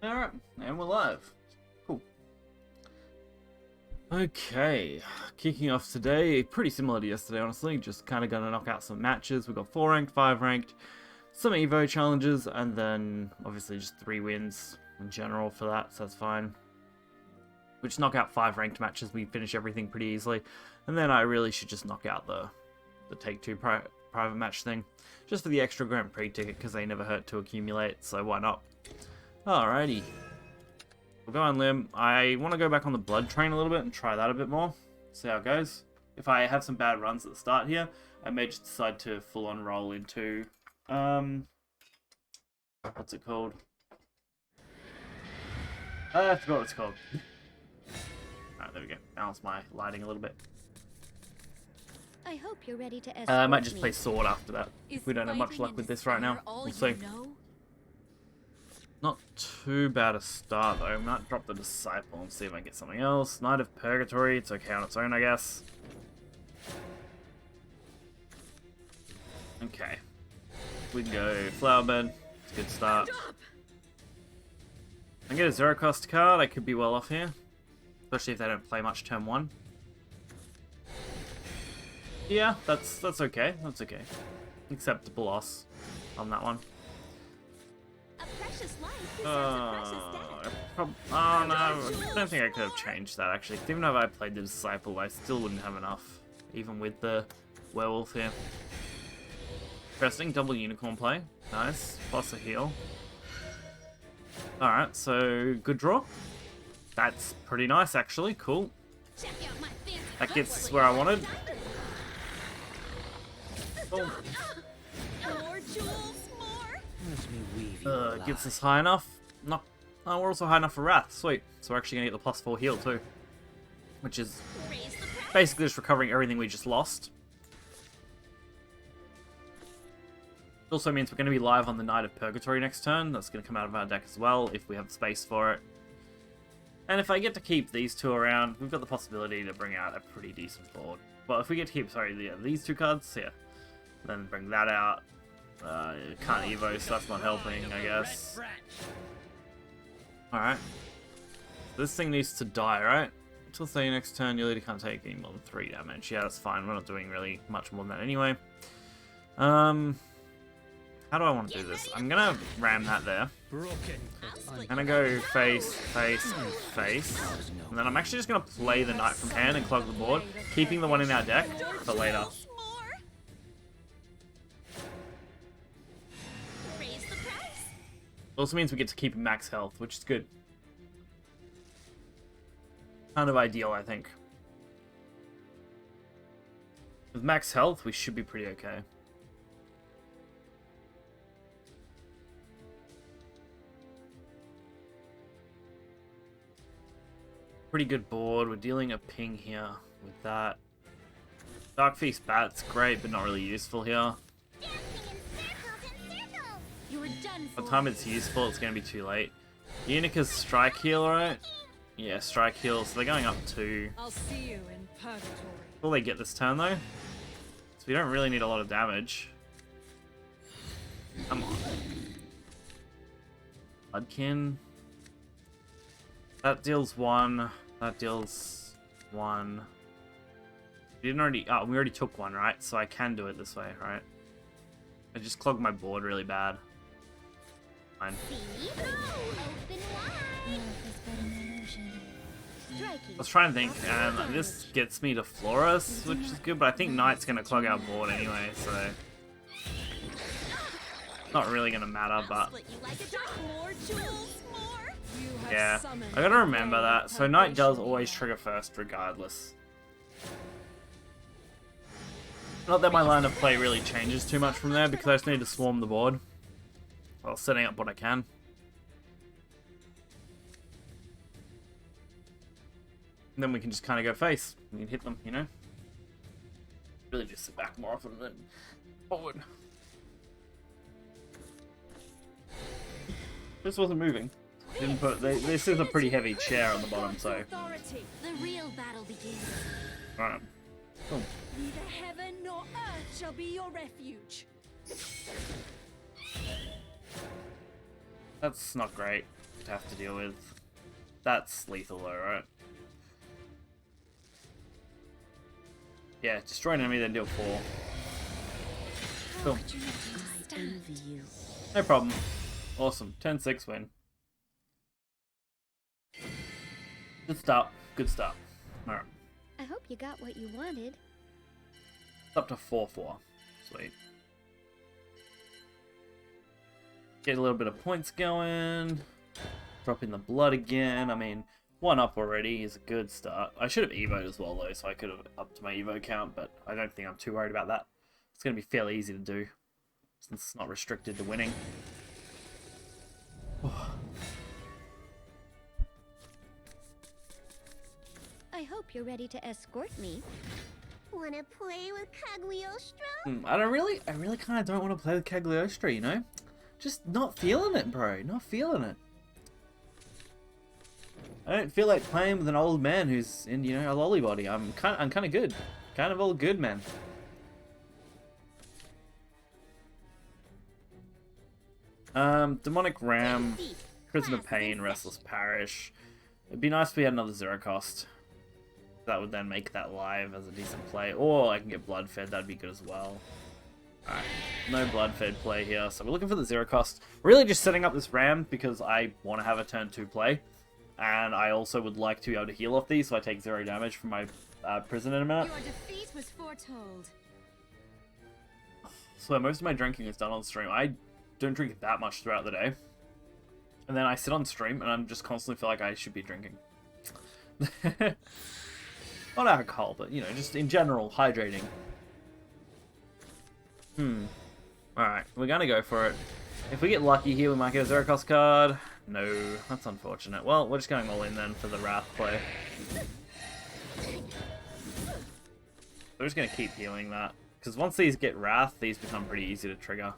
Alright, and we're live. Cool. Okay, kicking off today, pretty similar to yesterday, honestly. Just kind of gonna knock out some matches. We've got 4 ranked, 5 ranked, some Evo challenges, and then obviously just 3 wins in general for that, so that's fine. We just knock out 5 ranked matches, we finish everything pretty easily. And then I really should just knock out the Take 2 private match thing. Just for the extra Grand Prix ticket, because they never hurt to accumulate, so why not? Alrighty. We'll go on limb. I want to go back on the blood train a little bit and try that a bit more. See how it goes. If I have some bad runs at the start here, I may just decide to full on roll into what's it called? I forgot what it's called. Alright, there we go. Balance my lighting a little bit. I hope you're ready to escort I might just me. play sword after that. We don't have much luck with this right now. We'll see. Not too bad a start though. I might drop the Disciple and see if I get something else. Knight of Purgatory, it's okay on its own, I guess. Okay. We can go Flower Bed. It's a good start. I get a 0 cost card, I could be well off here. Especially if they don't play much turn 1. Yeah, that's okay. That's okay. Acceptable loss on that one. A precious life deserves a precious death. Oh no, I don't think I could have changed that actually. Even if I played the Disciple, I still wouldn't have enough. Even with the Werewolf here. Interesting, double Unicorn play. Nice. Plus a heal. Alright, so good draw. That's pretty nice actually, cool. Check out my fancy That gets us footwork. where I wanted. Oh. More jewels, more. Gets us high enough. No, oh, we're also high enough for Wrath. Sweet. So we're actually going to get the +4 heal too. Which is Raise the price. basically just recovering everything we just lost. It also means we're going to be live on the Knight of Purgatory next turn. That's going to come out of our deck as well, if we have space for it. And if I get to keep these 2 around, we've got the possibility to bring out a pretty decent board. Well, if we get to keep, sorry, yeah, these 2 cards, yeah. Then bring that out. Can't Evo, so that's not helping, I guess. Alright. This thing needs to die, right? Until say next turn, your leader can't take any more than 3 damage. Yeah, that's fine. We're not doing really much more than that anyway. How do I want to do this? I'm gonna ram that there. I'm gonna go face, face, and face. And then I'm actually just gonna play the Knight from hand and clog the board, keeping the one in our deck for later. More. Raise the price. Also means we get to keep max health, which is good. Kind of ideal, I think. With max health, we should be pretty okay. Pretty good board. We're dealing a ping here with that. Dark Feast Bat's great, but not really useful here. You were done By for. the time it's useful, it's going to be too late. Unica's Strike Heal, right? Yeah, Strike Heal. So they're going up 2. I'll see you in purgatory. Will they get this turn, though? So we don't really need a lot of damage. Come on. Bloodkin. That deals 1. That deals 1. We didn't already... Oh, we already took 1, right? So I can do it this way, right? I just clogged my board really bad. Fine. I was trying to think, and this gets me to Florus, which is good, but I think Knight's going to clog our board anyway, so... Not really going to matter, but... More jewels, more. You have Yeah, summoned I gotta remember the that. So Knight does purgation. always trigger first, regardless. Not that my line of play really changes too much from there, because I just need to swarm the board while setting up what I can. And then we can just kind of go face. We can hit them, you know? Really just sit back more often than forward. This wasn't moving. Didn't put. This is a pretty heavy chair on the bottom, so. Authority. The real battle begins. Right. Cool. Neither heaven nor earth shall be your refuge. That's not great. to have to deal with. That's lethal though, right? Yeah, destroy an enemy, then deal 4. Cool. No problem. Awesome. 10-6 win. Good start. Good start. Alright. I hope you got what you wanted. Up to 4-4. Sweet. Get a little bit of points going. Drop in the blood again. I mean, 1 up already is a good start. I should have evoed as well though, so I could have upped my evo count, but I don't think I'm too worried about that. It's going to be fairly easy to do, since it's not restricted to winning. I hope you're ready to escort me. Wanna play with Cagliostro? I really kind of don't want to play with Cagliostro, you know? Just not feeling it, bro. Not feeling it. I don't feel like playing with an old man who's in, you know, a lolly body. I'm kind of good. Kind of all good, man. Demonic Ram, Prison of Pain, Restless Parish. It'd be nice if we had another zero cost. That would then make that live as a decent play. Or I can get blood fed, that'd be good as well. Alright, no blood fed play here. So we're looking for the zero cost. Really just setting up this Ram because I want to have a turn 2 play. And I also would like to be able to heal off these so I take 0 damage from my prison in a minute. Your defeat was foretold. So most of my drinking is done on stream. I don't drink that much throughout the day. And then I sit on stream and I'm just constantly feel like I should be drinking. Not alcohol, but you know, just in general, hydrating. Alright, we're gonna go for it. If we get lucky here, we might get a zero cost card. No, that's unfortunate. Well, we're just going all in then for the Wrath play. We're just gonna keep healing that. Because once these get Wrath, these become pretty easy to trigger.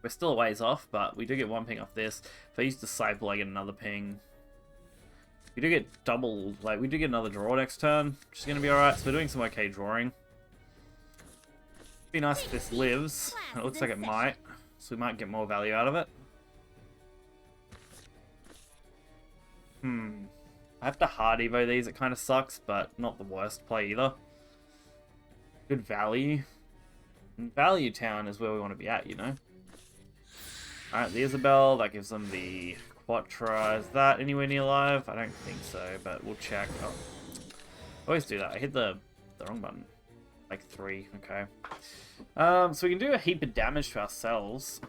We're still a ways off, but we do get 1 ping off this. If I use Disciple, I get another ping. We do get double, like, we do get another draw next turn, which is going to be alright. So we're doing some okay drawing. Be nice if this lives. It looks like it might, so we might get more value out of it. I have to hard evo these, it kind of sucks, but not the worst play either. Good value. And Value Town is where we want to be at, you know. Alright, the Isabel, that gives them the Quattro. Is that anywhere near live? I don't think so, but we'll check. Oh, always do that. I hit the wrong button. Like 3, okay. So we can do a heap of damage to ourselves.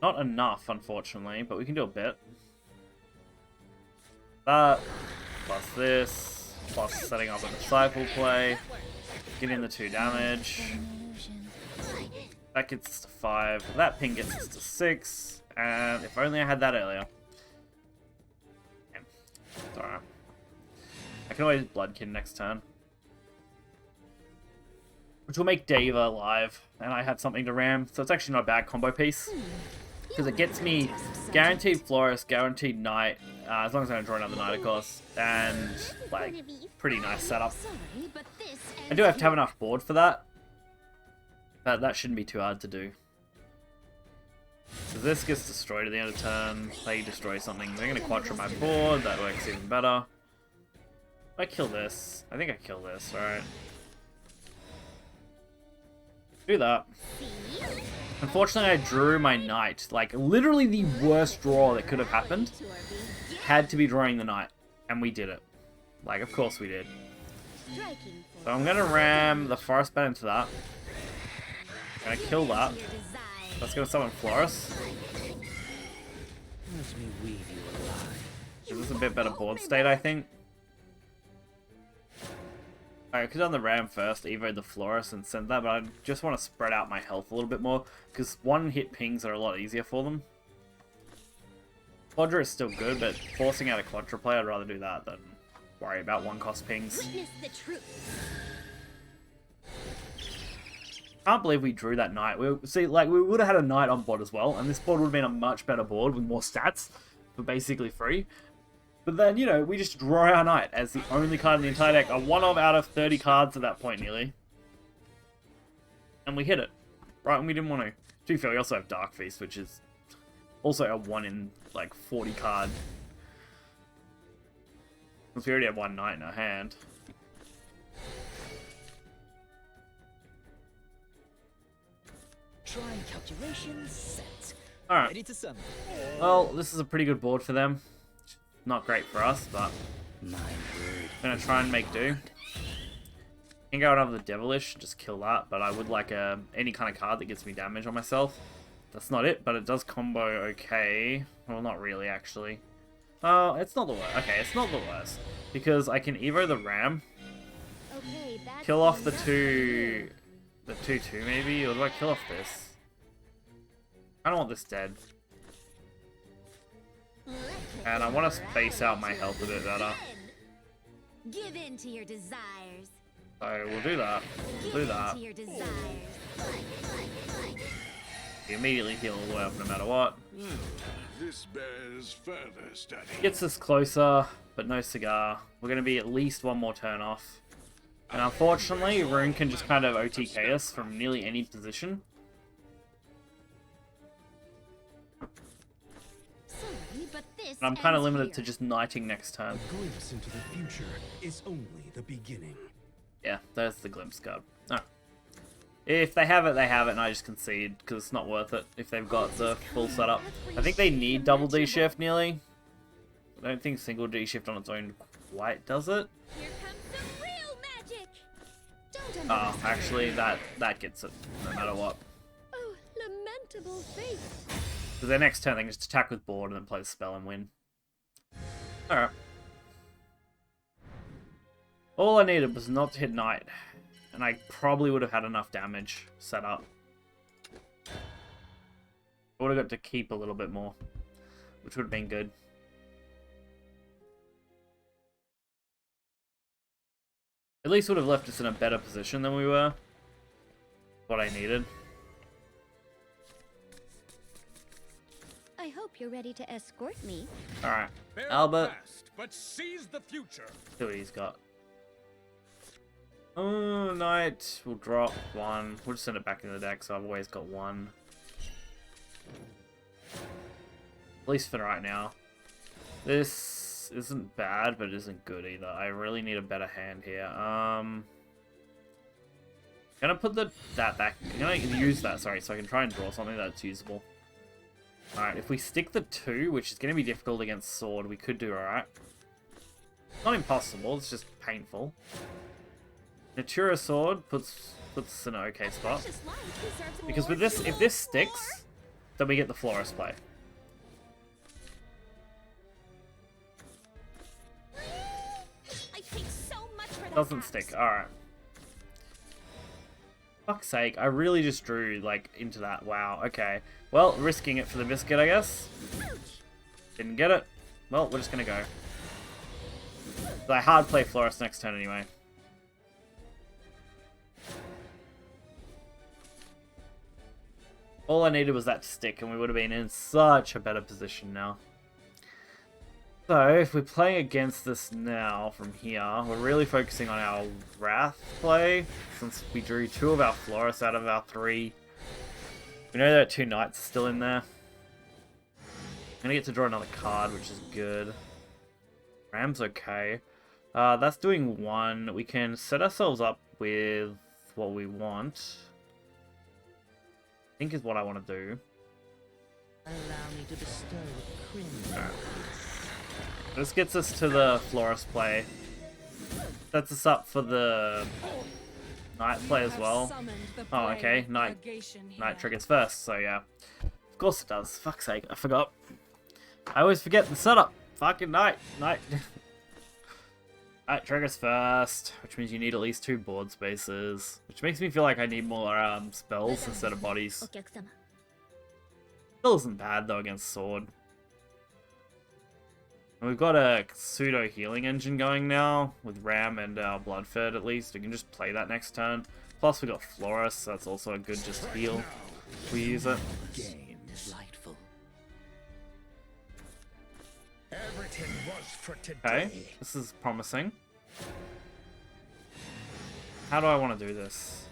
Not enough, unfortunately, but we can do a bit. That, plus this, plus setting up a Disciple play. Get in the 2 damage. That gets us to 5. That ping gets us to 6. And if only I had that earlier. Yeah, it's alright. I can always Bloodkin next turn. Which will make Deva live. And I had something to ram. So it's actually not a bad combo piece. Because it gets me guaranteed Florist, guaranteed Knight. As long as I don't draw another Knight, of course. And, like, pretty nice setup. I do have to have enough board for that. But that shouldn't be too hard to do. So this gets destroyed at the end of turn. They destroy something. They're going to Quattro my board. That works even better. If I kill this. I think I kill this, alright. Do that. Unfortunately, I drew my Knight. Like, literally the worst draw that could have happened. Had to be drawing the Knight. And we did it. Like, of course we did. So I'm going to ram the Forest Bat into that. I'm going to kill that. Let's go summon Florus. Give us a bit better board state, I think. Alright, I could have done the Ram first, evo the Florus and send that, but I just want to spread out my health a little bit more, because one-hit pings are a lot easier for them. Quadra is still good, but forcing out a Quadra play, I'd rather do that than worry about one-cost pings. Can't believe we drew that Knight. We would have had a Knight on board as well, and this board would have been a much better board with more stats for basically free. But then, you know, we just draw our Knight as the only card in the entire deck. A 1-of out of 30 cards at that point, nearly. And we hit it. Right when we didn't want to. To be fair, we also have Dark Feast, which is Also a 1 in like 40 card. Since we already have one knight in our hand. Try calculations set. Alright. Ready to summon. Well, this is a pretty good board for them. Not great for us, but My word. gonna try and make do. Can go another Devilish, just kill that, but I would like any kind of card that gets me damage on myself. That's not it, but it does combo okay. Well, not really, actually. It's not the worst. Okay, it's not the worst. Because I can Evo the Ram, Okay, that's kill off the enough. 2... The 2-2 maybe? Or do I kill off this? I don't want this dead. And I want to space out my health a bit better. Give in to your desires. So we'll do that. We'll do that. To your desires. You immediately heal all the way up no matter what. This bears further study. Gets us closer, but no cigar. We're going to be at least one more turn off. And unfortunately, Rune can just kind of OTK us from nearly any position. Sorry, but this And I'm kind of ends limited here. to just knighting next turn. A glimpse into the future is only the beginning. Yeah, there's the glimpse card. Alright. If they have it, they have it, and I just concede, because it's not worth it if they've got the full setup. I think they need double D shift nearly. I don't think single D shift on its own quite does it. Here comes some real magic. Don't Oh, underestimate. actually, that gets it, no matter what. Oh, lamentable fate. Because their next turn, they can just attack with board and then play the spell and win. Alright. All I needed was not to hit knight. And I probably would have had enough damage set up. I would have got to keep a little bit more, which would have been good. At least would have left us in a better position than we were. What I needed. I hope you're ready to escort me. Alright. Bear Albert. fast, but seize the future. See what he's got. Oh, knight. We'll drop one. We'll just send it back in the deck, so I've always got one. At least for right now. This isn't bad, but it isn't good either. I really need a better hand here. Gonna put that back. I'm gonna use that, sorry, so I can try and draw something that's usable. Alright, if we stick the 2, which is gonna be difficult against sword, we could do alright. Not impossible, it's just painful. Natura sword puts us in an okay spot. Precious life deserves Because more with this, if fuel. this sticks, then we get the Florist play. I paid so much for that Doesn't axe. stick, alright. Fuck's sake, I really just drew, like, into that. Wow, okay. Well, risking it for the biscuit, I guess. Didn't get it. Well, we're just gonna go. I hard play Florist next turn anyway. All I needed was that to stick, and we would have been in such a better position now. So, if we're playing against this now from here, we're really focusing on our Wrath play, since we drew 2 of our Florists out of our 3. We know that 2 Knights are still in there. I'm gonna get to draw another card, which is good. Ram's okay. That's doing 1. We can set ourselves up with what we want. I think is what I want to do. Allow me to bestow a crimson. This gets us to the Florist play. Sets us up for the Knight play as well. Oh, okay. Knight triggers first, so yeah. Of course it does. Fuck's sake, I forgot. I always forget the setup. Fucking Knight. Knight triggers first, which means you need at least 2 board spaces. Which makes me feel like I need more spells instead of bodies. お客様 Still isn't bad though against sword. And we've got a pseudo healing engine going now with Ram and our Bloodfed at least. We can just play that next turn. Plus we got Florist, so that's also a good just heal if we use it. Game delightful. Everything was for today. Okay, this is promising. How do I want to do this?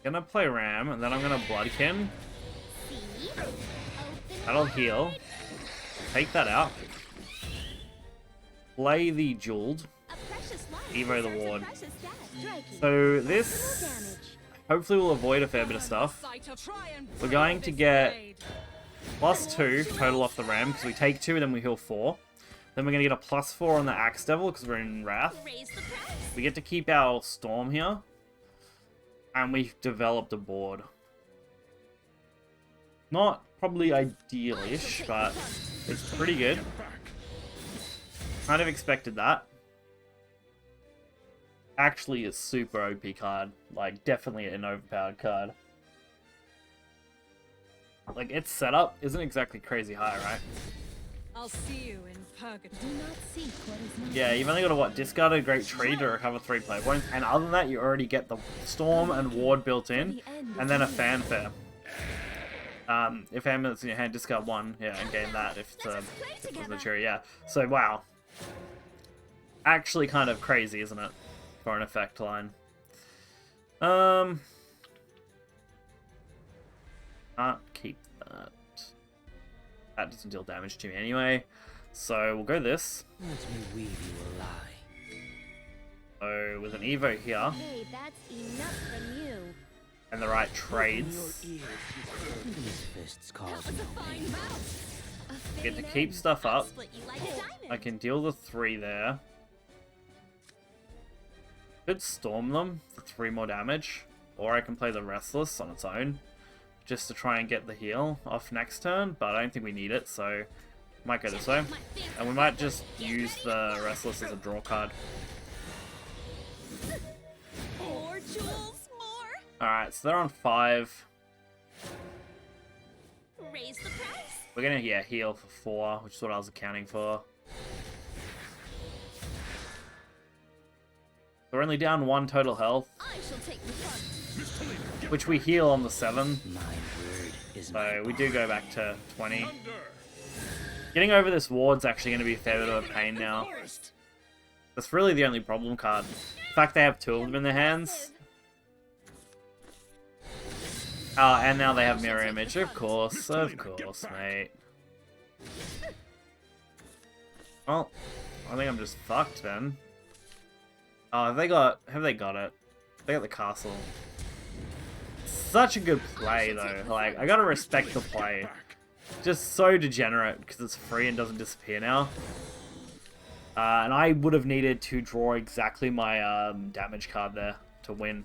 Gonna play Ram, and then I'm gonna Bloodkin. That'll heal. Take that out. Play the Jeweled. Evo the Ward. So this hopefully will avoid a fair bit of stuff. We're going to get +2 total off the ram because we take 2 and then we heal 4. Then we're going to get a +4 on the Axe Devil because we're in Wrath. We get to keep our Storm here. And we've developed a board. Not probably ideal-ish, but it's pretty good. Kind of expected that. Actually, a super OP card. Like, definitely an overpowered card. Like, its setup isn't exactly crazy high, right? I'll see you in purgatory. Do not seek what is not. Yeah, you've only got to, what, discard a Great Tree to recover 3 play points, and other than that, you already get the Storm and Ward built in, and then a Fanfare. If Amulet's in your hand, discard 1, yeah, and gain that if it's a mature, yeah. So, wow. Actually kind of crazy, isn't it? For an effect line. Can't keep that. That doesn't deal damage to me anyway. So we'll go this. Let me weave you a lie. So with an Evo here. Hey, that's enough from you. And the right trades. These fists cause no pain. Get to keep stuff up. I can deal the 3 there. Could storm them for 3 more damage. Or I can play the Restless on its own. Just to try and get the heal off next turn. But I don't think we need it, so might go this way. And we might just use the Restless as a draw card. More jewels, more. Alright, so they're on 5. Raise the price. We're gonna, yeah, heal for 4, which is what I was accounting for. We're only down 1 total health, I shall take the front. which we heal on the 7. My word is So we do go back to 20. Getting over this ward's actually going to be a fair bit of a pain now. That's really the only problem card. The fact they have 2 of them in their hands. Oh, and now they have Mirror Image. Of course, mate. Well, I think I'm just fucked then. Oh, have they got it? They got the castle. Such a good play though. Like, I gotta respect the play. Just so degenerate because it's free and doesn't disappear now. And I would have needed to draw exactly my damage card there to win.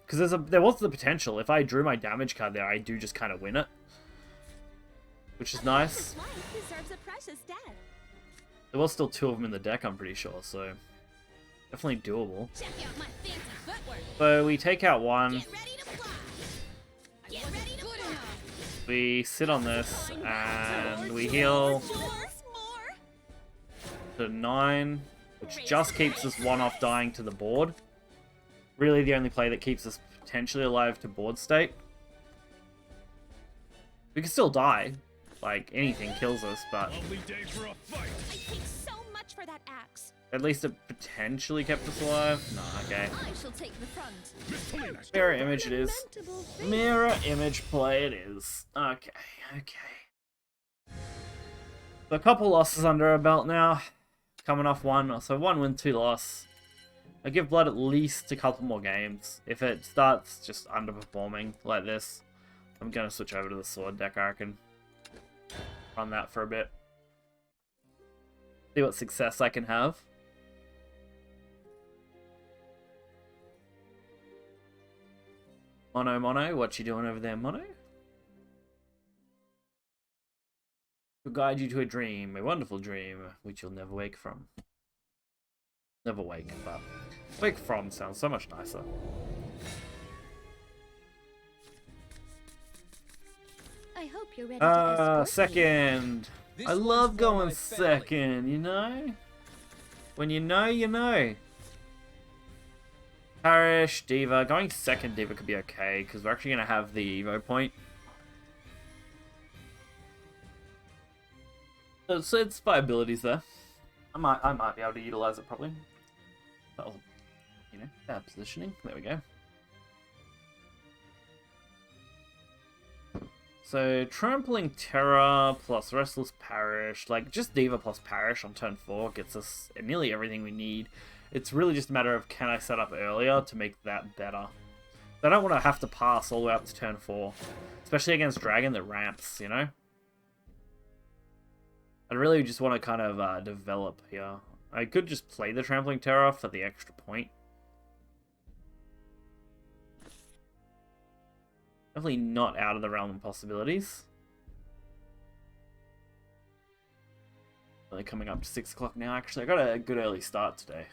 Because there was the potential. If I drew my damage card there, I do just kind of win it. Which is nice. There was still 2 of them in the deck, I'm pretty sure, so definitely doable. Check out my fancy footwork. So we take out 1. Get ready to fly. Get ready to fly. We sit on this, and we heal to 9, which just keeps us 1 off dying to the board. Really the only play that keeps us potentially alive to board state. We can still die. Like, anything kills us, but Only day for a fight. I take so much for that axe. at least it potentially kept us alive. No, okay. I shall take the front. Mirror image it is. Mirror image play it is. Okay, okay. So a couple losses under our belt now. Coming off 1, so 1 win, 2 loss. I give Blood at least a couple more games. If it starts just underperforming like this, I'm going to switch over to the sword deck, I reckon. Run that for a bit. See what success I can have. Mono, what you doing over there, Mono? To guide you to a dream, a wonderful dream, which you'll never wake from. Never wake, but wake from sounds so much nicer. I hope you're ready to escort me. Second. I love going second, you know? When you know, you know. Parish, Diva. Going second Diva could be okay, because we're actually going to have the Evo point. So it's viabilities there. I might be able to utilize it probably. That'll, you know, bad positioning. There we go. So, Trampling Terror plus Restless Parish, like, just Diva plus Parish on turn 4 gets us nearly everything we need. It's really just a matter of can I set up earlier to make that better. I don't want to have to pass all the way up to turn 4, especially against Dragon that ramps, you know? I really just want to kind of develop here. I could just play the Trampling Terror for the extra point. Definitely not out of the realm of possibilities. Really coming up to 6 o'clock now, actually. I got a good early start today.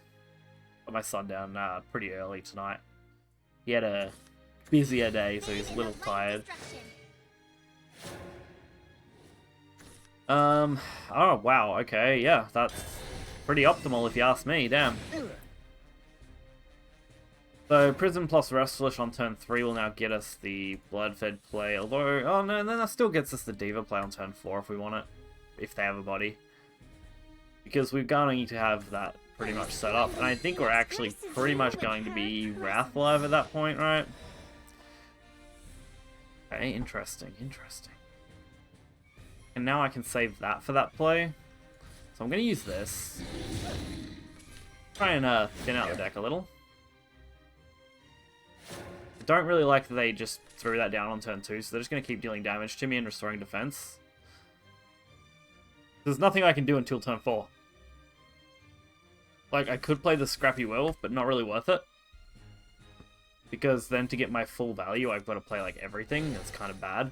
Got my son down pretty early tonight. He had a busier day, so he's a little tired. Oh, wow, okay, yeah, that's pretty optimal if you ask me, damn. So, Prison plus Restless on turn 3 will now get us the Bloodfed play, although, oh no, then that still gets us the Diva play on turn 4 if we want it, if they have a body. Because we're going to have that pretty much set up, and I think we're actually pretty much going to be Wrath Live at that point, right? Okay, interesting, interesting. And now I can save that for that play. So I'm going to use this. Try and thin out the deck a little. I don't really like that they just threw that down on turn 2, so they're just going to keep dealing damage to me and restoring defense. There's nothing I can do until turn 4. Like, I could play the Scrappy Werewolf, but not really worth it. Because then to get my full value, I've got to play, like, everything. That's kind of bad.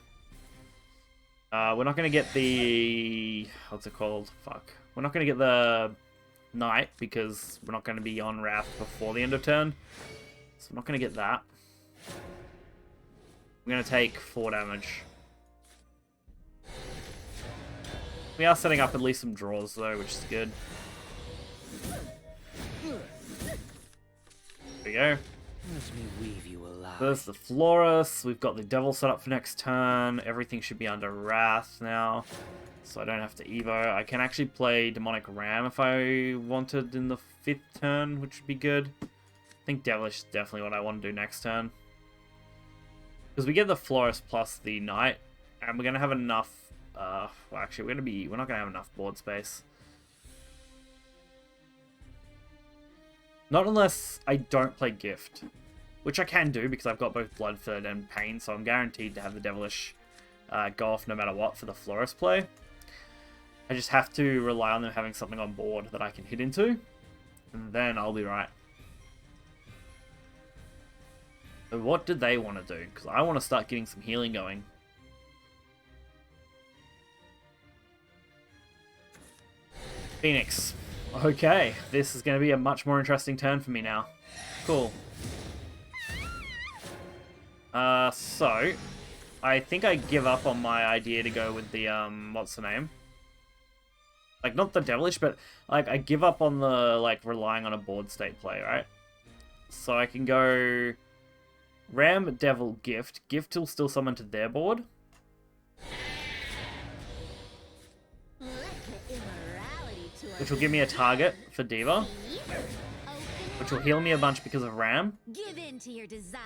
We're not going to get the... What's it called? Fuck. We're not going to get the Knight, because we're not going to be on Wrath before the end of turn. So we're not going to get that. I'm going to take 4 damage. We are setting up at least some draws, though, which is good. There we go. Let me weave you alive. There's the Florus. We've got the Devil set up for next turn. Everything should be under Wrath now. So I don't have to Evo. I can actually play Demonic Ram if I wanted in the 5th turn, which would be good. I think Devilish is definitely what I want to do next turn. Because we get the Florus plus the Knight, and we're going to have enough... well, actually, we're not going to have enough board space. Not unless I don't play Gift. Which I can do, because I've got both Bloodfed and Pain, so I'm guaranteed to have the Devilish go off no matter what for the Florist play. I just have to rely on them having something on board that I can hit into, and then I'll be right. So what do they want to do? Because I want to start getting some healing going. Phoenix. Okay, this is going to be a much more interesting turn for me now. Cool. So, I think I give up on my idea to go with the, what's the name? Like, not the Devilish, but, like, I give up on the, like, relying on a board state play, right? So I can go Ram, Devil, Gift. Gift will still summon to their board. Which will give me a target for Diva. Which will heal me a bunch because of Ram. Give in to your desires.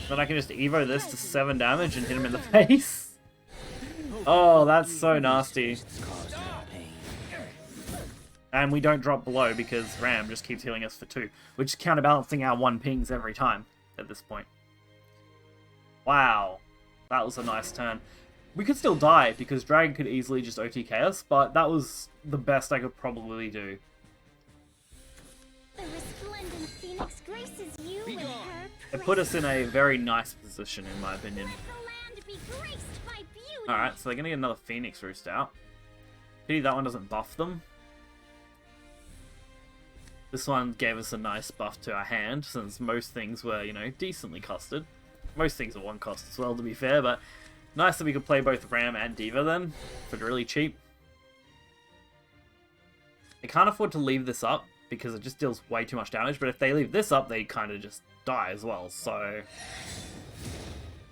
Then I can just Evo this to 7 damage and hit him in the face. Oh, that's so nasty. And we don't drop below because Ram just keeps healing us for 2. Which is counterbalancing our 1 pings every time at this point. Wow. That was a nice turn. We could still die because Dragon could easily just OTK us, but that was the best I could probably do. The resplendent phoenix graces you with her It put us in a very nice position, in my opinion. Let the land be graced by beauty. Alright, so they're going to get another Phoenix Roost out. Pity that one doesn't buff them. This one gave us a nice buff to our hand, since most things were, you know, decently costed. Most things are 1 cost as well, to be fair, but nice that we could play both Ram and Diva then, for really cheap. I can't afford to leave this up, because it just deals way too much damage, but if they leave this up, they kind of just die as well, so...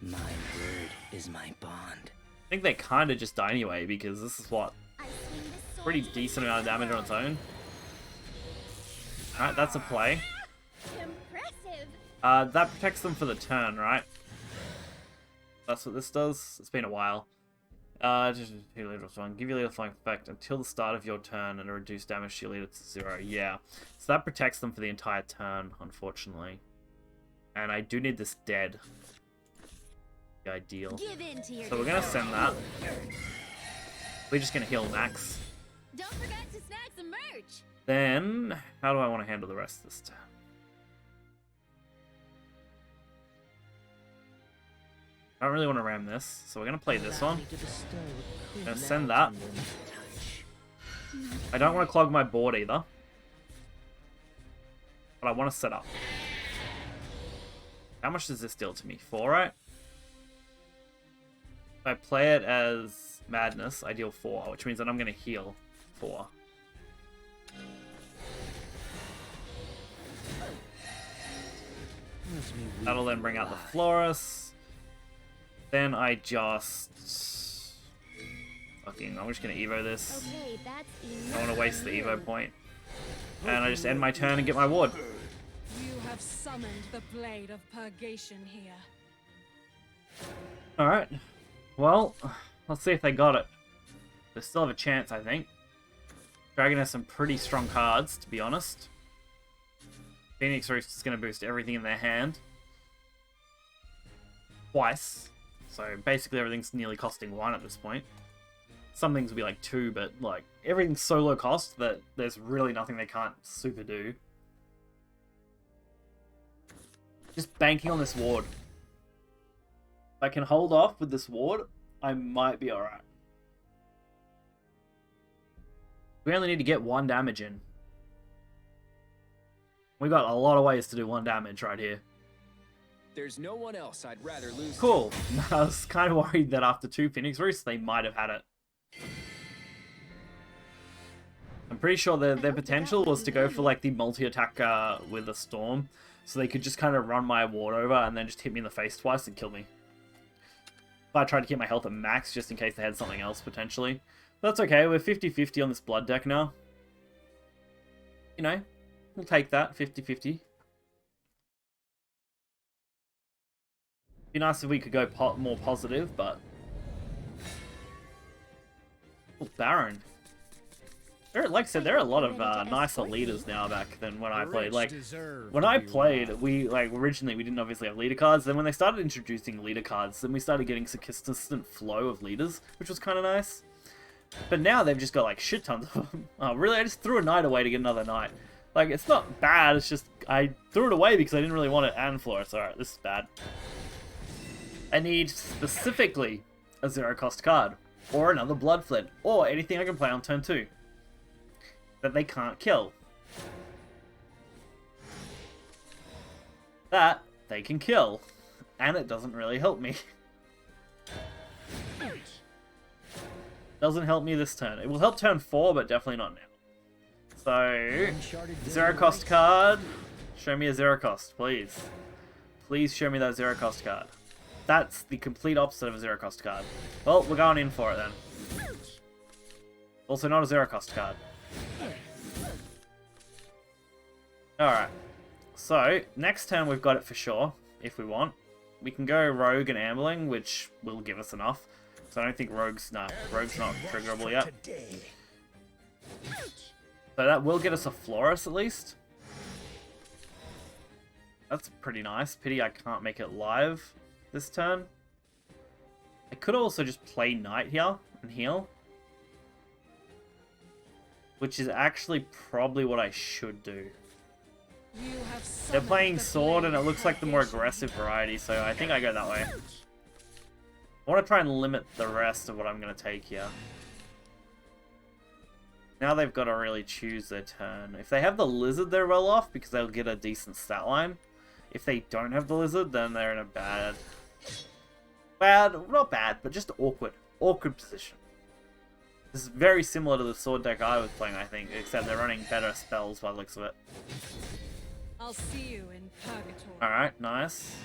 My word is my bond. I think they kind of just die anyway, because this is what? I swing this sword Pretty decent amount of damage on its own. Alright, that's a play. Impressive. That protects them for the turn, right? That's what this does. It's been a while. Just give you lethal flying effect until the start of your turn and a reduced damage to your leader to 0. Yeah. So that protects them for the entire turn, unfortunately. And I do need this dead. The ideal. Give in to your So we're gonna send that. We're just gonna heal Max. Don't forget to snag some merch. Then, how do I want to handle the rest of this turn? I don't really want to ram this, so we're going to play this one. I'm going to send that. I don't want to clog my board either. But I want to set up. How much does this deal to me? 4, right? If I play it as Madness, I deal 4, which means that I'm going to heal 4. That'll then bring out the Florus. Then I just... Fucking, I'm just gonna Evo this. Okay, that's I enough. don't want to waste the Evo point. And I just end my turn and get my ward. You have summoned the blade of purgation here. Alright. Well, let's see if they got it. They still have a chance, I think. Dragon has some pretty strong cards, to be honest. Phoenix Roost is going to boost everything in their hand. Twice. So basically everything's nearly costing 1 at this point. Some things will be like 2, but like everything's so low cost that there's really nothing they can't super do. Just banking on this ward. If I can hold off with this ward, I might be alright. We only need to get 1 damage in. We got a lot of ways to do 1 damage right here. There's no one else I'd rather lose. Cool. I was kind of worried that after 2 Phoenix Roosts, they might have had it. I'm pretty sure their potential was to go for like the multi-attack with a Storm, so they could just kind of run my ward over and then just hit me in the face twice and kill me. But I tried to keep my health at max just in case they had something else potentially. That's okay, we're 50-50 on this blood deck now. You know, we'll take that, 50-50. Be nice if we could go more positive, but... Oh, Baron. Like I said, there are a lot of nicer leaders now back than when I played. Like, when I played, originally we didn't obviously have leader cards. Then when they started introducing leader cards, then we started getting a consistent flow of leaders, which was kind of nice. But now they've just got like shit tons of them. Oh, really? I just threw a knight away to get another knight. Like, it's not bad, it's just I threw it away because I didn't really want it and Florus. Alright, this is bad. I need specifically a 0-cost card, or another Blood Flint, or anything I can play on turn 2 that they can't kill. That they can kill, and it doesn't really help me. Doesn't help me this turn. It will help turn 4, but definitely not now. So, 0-cost card. Show me a 0-cost, please. Please show me that 0-cost card. That's the complete opposite of a 0-cost card. Well, we're going in for it then. Also not a 0-cost card. Alright. So, next turn we've got it for sure, if we want. We can go Rogue and Ambling, which will give us enough. So I don't think Rogue's not triggerable yet. So that will get us a Florus at least. That's pretty nice. Pity I can't make it live this turn. I could also just play Knight here and heal. Which is actually probably what I should do. They're playing Sword and it looks like the more aggressive variety, so I think I go that way. I want to try and limit the rest of what I'm going to take here. Now they've got to really choose their turn. If they have the Lizard, they're well off because they'll get a decent stat line. If they don't have the Lizard, then they're in a not bad, but just awkward position. This is very similar to the Sword deck I was playing, I think, except they're running better spells by the looks of it. I'll see you in purgatory. Alright, nice.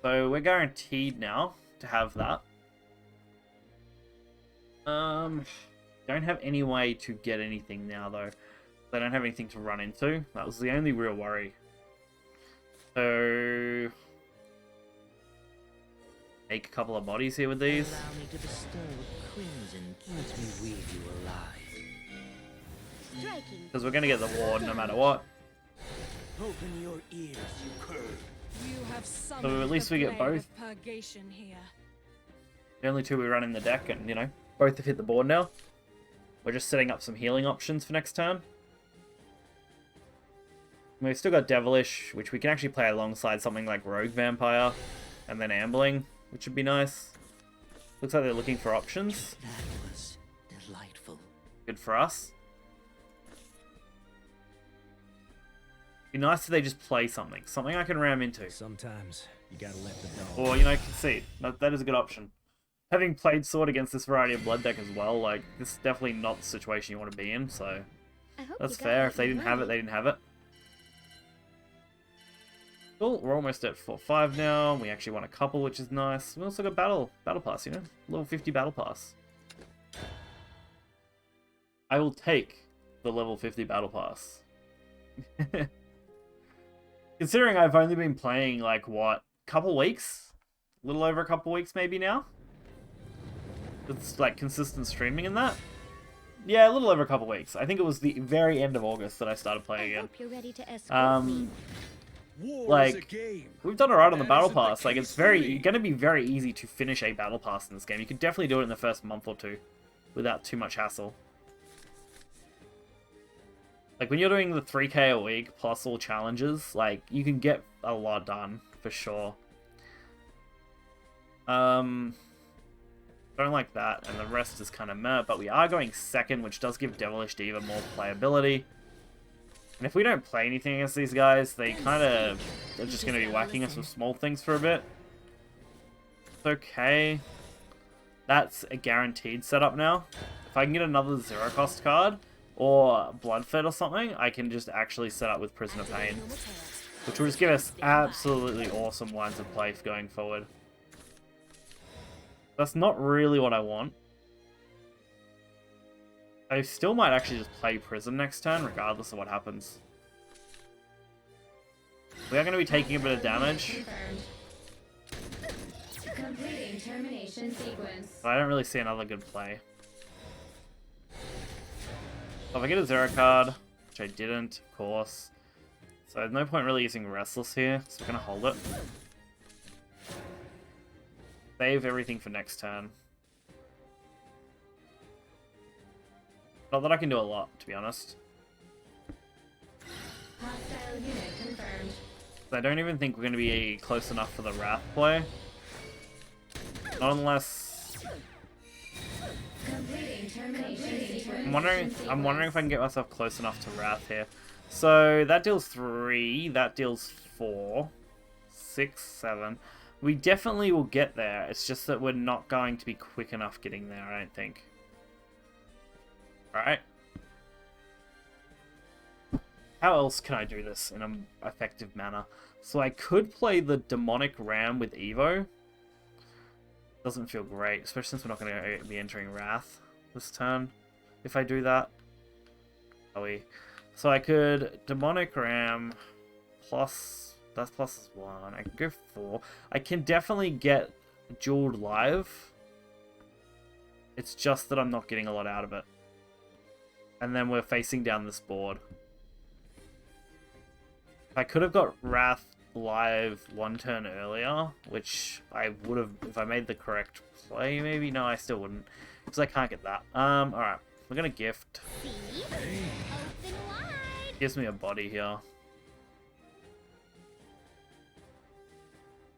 So we're guaranteed now to have that. Don't have any way to get anything now though. They don't have anything to run into. That was the only real worry. So make a couple of bodies here with these. Allow me to bestow a crimson. Let me weave you alive. Striking. Because we're going to get the ward no matter what. Open your ears, you cur. You have summoned at least the we get blade both. of purgation here. The only two we run in the deck, and, you know, both have hit the board now. We're just setting up some healing options for next turn. We've still got Devilish, which we can actually play alongside something like Rogue Vampire, and then Ambling, which would be nice. Looks like they're looking for options. That was delightful. Good for us. Be nice if they just play something. Something I can ram into. Sometimes you gotta let the dog. Or, you know, concede. That is a good option. Having played Sword against this variety of blood deck as well, like, this is definitely not the situation you want to be in, so I hope that's you got fair. what If they you didn't have it, wanted. they didn't have it. Cool, we're almost at 4-5 now. We actually won a couple, which is nice. We also got Battle Pass, you know? Level 50 Battle Pass. I will take the level 50 Battle Pass. Considering I've only been playing, like, what, couple weeks? A little over a couple weeks maybe now? It's, like, consistent streaming in that? Yeah, a little over a couple weeks. I think it was the very end of August that I started I playing again. hope you're ready to escort me. War is a Like, game. we've done alright on the That Battle isn't the Pass. Like, it's case very for going to be very easy to finish a Battle Pass in this game. You could definitely do it in the first month or two without too much hassle. Like, when you're doing the 3k a week plus all challenges, like, you can get a lot done, for sure. Don't like that, and the rest is kind of meh, but we are going second, which does give Devilish Diva more playability. And if we don't play anything against these guys, they kind of are just going to be whacking us with small things for a bit. It's okay. That's a guaranteed setup now. If I can get another zero-cost card, or Bloodfed or something, I can just actually set up with Prisoner Pain, which will just give us absolutely awesome lines of play going forward. That's not really what I want. I still might actually just play Prism next turn, regardless of what happens. We are going to be taking a bit of damage. Completing termination sequence. But I don't really see another good play. So if I get a zero card, which I didn't, of course. So there's no point really using Restless here, so we're going to hold it. Save everything for next turn. Not that I can do a lot, to be honest. Hostile unit confirmed. I don't even think we're going to be close enough for the Wrath play. Not unless... Completing termination sequence. I'm wondering if I can get myself close enough to Wrath here. So that deals 3, that deals 4, 6, 7. We definitely will get there. It's just that we're not going to be quick enough getting there, I don't think. Alright. How else can I do this in an effective manner? So I could play the Demonic Ram with Evo. Doesn't feel great, especially since we're not going to be entering Wrath this turn. If I do that. Are we? So I could Demonic Ram plus... That's plus 1. I can go 4. I can definitely get Jeweled Live. It's just that I'm not getting a lot out of it. And then we're facing down this board. I could have got Wrath live one turn earlier, which I would have if I made the correct play, maybe? No, I still wouldn't. Because I can't get that. Alright. We're gonna gift. See? Open wide. Gives me a body here.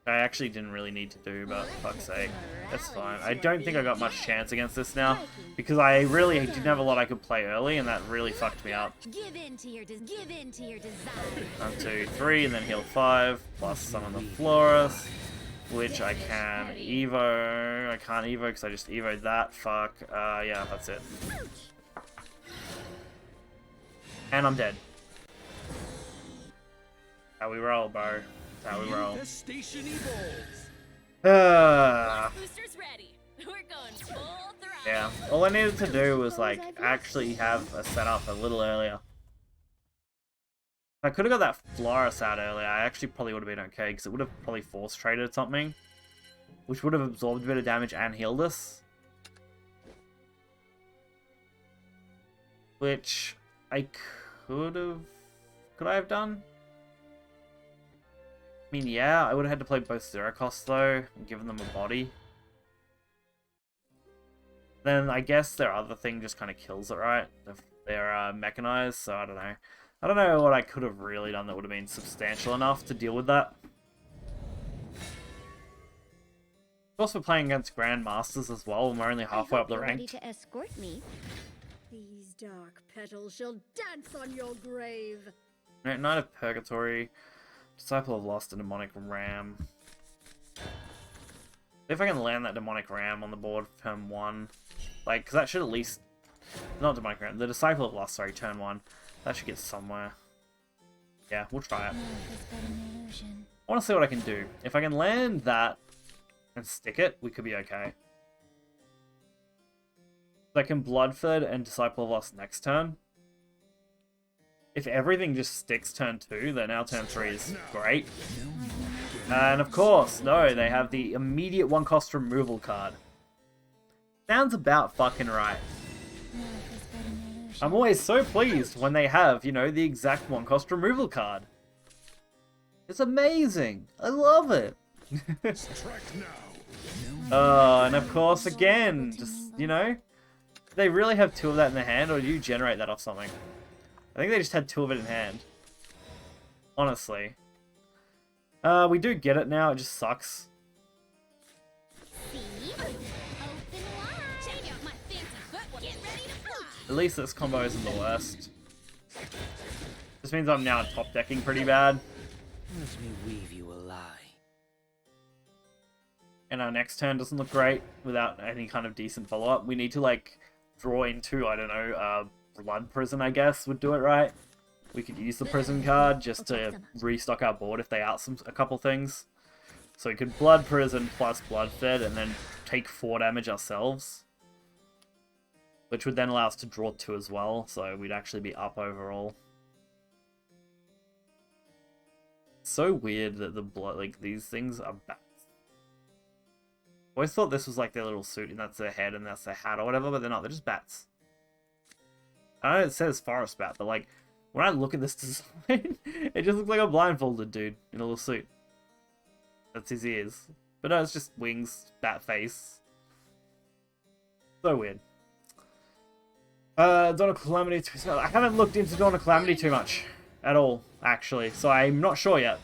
I actually didn't really need to do, but fuck's sake. That's fine. I don't think I got much chance against this now, because I really didn't have a lot I could play early, and that really fucked me up. Give in to your desire. 1, 2, 3, and then heal 5, plus summon the Florus, which I can Evo. I can't Evo because I just Evoed that. Fuck. Yeah, that's it. And I'm dead. How we roll, bro. How we roll. Infestation evolves. Boosters ready. We're going full throttle. Yeah. All I needed to do was, like, actually have a setup a little earlier. If I could have got that Florus out earlier, I actually probably would have been okay, because it would have probably force traded something, which would have absorbed a bit of damage and healed us. Which I could have... Could I have done? I mean, yeah, I would have had to play both zero costs, though, and given them a body. Then I guess their other thing just kind of kills it, right? If they're mechanized, so I don't know. I don't know what I could have really done that would have been substantial enough to deal with that. Of course, we're playing against Grandmasters as well, and we're only halfway up the rank. Ready to escort me. These dark petals shall dance on your grave. Knight of Purgatory, Disciple of Lost, and Demonic Ram. If I can land that Demonic Ram on the board for turn 1, like, because that should at least... Not Demonic Ram, the Disciple of Lost, sorry, turn 1. That should get somewhere. Yeah, we'll try it. I want to see what I can do. If I can land that and stick it, we could be okay. I can Bloodfed and Disciple of Lost next turn. If everything just sticks turn 2, then our turn 3 is great. And of course, no, they have the immediate 1-cost removal card. Sounds about fucking right. I'm always so pleased when they have, you know, the exact 1-cost removal card. It's amazing. I love it. And of course, again, just, you know, do they really have 2 of that in their hand, or do you generate that off something? I think they just had 2 of it in hand. Honestly. We do get it now, it just sucks. At least this combo isn't the worst. This means I'm now top decking pretty bad. Let me weave you a lie. And our next turn doesn't look great without any kind of decent follow-up. We need to, like, draw into, I don't know, Blood Prison, I guess, would do it right. We could use the Prison card just to restock our board if they out a couple things. So we could Blood Prison plus Bloodfed and then take 4 damage ourselves. Which would then allow us to draw 2 as well, so we'd actually be up overall. So weird that the blood, like, these things are bats. I always thought this was like their little suit and that's their head and that's their hat or whatever, but they're not, they're just bats. I know it says forest bat, but like, when I look at this design, it just looks like a blindfolded dude in a little suit. That's his ears. But no, it's just wings, bat face. So weird. Dawn of Calamity. I haven't looked into Dawn of Calamity too much at all, actually, so I'm not sure yet.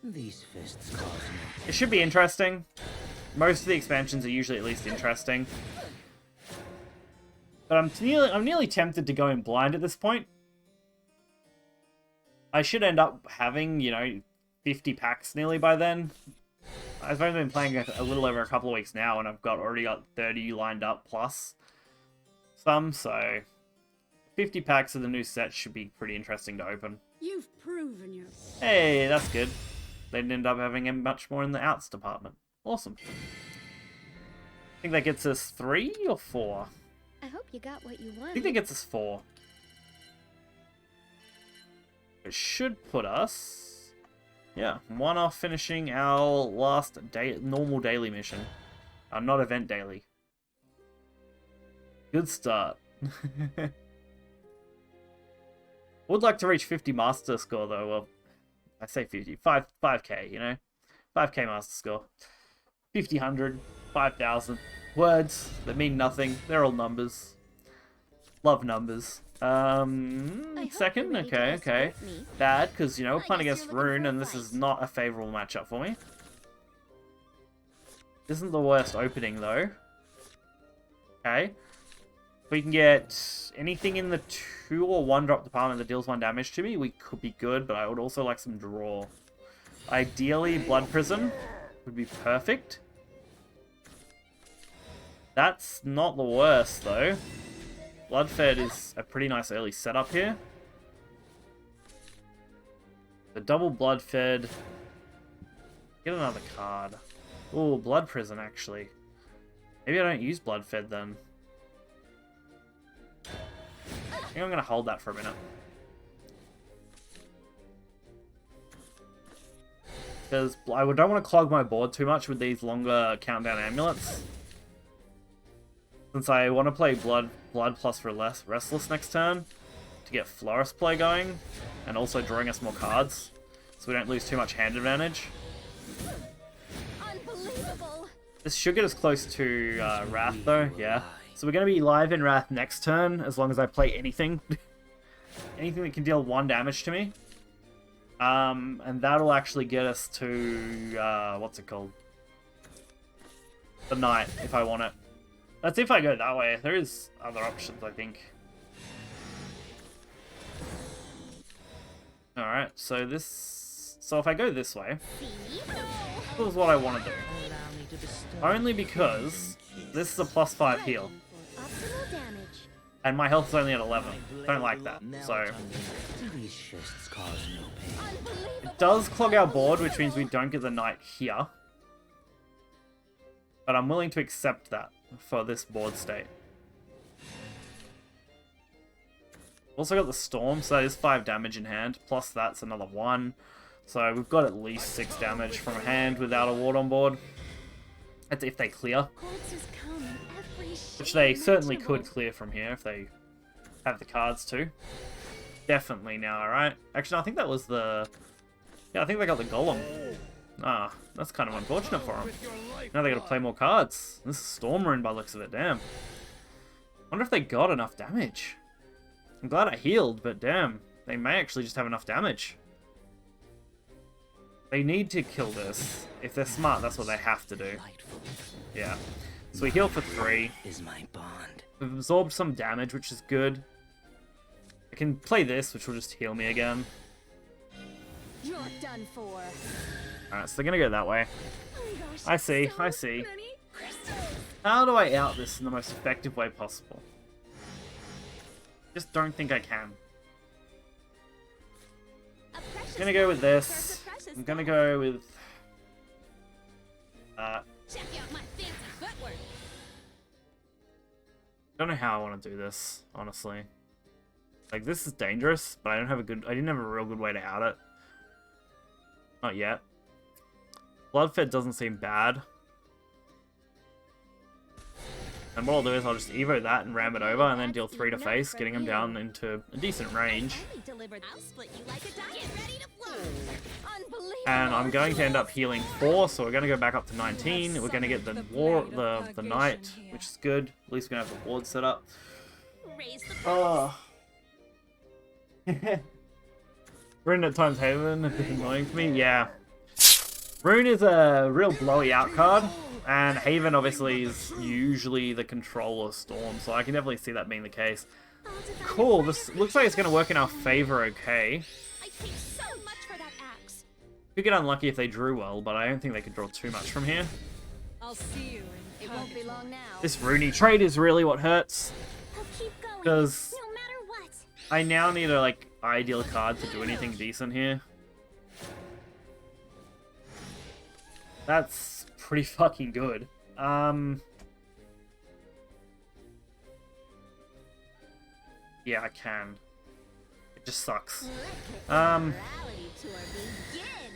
These fists cause me. It should be interesting. Most of the expansions are usually at least interesting. But I'm nearly tempted to go in blind at this point. I should end up having, you know, 50 packs nearly by then. I've only been playing a little over a couple of weeks now, and I've already got 30 lined up plus some, so 50 packs of the new set should be pretty interesting to open. You've proven your... Hey, that's good. They didn't end up having much more in the outs department. Awesome. I think that gets us 3 or 4? I hope you got what you I want. think that gets us 4. It should put us... Yeah, 1 off finishing our last normal daily mission. Our not event daily. Good start. Would like to reach 50 master score though. Well, I say 50. 5k, you know? 5k master score. 50, 100, 5,000. Words that mean nothing. They're all numbers. Love numbers. Second? Okay. Bad, because, you know, we're playing against Rune, and this is not a favourable matchup for me. Isn't the worst opening, though. Okay. If we can get anything in the 2 or 1 drop department that deals 1 damage to me, we could be good, but I would also like some draw. Ideally, Blood Prison would be perfect. That's not the worst, though. Bloodfed is a pretty nice early setup here. The double Bloodfed. Get another card. Oh, Blood Prison, actually. Maybe I don't use Bloodfed then. I think I'm going to hold that for a minute. Because I don't want to clog my board too much with these longer countdown amulets. Since I want to play Blood plus Restless next turn to get Florist play going, and also drawing us more cards, so we don't lose too much hand advantage. Unbelievable. This should get us close to Wrath though, yeah. So we're going to be live in Wrath next turn, as long as I play anything. Anything that can deal 1 damage to me. And that'll actually get us to, what's it called? The Knight, if I want it. That's if I go that way. There is other options, I think. Alright, so if I go this way, this is what I want to do. Only because this is a +5 heal. Optimal damage. And my health is only at 11. Don't like that. So These fists cause no pain. it does clog our board, which means we don't get the Knight here. But I'm willing to accept that for this board state. Also got the Storm, so that is 5 damage in hand. Plus that's another 1. So we've got at least 6 damage from hand without a ward on board. That's if they clear. Which they certainly could clear from here if they have the cards too. Definitely now, alright? Actually, no, I think that was the... Yeah, I think they got the Golem. Ah, that's kind of unfortunate for them. Now they gotta play more cards. This is Storm Rune by the looks of it, damn. Wonder if they got enough damage. I'm glad I healed, but damn. They may actually just have enough damage. They need to kill this. If they're smart, that's what they have to do. Yeah. So we heal for 3. Is my bond. We've absorbed some damage, which is good. I can play this, which will just heal me again. You're done for. Alright, so they're gonna go that way. Oh gosh, I see, so I see. many crystals. How do I out this in the most effective way possible? Just don't think I can. A precious I'm gonna go with life this. deserves a precious I'm gonna death. go with... Check out my fancy footwork. don't know how I want to do this, honestly. Like, this is dangerous, but I didn't have a real good way to out it. Not yet. Bloodfed doesn't seem bad. And what I'll do is I'll just Evo that and ram it over and then deal 3 to face, getting him down into a decent range. I'll split you like a die. Get ready to flow. Unbelievable. And I'm going to end up healing 4, so we're going to go back up to 19. We're going to get the Knight, which is good. At least we're going to have the ward set up. Raise the price. Oh. Rune at times Haven, a bit annoying for me. Yeah. Rune is a real blowy out card, and Haven obviously is usually the controller Storm, so I can definitely see that being the case. Cool, this looks like it's going to work in our favor, okay. I pay so much for that axe. Could get unlucky if they drew well, but I don't think they could draw too much from here. I'll see you in It won't be long now. This Rooney trade is really what hurts, I'll keep going. because No matter what. I now need a, like, ideal card to do anything decent here. That's pretty fucking good. Yeah, I can. It just sucks. Reality tour begin.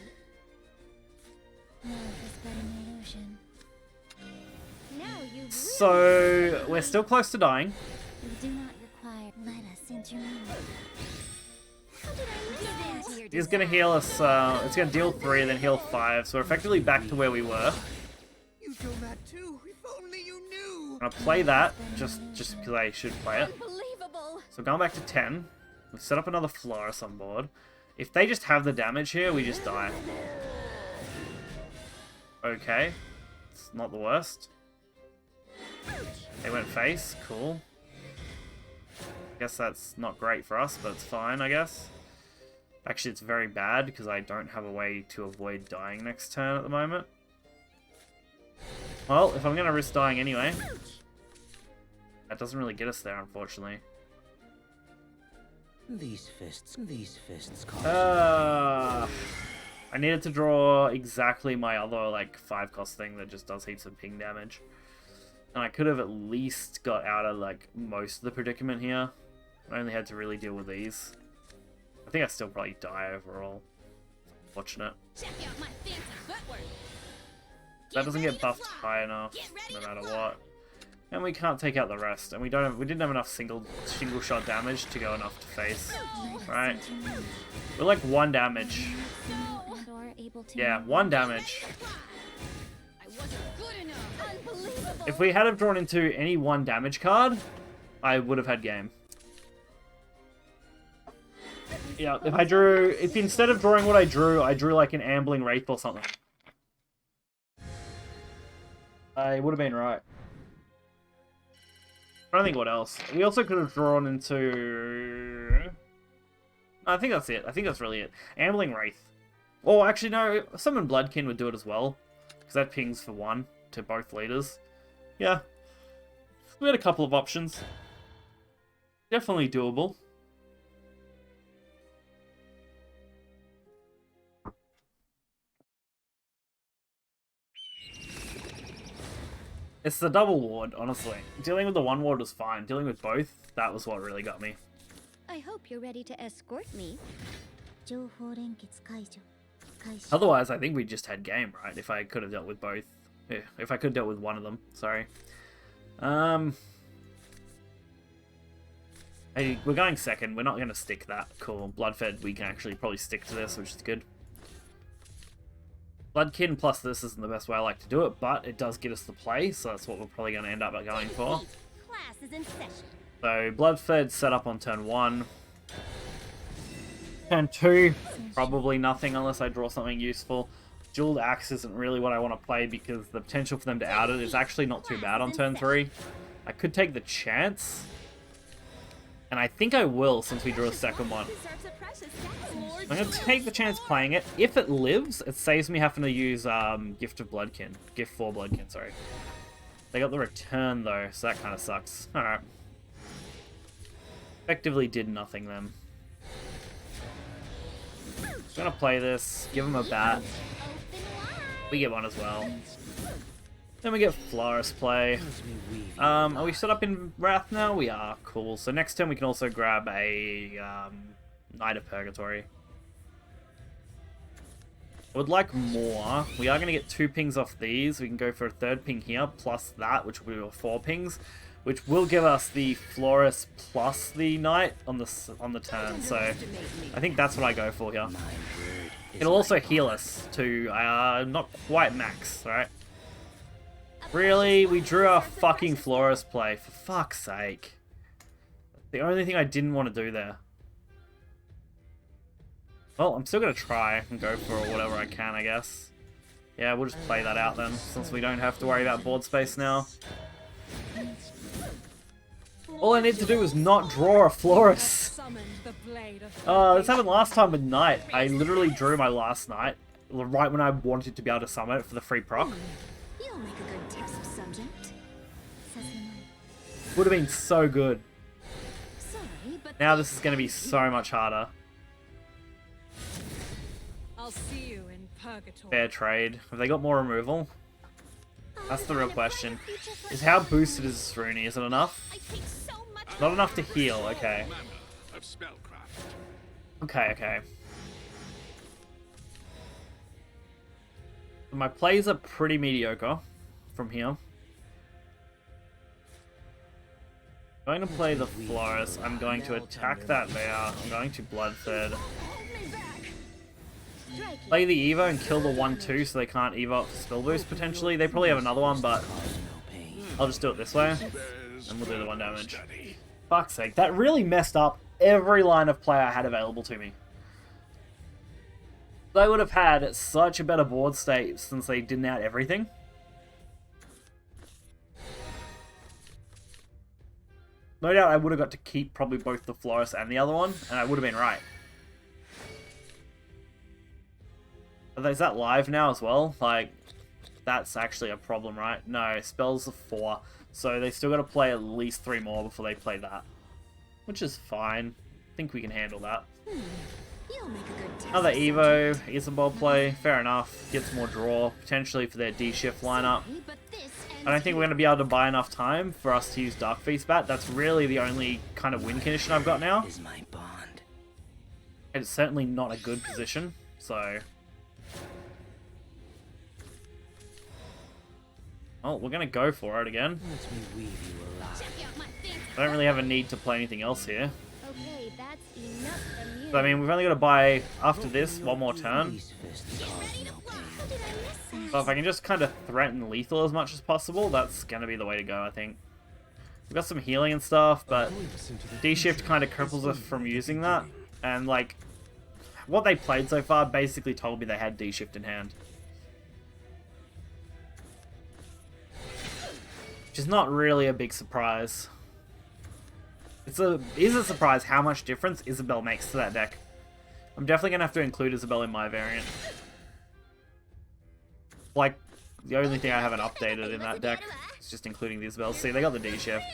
Now you really So, we're still close to dying. do not require. Let us intermune. How did I miss this? He's gonna heal us, it's gonna deal 3 and then heal 5, so we're effectively back to where we were. You've done that too. If only you knew. I'm gonna play that, just because I should play it. Unbelievable. So going back to 10, we've set up another Florist on board. If they just have the damage here, we just die. Okay, it's not the worst. They went face, cool. Guess that's not great for us, but it's fine, I guess. Actually, it's very bad because I don't have a way to avoid dying next turn at the moment. Well, if I'm going to risk dying anyway, that doesn't really get us there, unfortunately. These fists cause I needed to draw exactly my other, like, 5-cost thing that just does heaps of ping damage. And I could have at least got out of, like, most of the predicament here. I only had to really deal with these. I think I still probably die overall. Fortunate. Check out my fancy footwork. That doesn't get buffed high enough, no matter what. And we can't take out the rest, and we didn't have enough single shot damage to go enough to face. Right? We're like 1 damage. Or able to Yeah, 1 damage. I wasn't good enough. Unbelievable. If we had have drawn into any 1 damage card, I would have had game. Yeah, if instead of drawing what I drew like an Ambling Wraith or something, I would have been right. I don't think what else. We also could have drawn into... I think that's it. I think that's really it. Ambling Wraith. Oh, actually, no. Summon Bloodkin would do it as well. Because that pings for 1 to both leaders. Yeah. We had a couple of options. Definitely doable. It's the double ward, honestly. Dealing with the 1 ward was fine. Dealing with both, that was what really got me. I hope you're ready to escort me. Otherwise, I think we just had game, right? If I could have dealt with both. Yeah, if I could have dealt with one of them, sorry. Hey, we're going second. We're not going to stick that. Cool. Bloodfed, we can actually probably stick to this, which is good. Bloodkin plus this isn't the best way I like to do it, but it does get us the play, so that's what we're probably going to end up going for. Class is in session. So, Bloodfed set up on turn 1. Turn 2, probably nothing unless I draw something useful. Jeweled Axe isn't really what I want to play because the potential for them to out it is actually not too bad on turn 3. I could take the chance. And I think I will since we drew a second one. Deserves a precious I'm going to take the chance playing it. If it lives, it saves me having to use Gift of Bloodkin. Gift for Bloodkin, sorry. They got the return though, so that kind of sucks. Alright. Effectively did nothing then. Gonna play this, give him a bat. We get one as well. Then we get Florist play. Are we set up in Wrath now? We are. Cool. So next turn we can also grab a Knight of Purgatory. I would like more. We are going to get 2 pings off these. We can go for a 3rd ping here, plus that, which will be 4 pings, which will give us the Florist plus the Knight on the turn. So I think that's what I go for here. It'll also heal us to not quite max, right? Really? We drew our fucking Florist play, for fuck's sake. The only thing I didn't want to do there. Well, I'm still going to try and go for whatever I can, I guess. Yeah, we'll just play that out then, since we don't have to worry about board space now. All I need to do is not draw a Florist. This happened last time with Knight. I literally drew my last Knight, right when I wanted to be able to summon it for the free proc. You'll make a good test subject. Would have been so good. Sorry, but Now this is going to be so much harder. I'll see you in purgatory. Fair trade. Have they got more removal? That's the real question. Is how boosted is this Rooney? Is it enough? I take so much. Not enough to heal, okay. Okay. My plays are pretty mediocre from here. I'm going to play the Florist. I'm going to attack that there. I'm going to Bloodfed. Play the Evo and kill the 1-2 so they can't Evo up for spell boost potentially. They probably have another one, but I'll just do it this way. And we'll do the 1 damage. Fuck's sake, that really messed up every line of play I had available to me. They would have had such a better board state since they didn't out everything. No doubt I would have got to keep probably both the Florist and the other one, and I would have been right. Is that live now as well? Like, that's actually a problem, right? No, spells are 4, so they still got to play at least 3 more before they play that. Which is fine. I think we can handle that. You'll make a good test Another Evo, Isabel play, fair enough. Gets more draw, potentially for their D-shift lineup. But this I don't think we're going to be able to buy enough time for us to use Dark Feast Bat. That's really the only kind of win condition I've got now. Is my bond. It's certainly not a good position, so Oh, we're gonna go for it again. Let me weave you alive. Check out my fancy. I don't really have a need to play anything else here. Okay, that's enough from you. So, I mean, we've only got to buy, after this, one more turn. These fists cause no pain. How did I miss that? So if I can just kind of threaten lethal as much as possible, that's gonna be the way to go, I think. We've got some healing and stuff, but D-Shift kind of cripples us from using that. And, like, what they played so far basically told me they had D-Shift in hand. Which is not really a big surprise. Is a surprise how much difference Isabel makes to that deck. I'm definitely going to have to include Isabel in my variant. Like, the only thing I haven't updated in that deck is just including the Isabel. See, they got the D-Shift.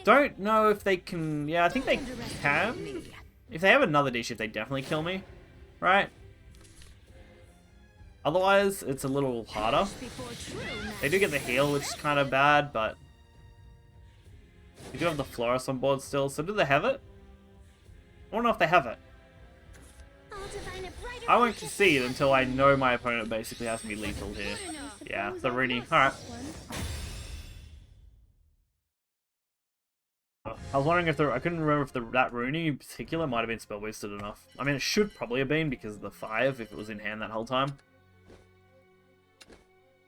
Don't know if they can... Yeah, I think they can. If they have another D-Shift, they definitely kill me. Right? Otherwise, it's a little harder. They do get the heal, which is kind of bad, but... We do have the Florist on board still, so do they have it? I don't know if they have it. I won't concede until I know my opponent basically has to be lethal here. Yeah, the Rooney. Alright. I was wondering if I couldn't remember if that Rooney in particular might have been spell boosted enough. I mean, it should probably have been because of the 5 if it was in hand that whole time.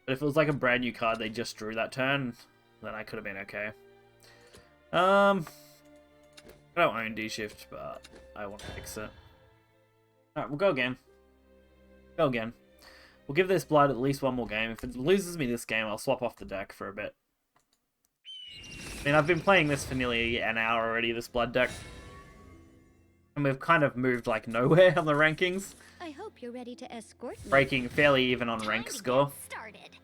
But if it was like a brand new card they just drew that turn, then I could have been okay. I don't own D-Shift, but I want to fix it. Alright, we'll go again. Go again. We'll give this Blood at least one more game. If it loses me this game, I'll swap off the deck for a bit. I mean, I've been playing this for nearly an hour already, this Blood deck. And we've kind of moved, like, nowhere on the rankings. I hope you're ready to escort me. Breaking fairly even on rank score. Started.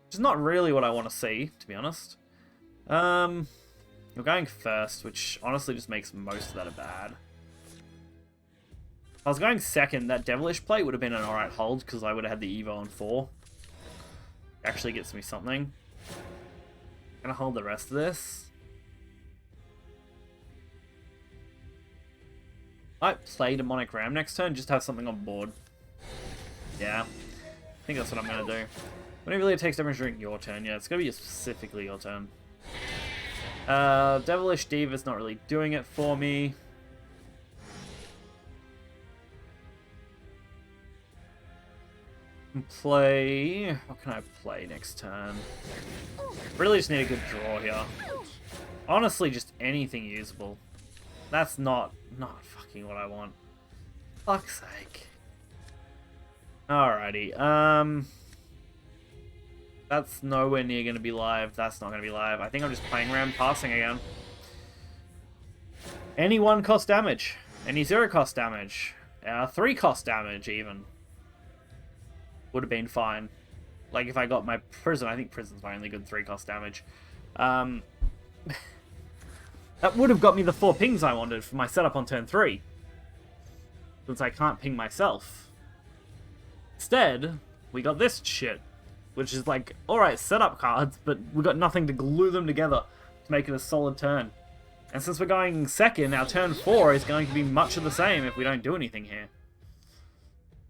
Which is not really what I want to see, to be honest. We're going first, which honestly just makes most of that a bad. If I was going second, that Devilish plate would have been an alright hold, because I would have had the Evo on 4. Actually gets me something. Gonna hold the rest of this. Might play Demonic Ram next turn, just have something on board. Yeah. I think that's what I'm gonna do. Whenever it takes damage during your turn, yeah, it's gonna be specifically your turn. Devilish Diva's not really doing it for me. Play... What can I play next turn? Really just need a good draw here. Honestly, just anything usable. That's not fucking what I want. Fuck's sake. Alrighty, that's nowhere near going to be live. That's not going to be live. I think I'm just playing Ram passing again. Any 1 cost damage. Any 0 cost damage. 3 cost damage, even. Would have been fine. Like, if I got my Prison. I think Prison's my only good 3 cost damage. That would have got me the 4 pings I wanted for my setup on turn 3. Since I can't ping myself. Instead, we got this shit. Which is like, alright, setup cards, but we got nothing to glue them together to make it a solid turn. And since we're going second, our turn 4 is going to be much of the same if we don't do anything here.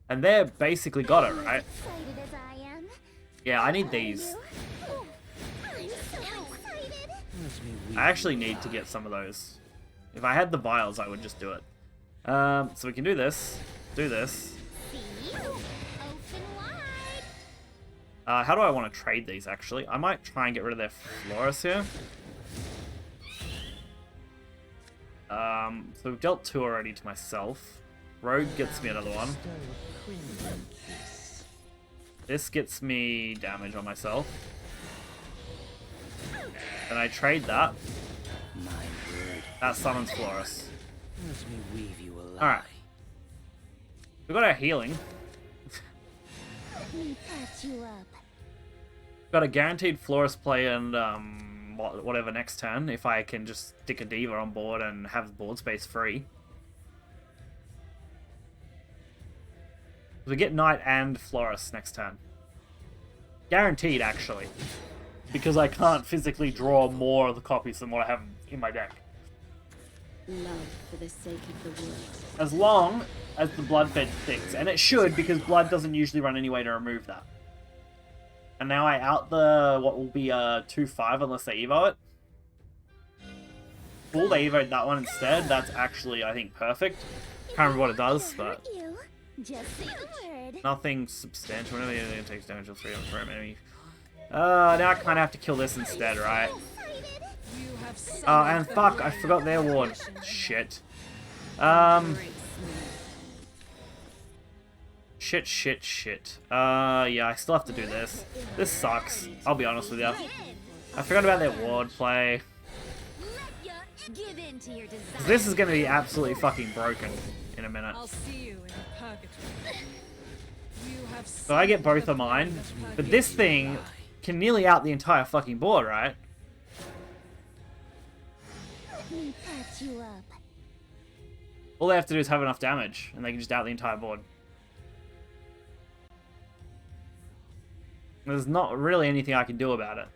And they're basically got it, right? Excited as I am. Yeah, I need these. I'm so excited. Let me weave I actually you need to alive. get some of those. If I had the vials, I would just do it. So we can do this. Do this. See? Open wide. How do I want to trade these, actually? I might try and get rid of their Florus here. So we've dealt 2 already to myself. Rogue gets me another one. This gets me damage on myself. And I trade that. My word. That summons Florus. Let me weave you alive. Alright. We've got our healing. Let me patch you up. Got a guaranteed Florus play and whatever next turn if I can just stick a Diva on board and have board space free. We get Knight and Florus next turn. Guaranteed, actually. Because I can't physically draw more of the copies than what I have in my deck. Love for the sake of the world. As long as the blood fed sticks. And it should, because blood doesn't usually run any way to remove that. And now I out the, what will be 2-5 unless they evo it. Cool, they evoed that one instead. That's actually, I think, perfect. Can't remember what it does, but You. Just say the word. nothing substantial. Whenever the enemy takes damage of 3 on frame enemy. Now I kind of have to kill this instead, right? And fuck, I forgot their ward. Shit. Shit. Yeah, I still have to do this. This sucks. I'll be honest with you. I forgot about their ward play. Give in to your desire. This is gonna be absolutely fucking broken in a minute. I'll see you in purgatory. You have So I get both of mine, but this thing can nearly out the entire fucking board, right? Let me patch you up. All they have to do is have enough damage, and they can just out the entire board. There's not really anything I can do about it.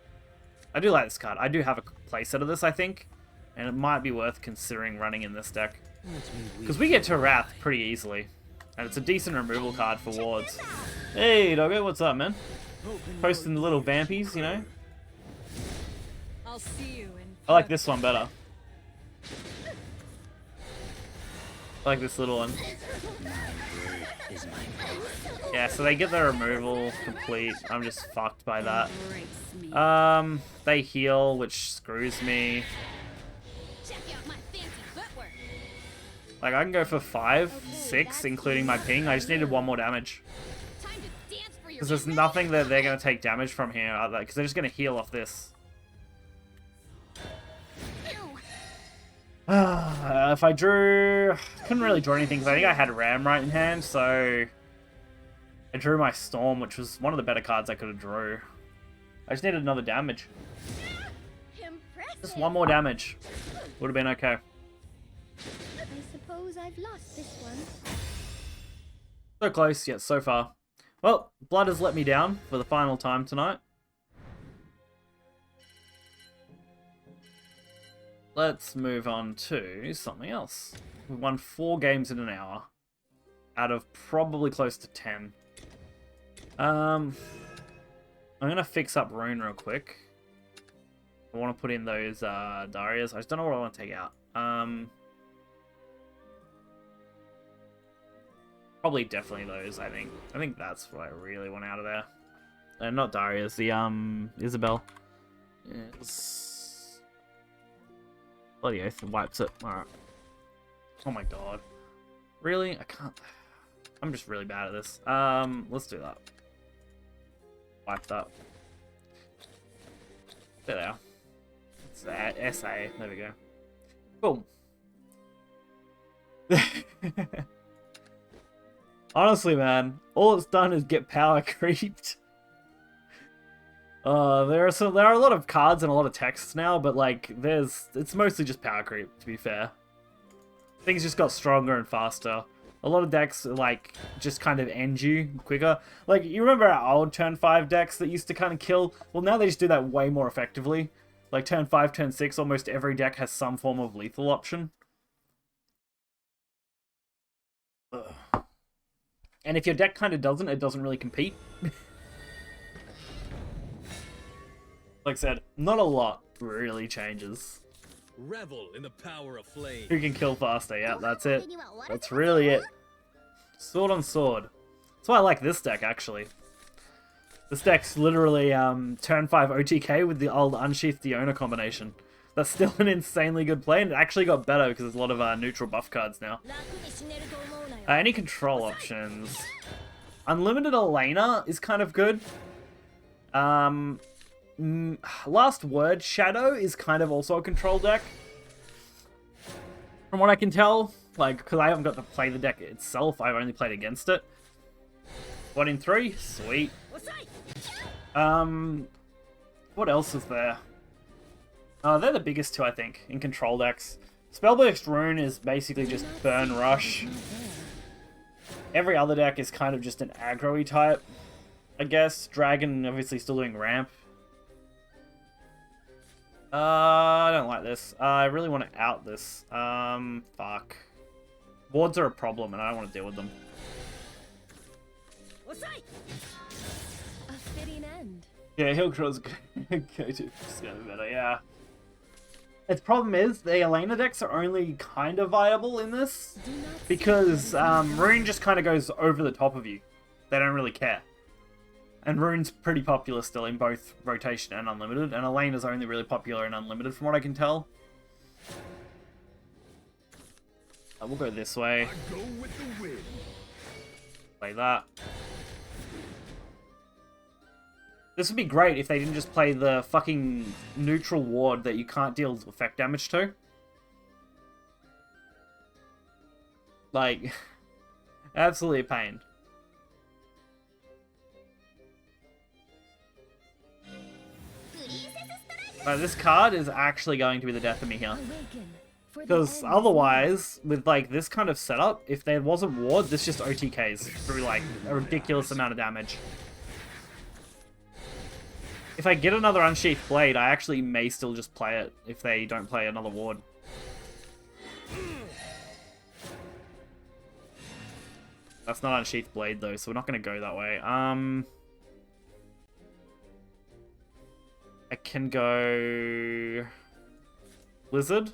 I do like this card. I do have a playset of this, I think, and it might be worth considering running in this deck. Because we get to Wrath pretty easily, and it's a decent removal card for wards. Hey, doggo, what's up, man? Posting the little vampies, you know? I'll see you in I like this one better. I like this little one. Yeah, so they get their removal complete. I'm just fucked by that. They heal, which screws me. Check out my fancy footwork. Like, I can go for 5, 6, including my ping. I just needed 1 more damage. Time to dance for your Because there's nothing that they're going to take damage from here, because they're just going to heal off this. If I drew... couldn't really draw anything, because I think I had Ram right in hand, so... I drew my Storm, which was one of the better cards I could have drew. I just needed another damage. Impressive. Just 1 more damage. Would have been okay. I suppose I've lost this one. So close, yet so far. Well, Blood has let me down for the final time tonight. Let's move on to something else. We've won 4 games in an hour. Out of probably close to 10. I'm gonna fix up Rune real quick. I want to put in those Darias. I just don't know what I want to take out. Probably definitely those, I think. I think that's what I really want out of there. Not Darius, the Isabel. Yes. Bloody oath, wipes it. Alright. Oh my god. Really? I can't. I'm just really bad at this. Let's do that. Wipe that. There they are. It's that SA. There we go. Cool. Honestly, man, all it's done is get power creeped. There are a lot of cards and a lot of texts now, but like, it's mostly just power creep, to be fair. Things just got stronger and faster. A lot of decks, like, just kind of end you quicker. Like, you remember our old turn 5 decks that used to kind of kill? Well, now they just do that way more effectively. Like, turn 5, turn 6, almost every deck has some form of lethal option. Ugh. And if your deck kind of doesn't, it doesn't really compete. Like I said, not a lot really changes. Revel in the power of flame. Who can kill faster? Yeah, that's it. That's really it. Sword on sword. That's why I like this deck, actually. This deck's literally turn 5 OTK with the old Unsheath Diona combination. That's still an insanely good play, and it actually got better because there's a lot of neutral buff cards now. Any control options? Unlimited Elena is kind of good. Last Word Shadow is kind of also a control deck. From what I can tell, like, because I haven't got to play the deck itself, I've only played against it. 1 in 3? Sweet. What else is there? They're the biggest 2, I think, in control decks. Spellburst Rune is basically just Burn Rush. Every other deck is kind of just an aggro-y type, I guess. Dragon, obviously, still doing ramp. I don't like this. I really want to out this. Fuck. Wards are a problem, and I don't want to deal with them. A fitting end. Yeah, heal control's go to better, yeah. Its problem is, the Elena decks are only kind of viable in this, because Rune just kind of goes over the top of you. They don't really care. And Rune's pretty popular still in both Rotation and Unlimited, and Elena's only really popular in Unlimited from what I can tell. We'll go this way. I go with the wind. Play that. This would be great if they didn't just play the fucking neutral ward that you can't deal effect damage to. Like, absolutely a pain. But this card is actually going to be the death of me here. Because otherwise, with like this kind of setup, if there wasn't ward, this just OTKs through like a ridiculous amount of damage. If I get another Unsheathed Blade, I actually may still just play it if they don't play another ward. That's not Unsheathed Blade though, so we're not going to go that way. I can go Blizzard.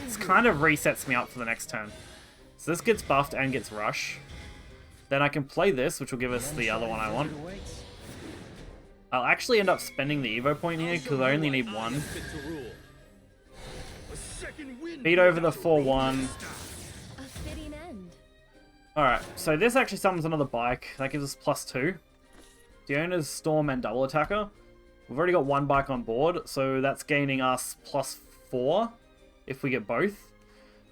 This kind of resets me up for the next turn. So this gets buffed and gets Rush. Then I can play this, which will give us the other one I want. I'll actually end up spending the Evo point here, because I only need one. Beat over the 4-1. Alright, so this actually summons another bike. That gives us +2. Diona's Storm and Double Attacker. We've already got one bike on board, so that's gaining us +4 if we get both.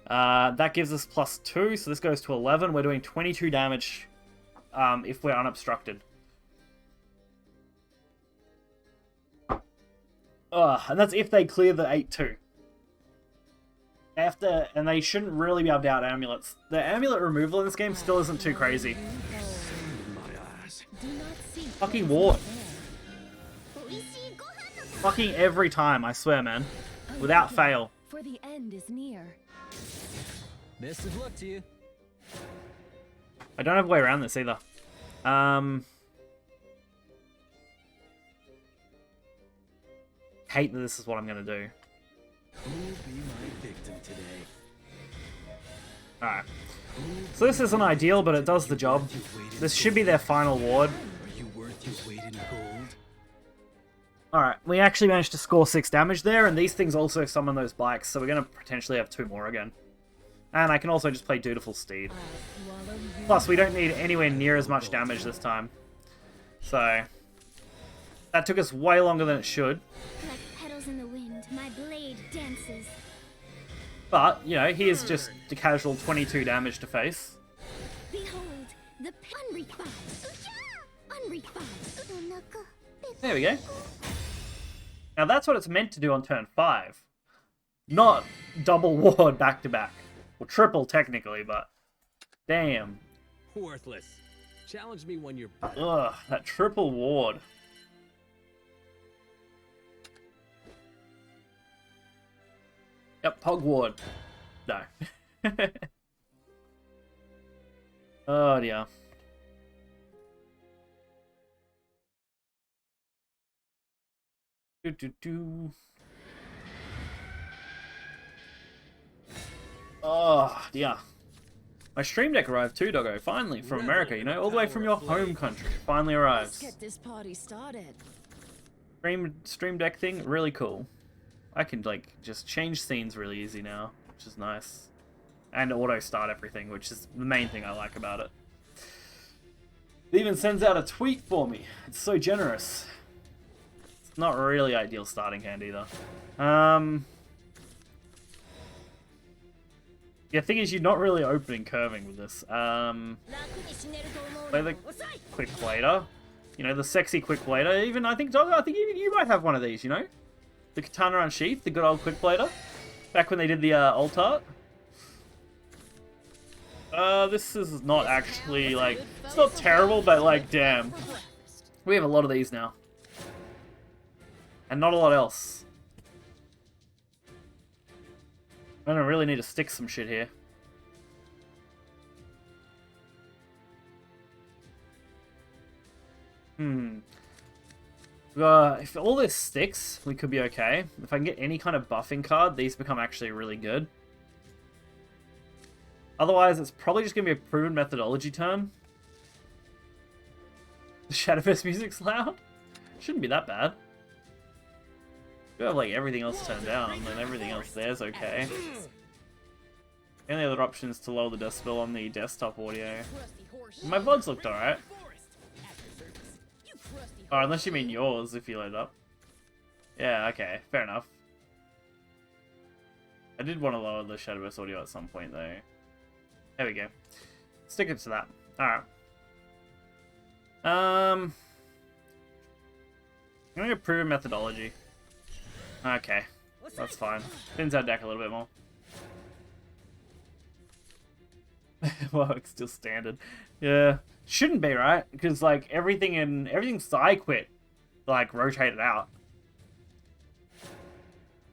That gives us +2, so this goes to 11. We're doing 22 damage if we're unobstructed. And that's if they clear the 8-2. And they shouldn't really be able to out amulets. The amulet removal in this game still isn't too crazy. Fucking ward. Fucking every time, I swear, man. Without fail. For the end is near. Best of luck to you. I don't have a way around this either. Hate that this is what I'm gonna do. Who'll be my victim today? Alright. So this isn't ideal, but it does the job. This should be their final ward. Are you worth your weight in gold? Alright, we actually managed to score 6 damage there, and these things also summon those bikes, so we're gonna potentially have 2 more again. And I can also just play Dutiful Steed. Plus, we don't need anywhere near as much damage this time. So, that took us way longer than it should. Like petals in the wind, my blade dances. But, you know, here's just the casual 22 damage to face. Behold, the unrefined. Unrefined. There we go. Now that's what it's meant to do on turn 5. Not double ward back to back. Well, triple technically, but damn. Worthless. Challenge me when you're... Ugh, that triple ward. Yep, Pog ward. No. Oh dear. Oh dear. My stream deck arrived too, doggo. Finally, from America, you know, all the way from your home country. Finally arrives. Let's get this party started. Stream deck thing, really cool. I can like just change scenes really easy now, which is nice. And auto start everything, which is the main thing I like about it. It even sends out a tweet for me. It's so generous. It's not really ideal starting hand either. Yeah, thing is, you're not really opening curving with this. Play the quick blader. You know, the sexy quick blader. Even I think even you might have one of these. You know, the Katana Unsheathed, the good old quick blader. Back when they did the alt art. This is not actually like, it's not terrible, but like, damn, we have a lot of these now, and not a lot else. I'm gonna really need to stick some shit here. We If all this sticks, we could be okay. If I can get any kind of buffing card, these become actually really good. Otherwise, it's probably just going to be a proven methodology turn. The Shadowverse music's loud. Shouldn't be that bad. You have like everything else turned down, and everything else there's okay. The only other option is to lower the decibel on the desktop audio. My VODs looked alright. Oh, unless you mean yours, if you load up. Yeah, okay, fair enough. I did want to lower the Shadowverse audio at some point, though. There we go. Stick it to that. Alright. I'm gonna prove a methodology. Okay, that's fine. Thins our deck a little bit more. Well, it's still standard. Yeah. Shouldn't be, right? Because, like, everything's side quit, like, rotated out.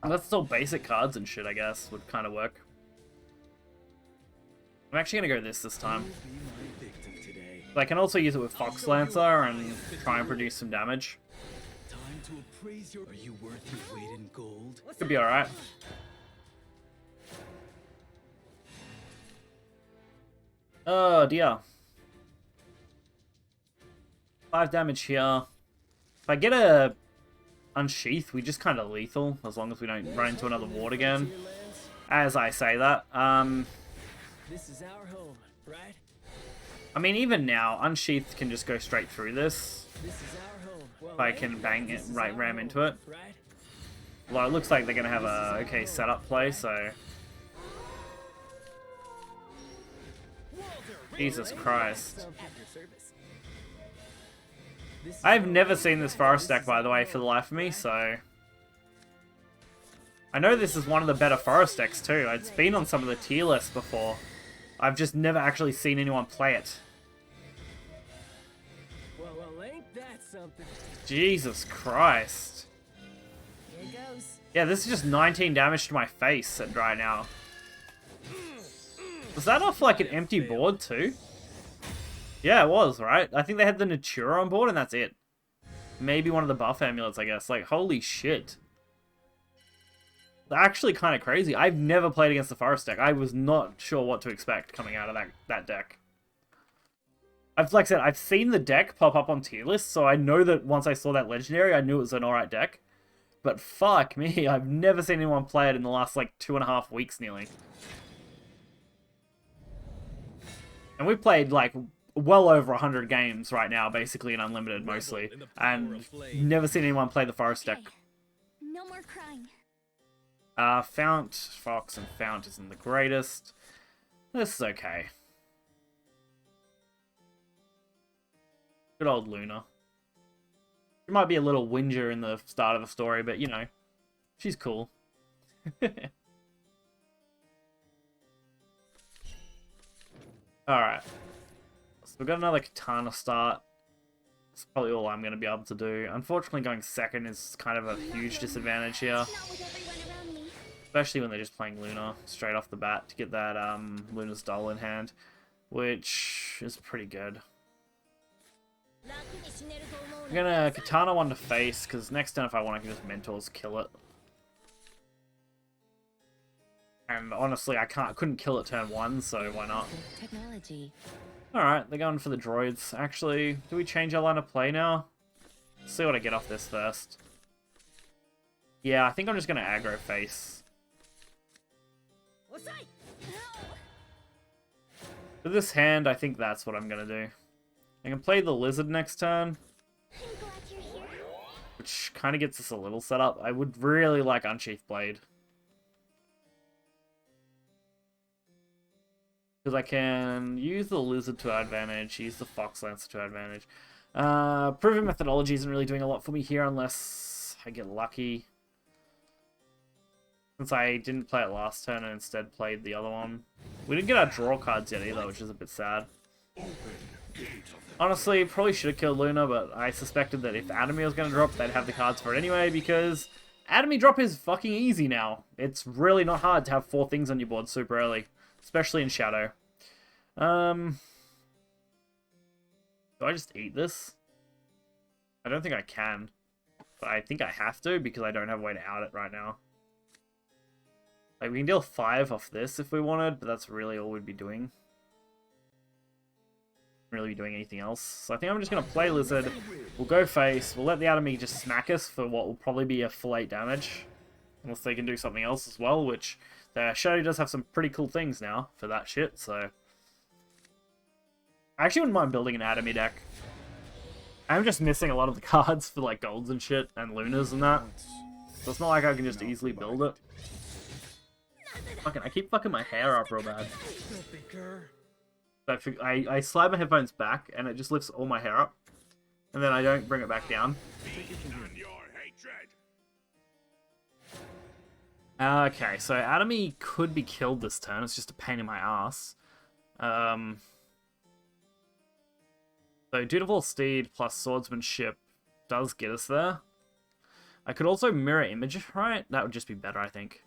That's still basic cards and shit, I guess, would kind of work. I'm actually going to go this time. But I can also use it with Fox Lancer and try and produce some damage. Are you worth your weight in gold? Could be alright. Oh dear. 5 damage here. If I get a Unsheath, we just kind of lethal, as long as we don't run into another ward again. As I say that. This is our home, right? I mean, even now, Unsheath can just go straight through this. This is our home. Well, If I can bang it, ram into it. Well, it looks like they're going to have a okay setup play, so... Jesus Christ. I've never seen this forest deck, by the way, for the life of me, so... I know this is one of the better forest decks, too. It's been on some of the tier lists before. I've just never actually seen anyone play it. Well, ain't that something? Jesus Christ. Here goes. Yeah, this is just 19 damage to my face right now. Was that off like an empty board too? Yeah, it was, right? I think they had the Natura on board and that's it. Maybe one of the buff amulets, I guess. Like, holy shit. Actually kind of crazy. I've never played against the forest deck. I was not sure what to expect coming out of that deck. Like I said, I've seen the deck pop up on tier lists, so I know that once I saw that legendary, I knew it was an alright deck. But fuck me, I've never seen anyone play it in the last, like, 2.5 weeks nearly. And we've played, like, well over 100 games right now, basically in Unlimited mostly. And never seen anyone play the forest deck. No more crying. Fount, Fox, and Fount isn't the greatest. This is okay. Good old Luna. She might be a little whinger in the start of the story, but, you know, she's cool. Alright. So we've got another Katana start. That's probably all I'm going to be able to do. Unfortunately, going second is kind of a huge disadvantage here. Not with everyone around me. Especially when they're just playing Luna straight off the bat to get that Luna's Dull in hand, which is pretty good. I'm gonna Katana one to face, because next turn if I want I can just Mentors kill it. And honestly, I couldn't kill it turn 1, so why not? Technology. Alright, they're going for the droids. Actually, do we change our line of play now? Let's see what I get off this first. Yeah, I think I'm just gonna aggro face. For this hand, I think that's what I'm gonna do. I can play the lizard next turn, I'm glad you're here. which kind of gets us a little set up. I would really like Unsheath Blade. Because I can use the lizard to our advantage, use the Fox Lancer to our advantage. Proven Methodology isn't really doing a lot for me here unless I get lucky. Since I didn't play it last turn and instead played the other one. We didn't get our draw cards yet either, which is a bit sad. Honestly, probably should have killed Luna, but I suspected that if Atomy was going to drop, they'd have the cards for it anyway, because Atomy drop is fucking easy now. It's really not hard to have 4 things on your board super early, especially in Shadow. Do I just eat this? I don't think I can. But I think I have to because I don't have a way to out it right now. Like, we can deal 5 off this if we wanted, but that's really all we'd be doing. Really be doing anything else. So I think I'm just going to play Lizard. We'll go face. We'll let the enemy just smack us for what will probably be a full 8 damage. Unless they can do something else as well, which the Shadow does have some pretty cool things now for that shit, so... I actually wouldn't mind building an Atomy deck. I'm just missing a lot of the cards for like golds and shit, and lunas and that. So it's not like I can just easily build it. Fucking, I keep fucking my hair up real bad. So I slide my headphones back, and it just lifts all my hair up. And then I don't bring it back down. Okay, so Atomy could be killed this turn. It's just a pain in my ass. So Dutiful Steed plus Swordsmanship does get us there. I could also Mirror Image, right? That would just be better, I think.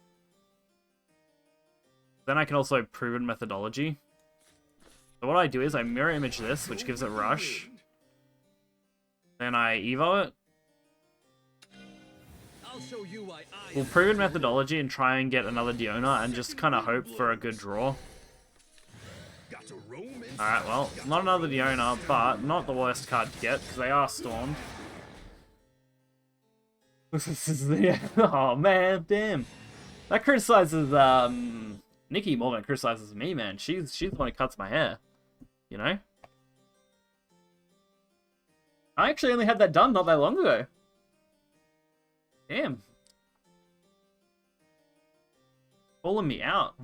Then I can also Proven Methodology. So what I do is I Mirror Image this, which gives it Rush. Then I Evo it. We'll Proven Methodology and try and get another Diona and just kind of hope for a good draw. Alright, well, not another Diona, but not the worst card to get, because they are Stormed. Oh man, damn. That criticizes Nikki more than it criticizes me, man. She's the one who cuts my hair. You know? I actually only had that done not that long ago. Damn. Pulling me out.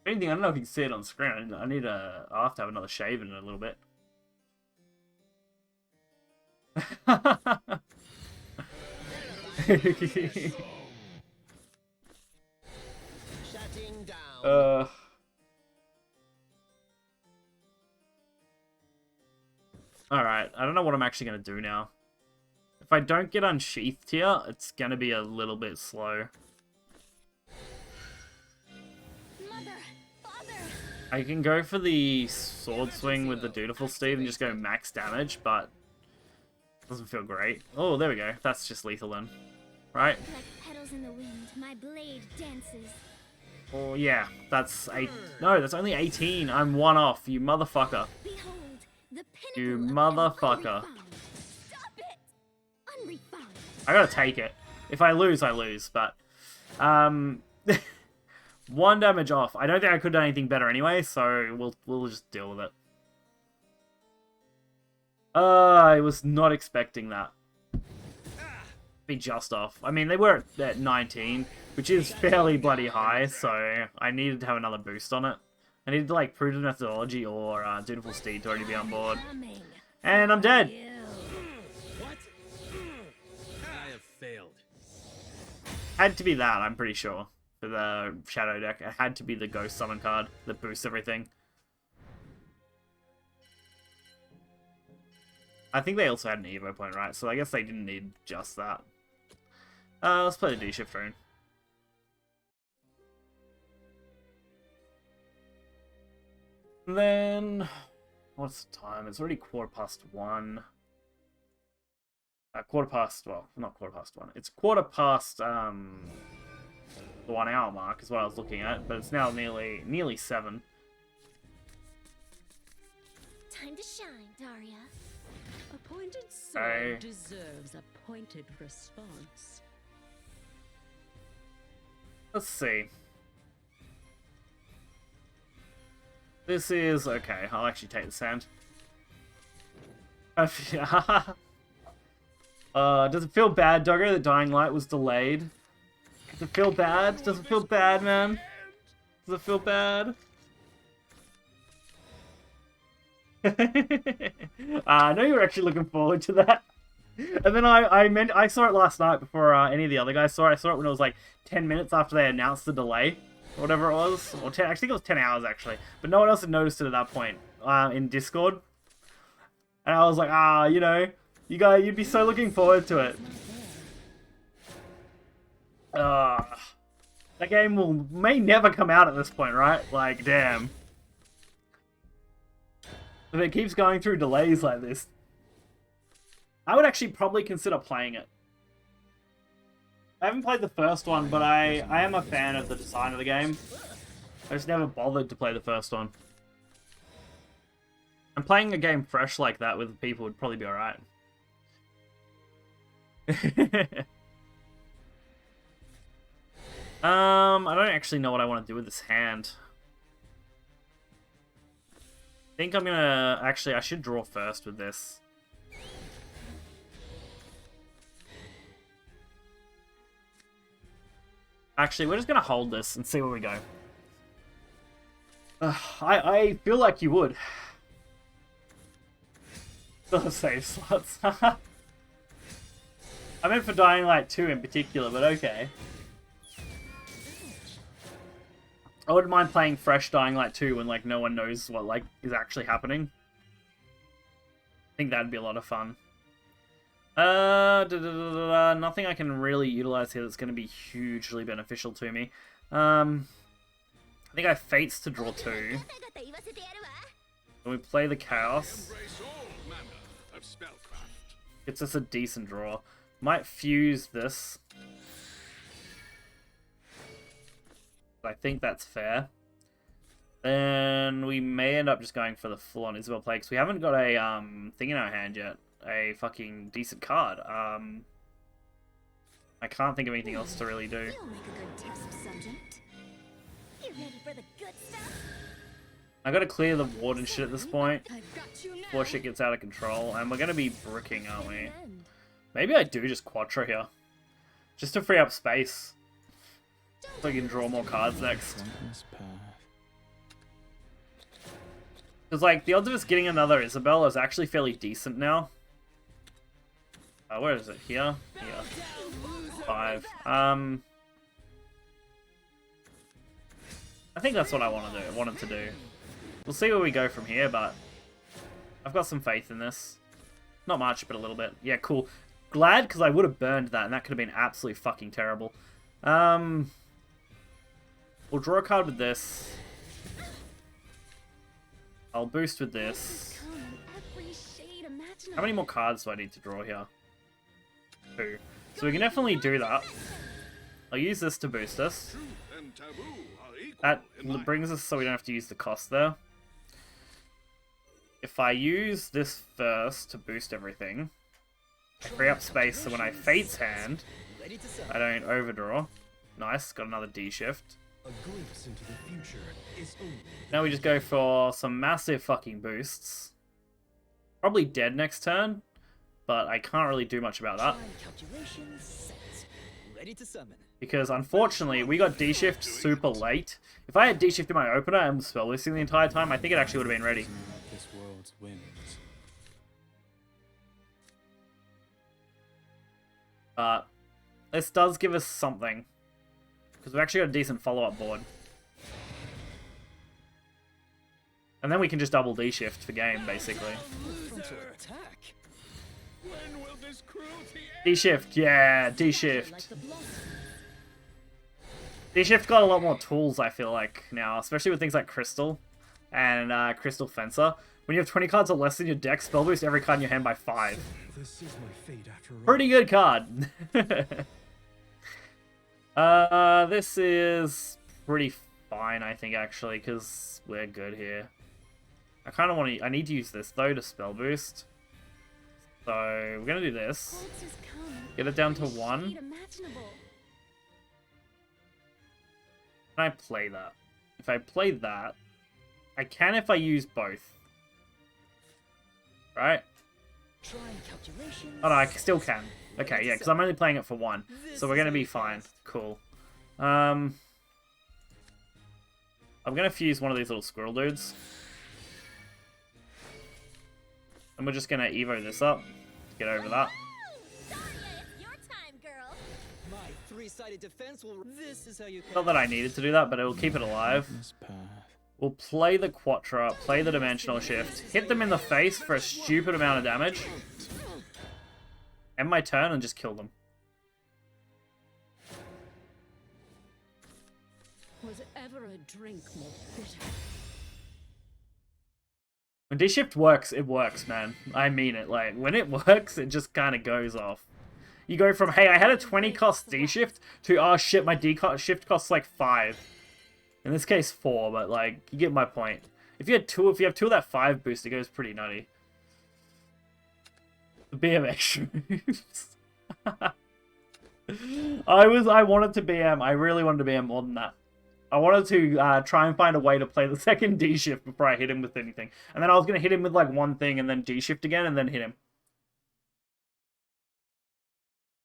If anything, I don't know if you can see it on screen. I'll have to have another shave in a little bit. Alright, I don't know what I'm actually going to do now. If I don't get unsheathed here, it's going to be a little bit slow. I can go for the Sword Swing with the Dutiful Steed and just go max damage, but it doesn't feel great. Oh, there we go. That's just lethal then. Right? Like petals in the wind, my blade dances. Oh, yeah. That's 8. No, that's only 18. I'm 1 off, you motherfucker. Behold, the You pinnacle of motherfucker. unrefined. Stop it! Unrefined. I gotta take it. If I lose, I lose, but... 1 damage off. I don't think I could do anything better anyway, so we'll just deal with it. I was not expecting that. Be just off. I mean, they were at 19, which is fairly bloody high, so I needed to have another boost on it. I needed to, like, Prudent Methodology or Dutiful Steed to already be on board. And I'm dead! What? I have failed. Had to be that, I'm pretty sure. For the Shadow deck. It had to be the Ghost Summon card that boosts everything. I think they also had an Evo point, right? So I guess they didn't need just that. Let's play the D-Shift rune. And then... what's the time? It's already 1:15. Well, not 1:15. It's 1:15, the 1 hour mark is what I was looking at, but it's now nearly 7. Time to shine, Daria. A pointed sword deserves a pointed response. Let's see. This is okay. I'll actually take the sand. Does it feel bad, Doggo, that Dying Light was delayed? Does it feel bad? Does it feel bad, man? Does it feel bad? I know you were actually looking forward to that. And then I saw it last night before any of the other guys saw it. I saw it when it was like 10 minutes after they announced the delay, or whatever it was. Or 10, I think it was 10 hours actually. But no one else had noticed it at that point in Discord. And I was like, you know, you'd be so looking forward to it. That game may never come out at this point, right? Like, damn. If it keeps going through delays like this, I would actually probably consider playing it. I haven't played the first one, but I am a fan of the design of the game. I just never bothered to play the first one. And playing a game fresh like that with people would probably be alright. I don't actually know what I want to do with this hand. I think I'm gonna... Actually, I should draw first with this. Actually, we're just gonna hold this and see where we go. I feel like you would. Still save slots. I meant for Dying Light 2 in particular, but okay. I wouldn't mind playing fresh Dying Light 2 when like no one knows what like is actually happening. I think that'd be a lot of fun. Nothing I can really utilize here that's going to be hugely beneficial to me. I think I have Fates to draw 2. Then we play the Chaos. Gets us a decent draw. Might fuse this. I think that's fair. Then we may end up just going for the full-on Isabel play, because we haven't got a thing in our hand yet. A fucking decent card. I can't think of anything else to really do. You'll make a good test subject. You ready for the good stuff? I gotta clear the ward and shit at this point I've got you now. before shit gets out of control, and we're gonna be bricking, aren't we? Maybe I do just Quattro here. Just to free up space. So I can draw more cards next. Because, like, the odds of us getting another Isabel is actually fairly decent now. Where is it? Here? Here. 5. I think that's what I wanted to do. We'll see where we go from here, but I've got some faith in this. Not much, but a little bit. Yeah, cool. Glad, because I would have burned that, and that could have been absolutely fucking terrible. We'll draw a card with this. I'll boost with this. How many more cards do I need to draw here? 2. So we can definitely do that. I'll use this to boost us. That brings us so we don't have to use the cost there. If I use this first to boost everything, I free up space so when I Fate's Hand, I don't overdraw. Nice, got another D shift. A glimpse into the future is only... Now we just go for some massive fucking boosts. Probably dead next turn, but I can't really do much about that. Because unfortunately, we got D-Shift super late. If I had D-Shift in my opener and was spell boosting the entire time, I think it actually would have been ready. This world's winds. But this does give us something. Because we've actually got a decent follow-up board. And then we can just double D-Shift for game, basically. D-Shift, yeah, D-Shift. D-Shift got a lot more tools, I feel like, now. Especially with things like Crystal and Crystal Fencer. When you have 20 cards or less in your deck, spell boost every card in your hand by 5. This is my fate after all. Pretty good card. This is pretty fine, I think, actually, because we're good here. I kind of want to... I need to use this, though, to spell boost. So, we're going to do this. Get it down to 1. Can I play that? If I play that, I can if I use both. Right? Oh no, I still can. Okay, yeah, because I'm only playing it for 1. So we're going to be fine. Cool. I'm going to fuse one of these little squirrel dudes. And we're just going to Evo this up. Get over that. Not that I needed to do that, but it will keep it alive. We'll play the Quattro, play the Dimensional Shift, hit them in the face for a stupid amount of damage. End my turn and just kill them. Was ever a drink more bitter? When D-Shift works, it works, man. I mean it. Like, when it works, it just kind of goes off. You go from, hey, I had a 20 cost D shift to, oh shit, my D shift costs like 5. In this case, 4, but like, you get my point. If you have two of that 5 boost, it goes pretty nutty. The BMX moves. I wanted to BM. I really wanted to BM more than that. I wanted to try and find a way to play the second D shift before I hit him with anything. And then I was going to hit him with like one thing and then D shift again and then hit him.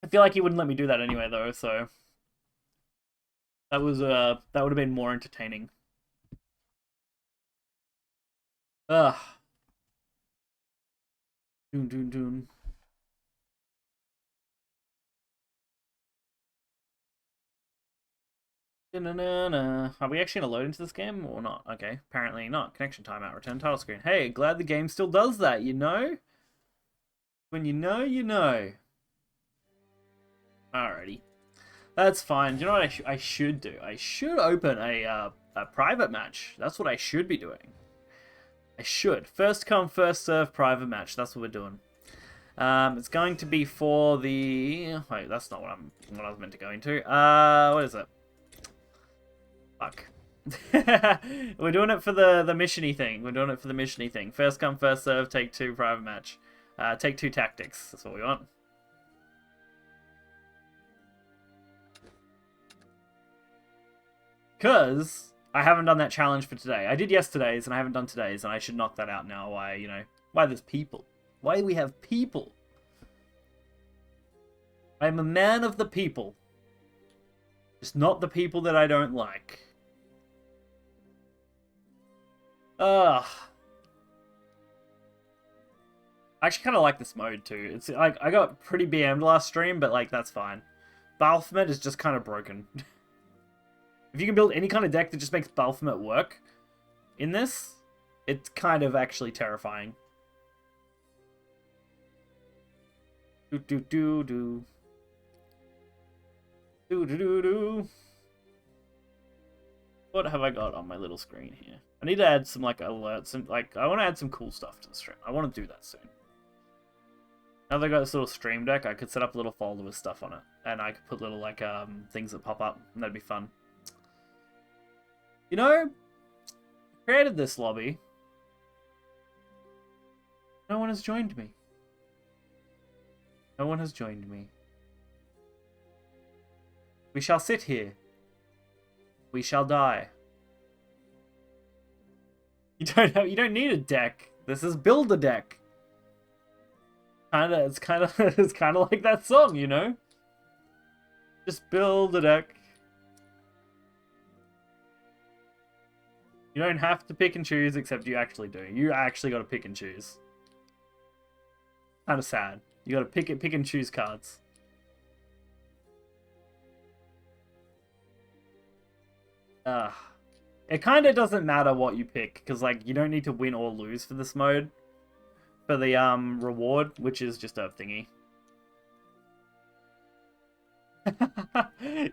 I feel like he wouldn't let me do that anyway though, so that was that would have been more entertaining. Ugh. Doon doon doon. Are we actually gonna load into this game or not? Okay, apparently not. Connection timeout. Return title screen. Hey, glad the game still does that, you know? When you know, you know. Alrighty. That's fine. Do you know what I should do? I should open a private match. That's what I should be doing. I should. First come, first serve private match. That's what we're doing. It's going to be for the... Wait, that's not what I was meant to go into. What is it? Fuck. We're doing it for the mission-y thing. We're doing it for the mission-y thing. First come, first serve, take 2 private match. Take 2 tactics. That's what we want. Because I haven't done that challenge for today. I did yesterday's and I haven't done today's, and I should knock that out now. Why, you know, why there's people. Why do we have people? I'm a man of the people. Just not the people that I don't like. Ugh. I actually kind of like this mode too. It's like, I got pretty BM'd last stream, but like, that's fine. Baphomet is just kind of broken. If you can build any kind of deck that just makes Baphomet work in this, it's kind of actually terrifying. Do do do do. Do do do do. What have I got on my little screen here? I need to add some like alerts and like I want to add some cool stuff to the stream. I want to do that soon. Now that I got this little stream deck, I could set up a little folder with stuff on it, and I could put little like things that pop up, and that'd be fun. You know, I created this lobby. No one has joined me. No one has joined me. We shall sit here. We shall die. You don't need a deck. This is build a deck. It's kind of like that song, you know? Just build a deck. You don't have to pick and choose, except you actually do. You actually got to pick and choose. Kind of sad. You got to pick and choose cards. It kind of doesn't matter what you pick, because like you don't need to win or lose for this mode. For the reward, which is just a thingy.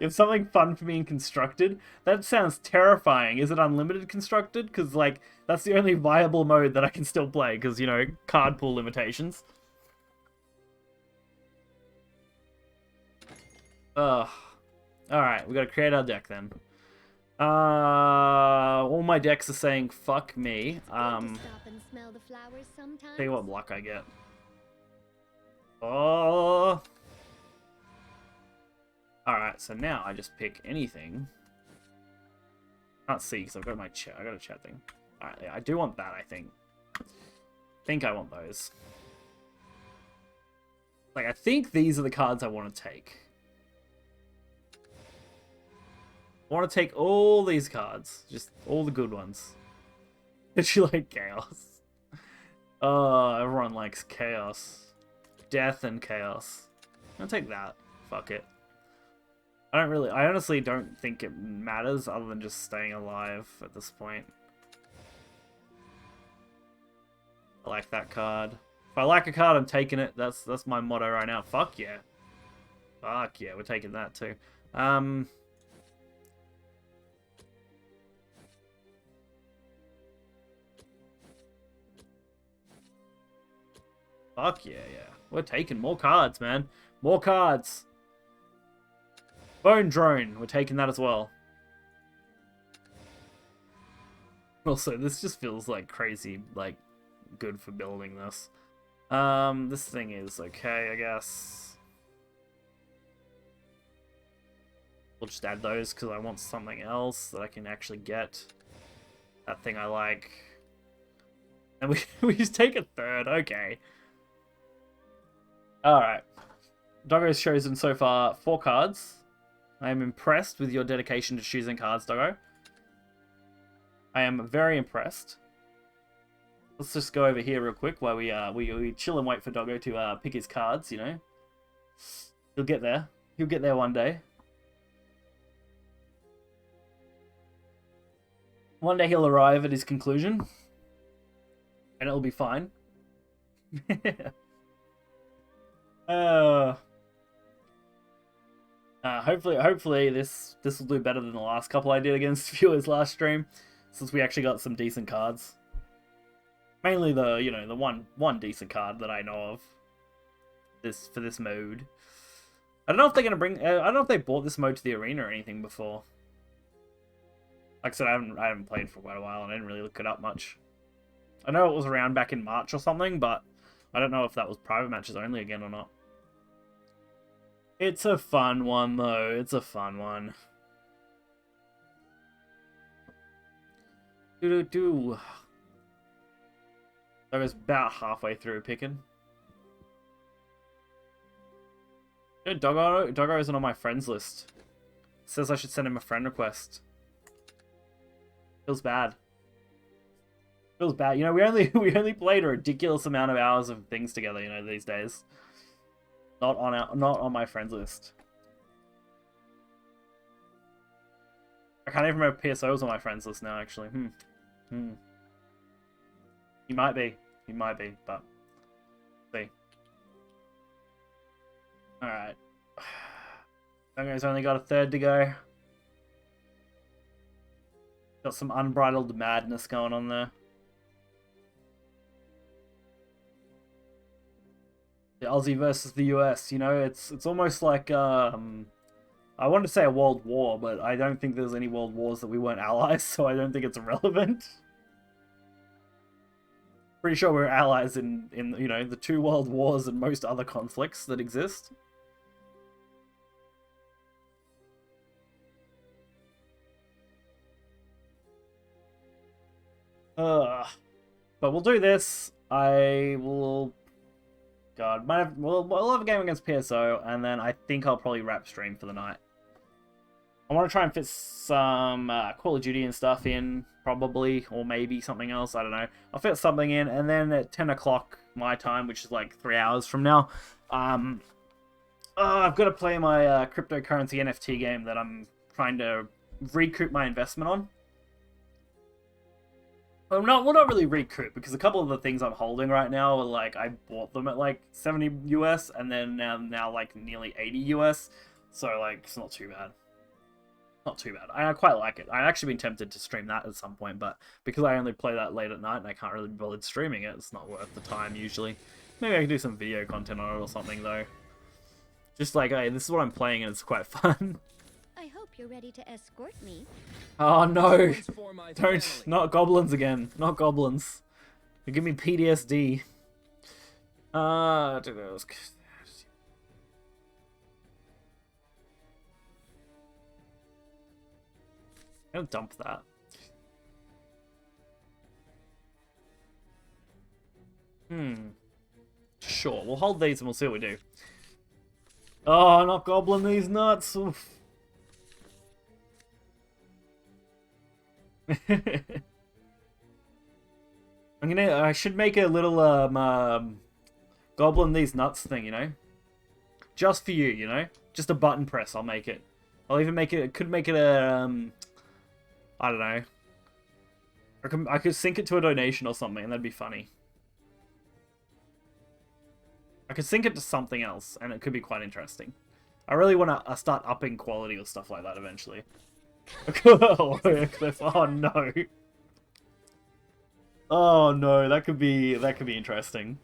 If something fun for me and constructed, that sounds terrifying. Is it unlimited constructed? Because like that's the only viable mode that I can still play, because you know, card pool limitations. Ugh. Alright, we gotta create our deck then. All my decks are saying fuck me. See what luck I get. Oh. Alright, so now I just pick anything. Can't see because I've got my chat. I got a chat thing. Alright, yeah, I do want that, I think. I want those. Like, I think these are the cards I want to take. I want to take all these cards. Just all the good ones. Did you like chaos? Oh, everyone likes chaos. Death and chaos. I'll take that. Fuck it. I honestly don't think it matters other than just staying alive at this point. I like that card. If I like a card, I'm taking it. That's my motto right now. Fuck yeah. Fuck yeah, we're taking that too. Fuck yeah, yeah. We're taking more cards, man. More cards. Bone Drone. We're taking that as well. Also, this just feels like crazy, like, good for building this. This thing is okay, I guess. We'll just add those because I want something else that I can actually get. That thing I like. And we just take a third, okay. Alright. Doggo's chosen so far 4 cards. I am impressed with your dedication to choosing cards, Doggo. I am very impressed. Let's just go over here real quick while we chill and wait for Doggo to pick his cards, you know. He'll get there. He'll get there one day. One day he'll arrive at his conclusion. And it'll be fine. Hopefully this will do better than the last couple I did against viewers last stream, since we actually got some decent cards. Mainly the one decent card that I know of. For this mode. I don't know if they're gonna bring. I don't know if they brought this mode to the arena or anything before. Like I said, I haven't played for quite a while and I didn't really look it up much. I know it was around back in March or something, but I don't know if that was private matches only again or not. It's a fun one, though. It's a fun one. Do. I was about halfway through picking. Doggo isn't on my friends list. Says I should send him a friend request. Feels bad. Feels bad. You know, we only played a ridiculous amount of hours of things together, you know, these days. Not on my friends list. I can't even remember PSO's on my friends list now, actually. He might be. He might be, but see. Alright. Doggo's only got a third to go. Got some unbridled madness going on there. The Aussie versus the US, you know, it's almost like I wanted to say a world war, but I don't think there's any world wars that we weren't allies, so I don't think it's irrelevant. Pretty sure we're allies in you know, the 2 world wars and most other conflicts that exist. But we'll do this. I will. God, we'll have a game against PSO, and then I think I'll probably wrap stream for the night. I want to try and fit some Call of Duty and stuff in, probably, or maybe something else. I don't know. I'll fit something in, and then at 10 o'clock my time, which is like 3 hours from now, I've got to play my cryptocurrency NFT game that I'm trying to recoup my investment on. Well, not really recoup, because a couple of the things I'm holding right now are like, I bought them at like 70 US, and then now like nearly 80 US, so like, it's not too bad. Not too bad. I quite like it. I've actually been tempted to stream that at some point, but because I only play that late at night and I can't really be bothered streaming it, it's not worth the time usually. Maybe I can do some video content on it or something though. Just like, hey, this is what I'm playing and it's quite fun. I hope you're ready to escort me. Oh no! Don't, not goblins again. Not goblins. They give me PTSD. I don't know. I'm gonna dump that. Sure, we'll hold these and we'll see what we do. Oh, not goblin these nuts! Oof. I should make a little goblin these nuts thing, you know, just for you, you know, just a button press. I'll make it. I'll even make it. Could make it a I don't know. I could sync it to a donation or something, and that'd be funny. I could sync it to something else, and it could be quite interesting. I really want to start upping quality or stuff like that eventually. Oh no! Oh no, that could be interesting.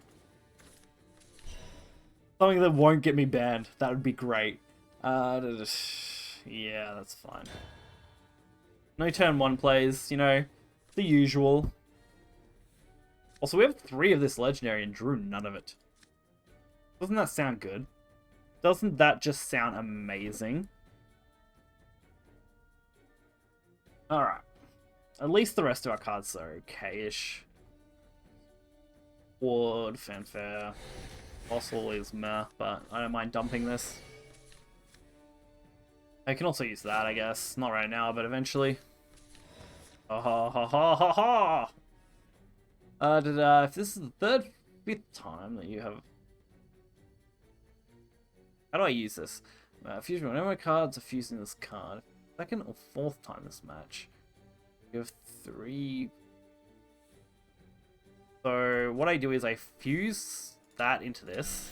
Something that won't get me banned. That would be great. Yeah, that's fine. No turn 1 plays, you know, the usual. Also, we have 3 of this legendary and drew none of it. Doesn't that sound good? Doesn't that just sound amazing? Alright. At least the rest of our cards are okay-ish. Ward, Fanfare. Fossil is meh, but I don't mind dumping this. I can also use that, I guess. Not right now, but eventually. Ha ha ha ha ha ha! If this is the 5th time that you have... How do I use this? Fusion, whenever my cards are fusing this card. 2nd or 4th time this match. You have 3... So, what I do is I fuse that into this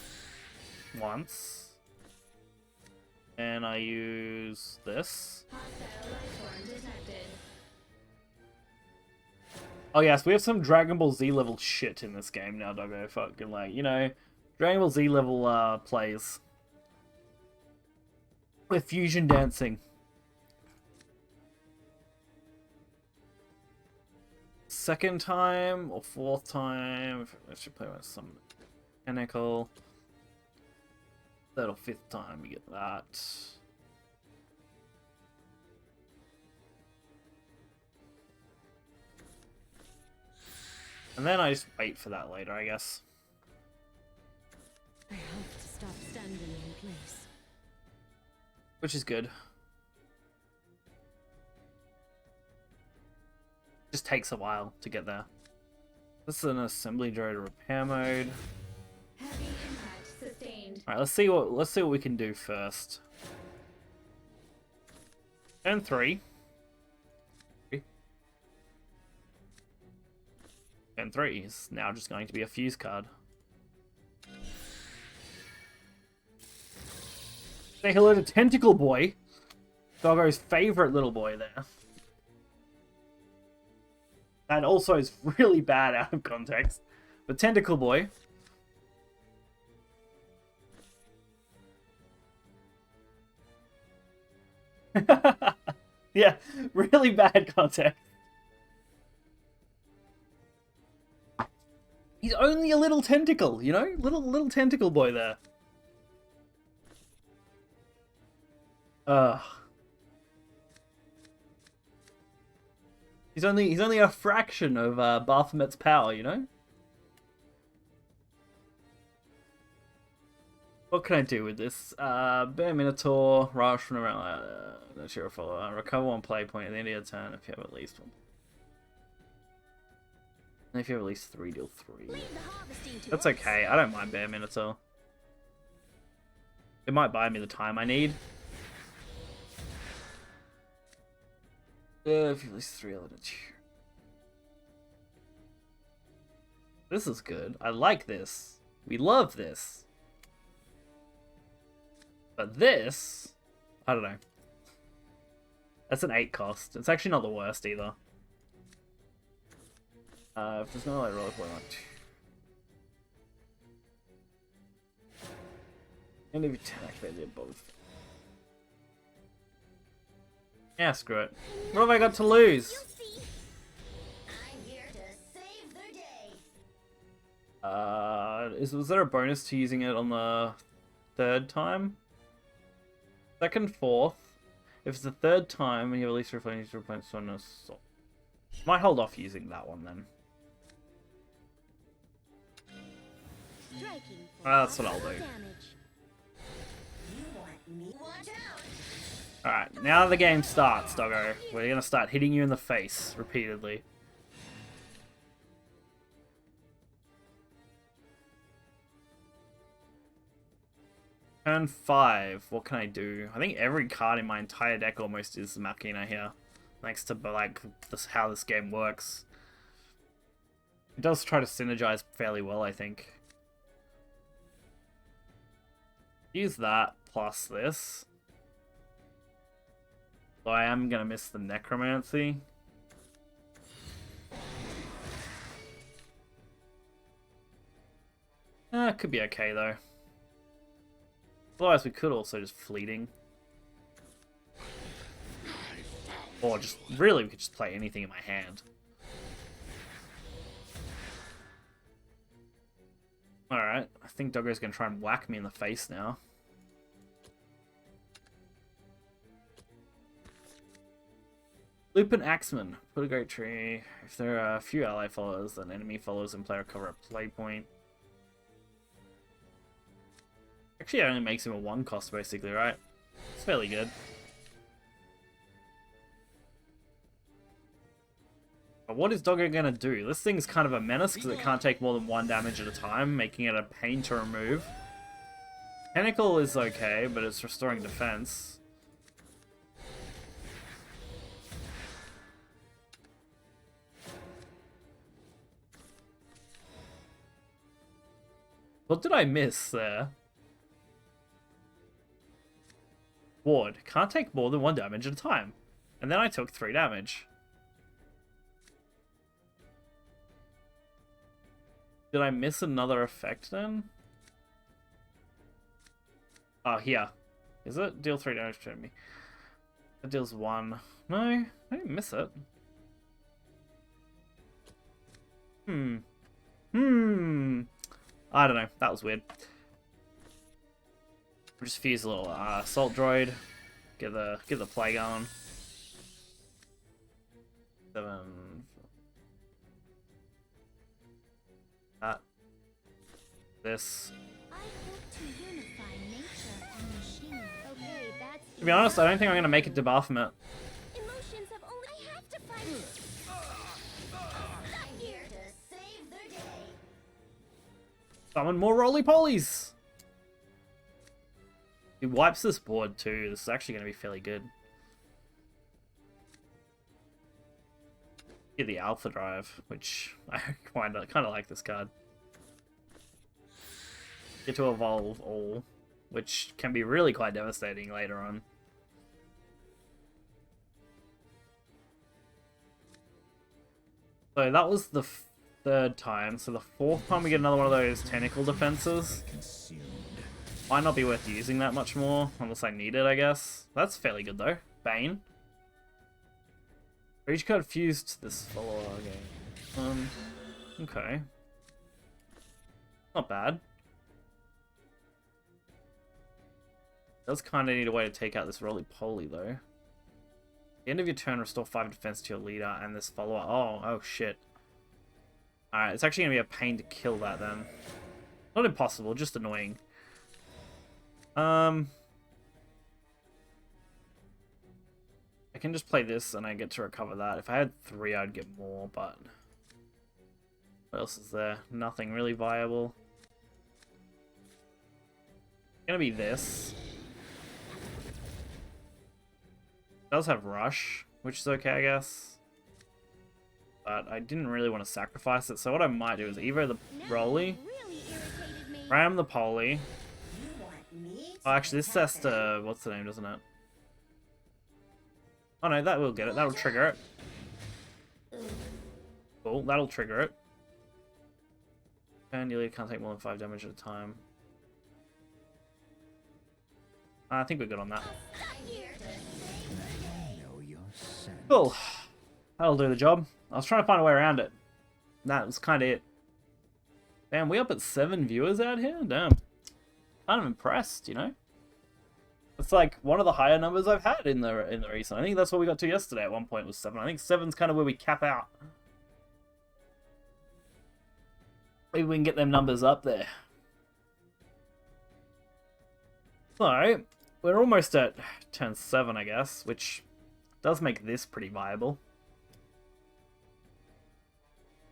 once. And I use this. Oh yes, we have some Dragon Ball Z level shit in this game now, doggo. Fucking like, you know, Dragon Ball Z level plays. With fusion dancing. Second time or 4th time. I should play with some mechanical. 3rd or 5th time, you get that. And then I just wait for that later, I guess. I have to stop standing in place. Which is good. Just takes a while to get there. This is an assembly droid repair mode. Heavy impact sustained. Alright, let's see what we can do first. Turn 3. Turn 3 is now just going to be a fuse card. Say hello to Tentacle Boy. Doggo's favorite little boy there. That also is really bad out of context. But Tentacle Boy. Yeah, really bad context. He's only a little tentacle, you know? Little tentacle boy there. He's only a fraction of Baphomet's power, you know? What can I do with this? Bear Minotaur, rush from around, no sure follow. Recover 1 play point at the end of your turn if you have at least 1. And if you have at least 3, deal 3. That's okay, I don't mind Bear Minotaur. It might buy me the time I need. If you have at least 3, I'll let it. This is good. I like this. We love this. But this, I don't know. That's an 8 cost. It's actually not the worst either. If there's no like roller play on. And if you activate the above. Yeah, screw it. What have I got to lose? I'm here to save the day. Was there a bonus to using it on the 3rd time? 2nd, 4th. If it's the 3rd time and you have at least reflecting to replace on a assault. Might hold off using that one then. That's what I'll do. Alright, now the game starts, doggo. We're gonna start hitting you in the face repeatedly. Turn 5. What can I do? I think every card in my entire deck almost is Machina here. Thanks to like how this game works. It does try to synergize fairly well, I think. Use that plus this. So I am gonna miss the Necromancy. Could be okay though. Otherwise, we could also just fleeting. Or just, really, we could just play anything in my hand. Alright, I think Doggo's gonna try and whack me in the face now. Lupin Axeman. Put a great tree. If there are a few ally followers, then enemy followers and player cover a play point. Actually, it only makes him a 1 cost, basically, right? It's fairly good. But what is Doggo gonna do? This thing's kind of a menace because it can't take more than 1 damage at a time, making it a pain to remove. Tentacle is okay, but it's restoring defense. What did I miss there? Ward. Can't take more than 1 damage at a time. And then I took 3 damage. Did I miss another effect then? Oh, here. Is it? Deal 3 damage to me. It deals 1. No, I didn't miss it. I don't know. That was weird. We'll just fuse a little assault droid. Get the play going. 7. That. This. To be honest, I don't think I'm gonna make it debuff him it. Emotions have only. I have to fight. I'm here to save the day. Summon more roly-polies! He wipes this board too. This is actually going to be fairly good. Get the Alpha Drive, which I kind of like this card. Get to evolve all, which can be really quite devastating later on. So that was the 3rd time. So the 4th time we get another one of those tentacle defenses. Might not be worth using that much more, unless I need it, I guess. That's fairly good, though. Bane. For each card fused to this follower game. Okay. Not bad. Does kind of need a way to take out this roly-poly, though. At the end of your turn, restore 5 defense to your leader and this follower. Oh shit. Alright, it's actually going to be a pain to kill that, then. Not impossible, just annoying. I can just play this and I get to recover that. If I had 3, I'd get more, but... What else is there? Nothing really viable. It's gonna be this. It does have Rush, which is okay, I guess. But I didn't really want to sacrifice it, so what I might do is Evo the Roly, ram the Poly. Oh, actually, this has to... What's the name, doesn't it? Oh no, that will get it. That'll trigger it. Cool, that'll trigger it. And your leader can't take more than 5 damage at a time. I think we're good on that. Cool. That'll do the job. I was trying to find a way around it. That was kind of it. Damn, we up at 7 viewers out here? Damn. Kind of impressed, you know? It's like one of the higher numbers I've had in the recent. I think that's what we got to yesterday at one point was 7. I think 7's kind of where we cap out. Maybe we can get them numbers up there. So, we're almost at turn 7, I guess, which does make this pretty viable.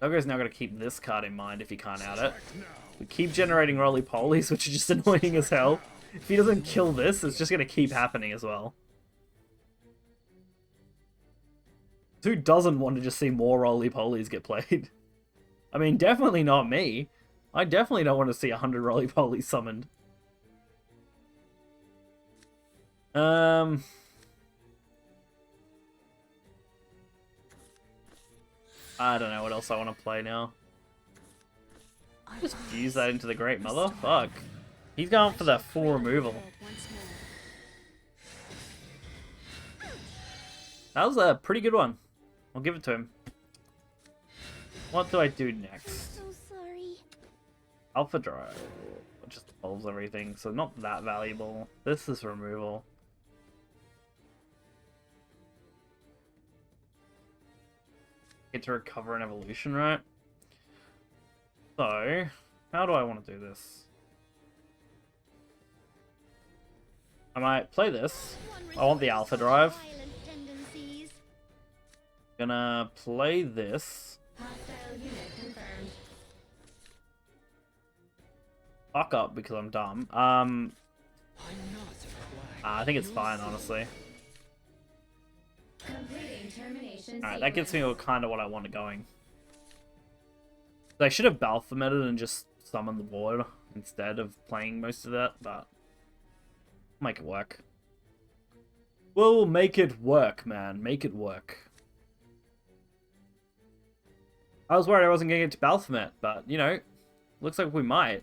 Doggo's now got to keep this card in mind if he can't out it. We keep generating roly-polies, which are just annoying as hell. If he doesn't kill this, it's just going to keep happening as well. Who doesn't want to just see more roly-polies get played? I mean, definitely not me. I definitely don't want to see 100 roly-polies summoned. I don't know what else I want to play now. Just fuse that into the Great Mother? Fuck. He's going for the full removal. Once more. That was a pretty good one. I'll give it to him. What do I do next? So sorry. Alpha Drive. It just evolves everything, so not that valuable. This is removal. Get to recover an evolution, right? So, how do I want to do this? I might play this. I want the Alpha Drive. Violent tendencies. Gonna play this. Hostile unit confirmed. Fuck up because I'm dumb. I'm not I think it's fine, honestly. Completing termination. Alright, that gets me kind of what I wanted going. I should have Baphometed and just summoned the board instead of playing most of that, but make it work. We'll make it work, man. Make it work. I was worried I wasn't going to get to Baphomet, but, you know, looks like we might.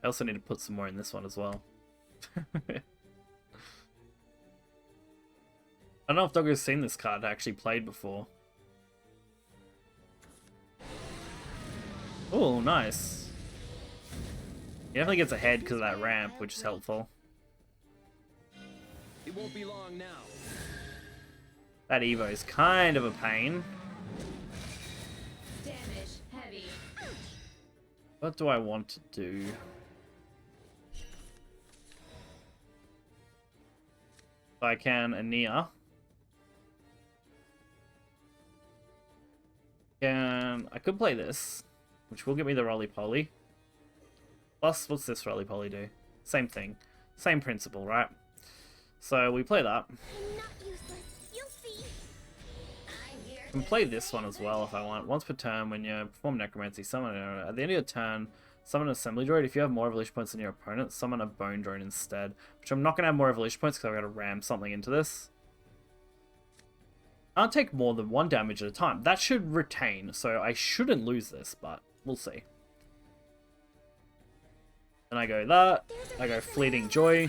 I also need to put some more in this one as well. I don't know if Doggo's seen this card actually played before. Oh, nice. He definitely gets ahead because of that ramp, which is helpful. It won't be long now. That Evo is kind of a pain. Damage heavy. What do I want to do? If I can Ania. I could play this, which will give me the roly-poly. Plus, what's this roly-poly do? Same thing. Same principle, right? So we play that. I'm not useless. You'll see. I can play this one as well if I want. Once per turn, when you perform necromancy, summon at the end of your turn, summon an assembly droid. If you have more evolution points than your opponent, summon a bone droid instead. Which I'm not going to have more evolution points because I've got to ram something into this. Can't take more than 1 damage at a time. That should retain, so I shouldn't lose this, but we'll see. Then I go that. I go Fleeting Joy.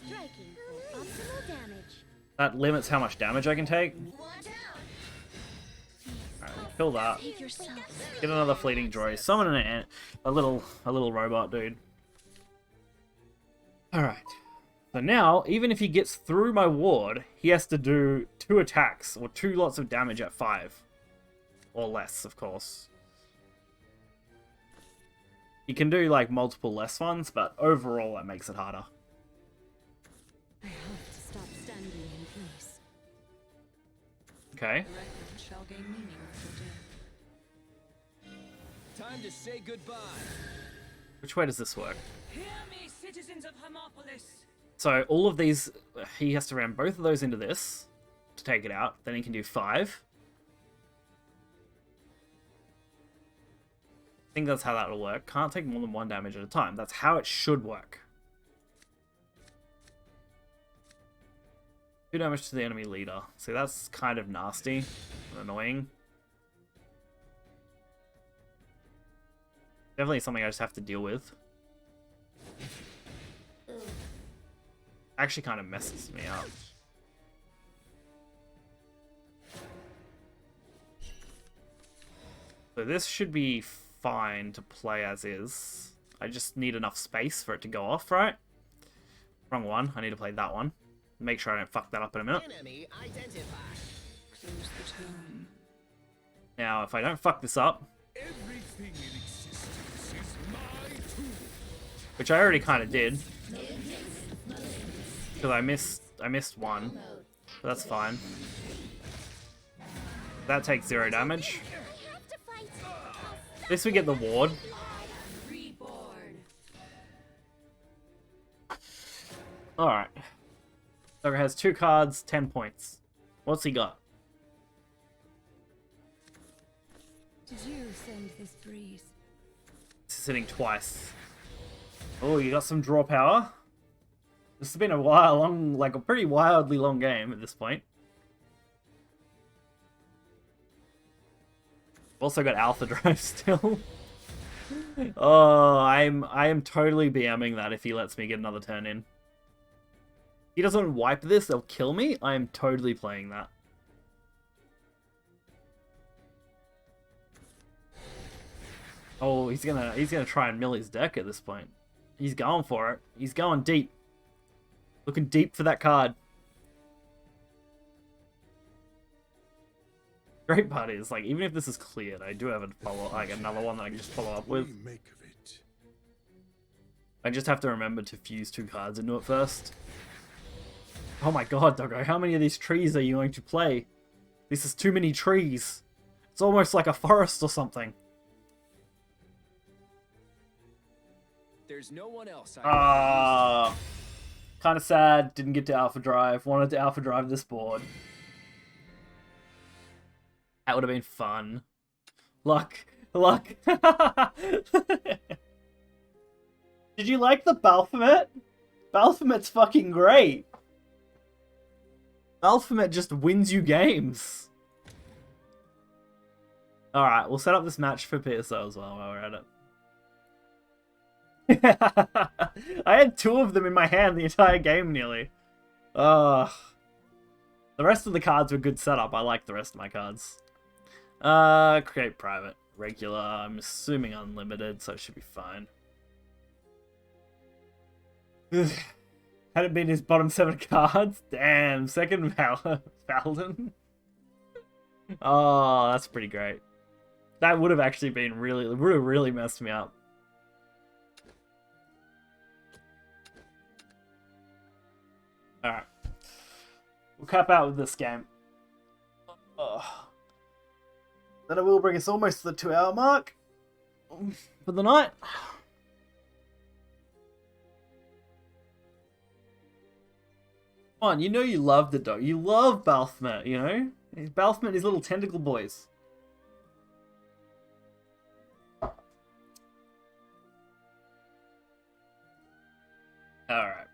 Striking for optimal damage. That limits how much damage I can take. Alright, kill that. Save yourself. Get another Fleeting Joy. Summon an ant, a little robot dude. Alright. So now, even if he gets through my ward, he has to do 2 attacks, or 2 lots of damage at 5. Or less, of course. He can do, like, multiple less ones, but overall that makes it harder. I have to stop standing in place. Okay. The record shall gain meaning for death. Time to say goodbye. Which way does this work? Hear me, citizens of Hermopolis. So all of these, he has to ram both of those into this to take it out. Then he can do 5. I think that's how that'll work. Can't take more than 1 damage at a time. That's how it should work. 2 damage to the enemy leader. See, that's kind of nasty and annoying. Definitely something I just have to deal with. Actually kind of messes me up. So this should be fine to play as is. I just need enough space for it to go off, right? Wrong one. I need to play that one. Make sure I don't fuck that up in a minute. Enemy identified. Close the tone. Now, if I don't fuck this up, Everything in existence is my tool. which I already kind of did, because I missed one, but that's fine. That takes 0 damage. I have to fight. At least we get the ward. Alright. Dogger has 2 cards, 10 points. What's he got? Did you send this breeze? Sitting twice. Oh, you got some draw power. This has been a long, like a pretty wildly long game at this point. Also got Alpha Drive still. Oh, I am totally BMing that if he lets me get another turn in. He doesn't wipe this, they'll kill me. I am totally playing that. Oh, he's gonna try and mill his deck at this point. He's going for it. He's going deep. Looking deep for that card. Great part is, like, even if this is cleared, I do have a follow, like, another one that I can just follow up with. Make of it. I just have to remember to fuse 2 cards into it first. Oh my god, Doggo, how many of these trees are you going to play? This is too many trees. It's almost like a forest or something. There's no one else. Ah, kind of sad. Didn't get to Alpha Drive. Wanted to Alpha Drive this board. That would have been fun. Luck. Did you like the Baphomet? Baphomet's fucking great. Baphomet just wins you games. Alright, we'll set up this match for PSO as well while we're at it. I had 2 of them in my hand the entire game nearly. The rest of the cards were good setup. I like the rest of my cards. Create private. Regular. I'm assuming unlimited, so it should be fine. Had it been his bottom 7 cards? Damn, second Valden. Oh, that's pretty great. That would have actually been really messed me up. Alright. We'll cap out with this game. Then it will bring us almost to the 2-hour mark for the night. Come on, you know you love the dog. You love Baphomet, you know? Baphomet and his little tentacle boys. Alright.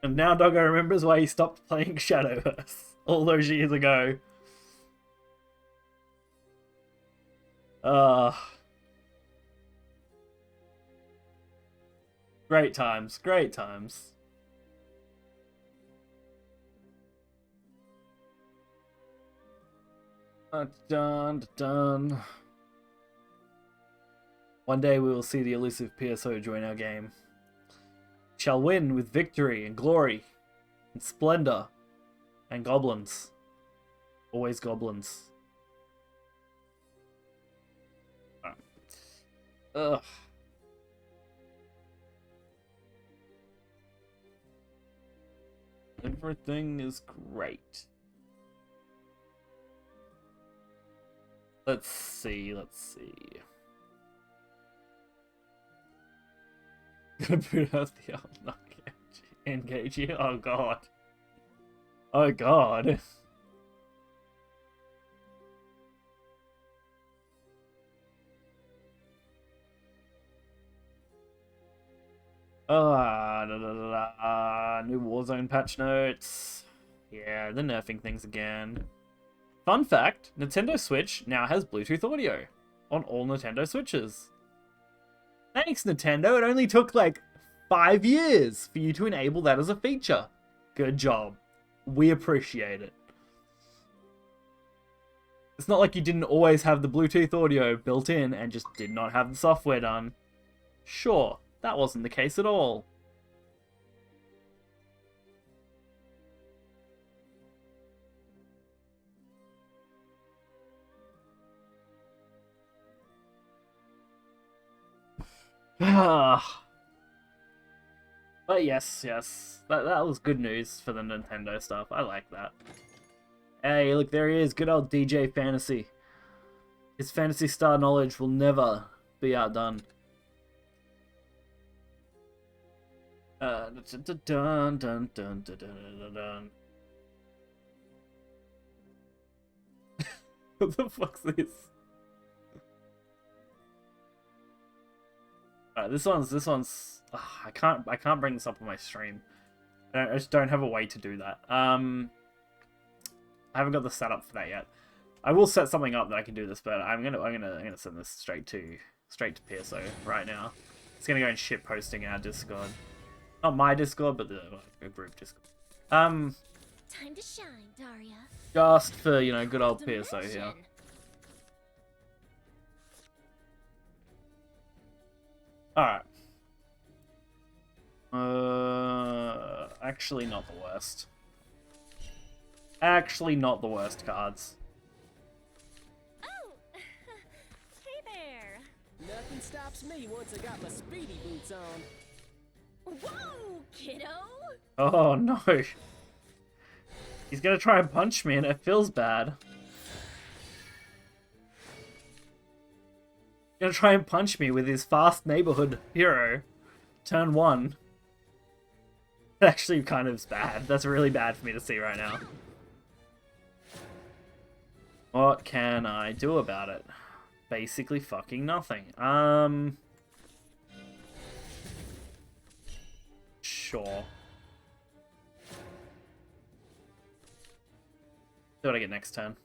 And now Doggo remembers why he stopped playing Shadowverse all those years ago. Great times, great times. Dun. One day we will see the elusive PSO join our game. Shall win with victory and glory and splendor and goblins. Always goblins. Ugh. Everything is great. Let's see. Gonna boot out the old engage you. Oh god. Oh god. New Warzone patch notes. Yeah, they're nerfing things again. Fun fact, Nintendo Switch now has Bluetooth audio on all Nintendo Switches. Thanks, Nintendo. It only took like 5 years for you to enable that as a feature. Good job. We appreciate it. It's not like you didn't always have the Bluetooth audio built in and just did not have the software done. Sure, that wasn't the case at all. But yes, that was good news for the Nintendo stuff. I like that. Hey, look, there he is, good old DJ Fantasy. His Fantasy Star knowledge will never be outdone. Dun, dun, dun, dun, dun, dun, dun. What the fuck's this? Alright, this one's. I can't bring this up on my stream. I just don't have a way to do that. I haven't got the setup for that yet. I will set something up that I can do this, but I'm gonna send this straight to PSO right now. It's gonna go in shit posting in our Discord. Not my Discord, but the group Discord. Time to shine, Daria. Just for, you know, good old PSO here. Alright. Actually not the worst. Actually not the worst cards. Oh, hey there. Nothing stops me once I got my speedy boots on. Whoa, kiddo. Oh no. He's gonna try and punch me and it feels bad. He's gonna try and punch me with his fast neighborhood hero. Turn 1. That actually kind of is bad. That's really bad for me to see right now. What can I do about it? Basically fucking nothing. Sure. See what I get next turn.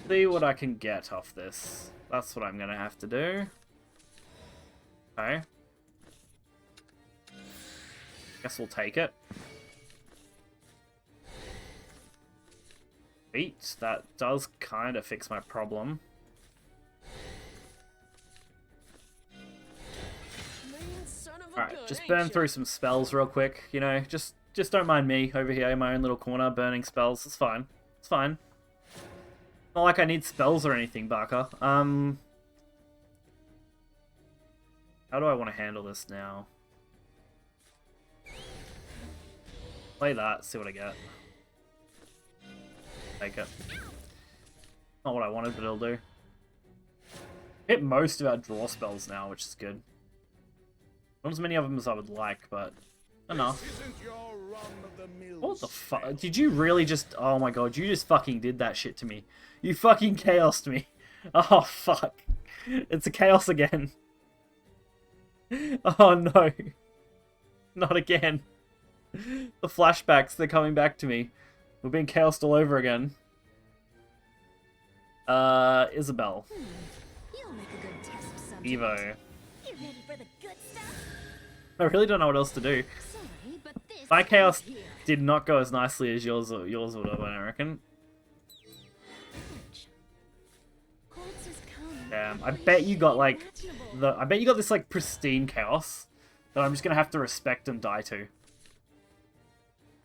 See what I can get off this. That's what I'm gonna have to do. Okay. Guess we'll take it. Beat. That does kind of fix my problem. Alright, just burn through some spells real quick, you know, just don't mind me over here in my own little corner burning spells. It's fine. It's fine. Not like I need spells or anything, Barker. How do I want to handle this now? Play that, see what I get. Take it. Not what I wanted, but it'll do. Hit most of our draw spells now, which is good. Not as many of them as I would like, but enough. What the fuck? Did you really just... Oh my god, you just fucking did that shit to me. You fucking chaosed me. Oh fuck. It's a chaos again. Oh no. Not again. The flashbacks, they're coming back to me. We're being chaosed all over again. Isabel. You'll make a good test subject. Evo. You ready for the good stuff? I really don't know what else to do. Sorry, but this My chaos is here. did not go as nicely as yours would have, I reckon. Quartz has come. Damn, I bet you got like I bet you got this like pristine chaos that I'm just gonna have to respect and die to.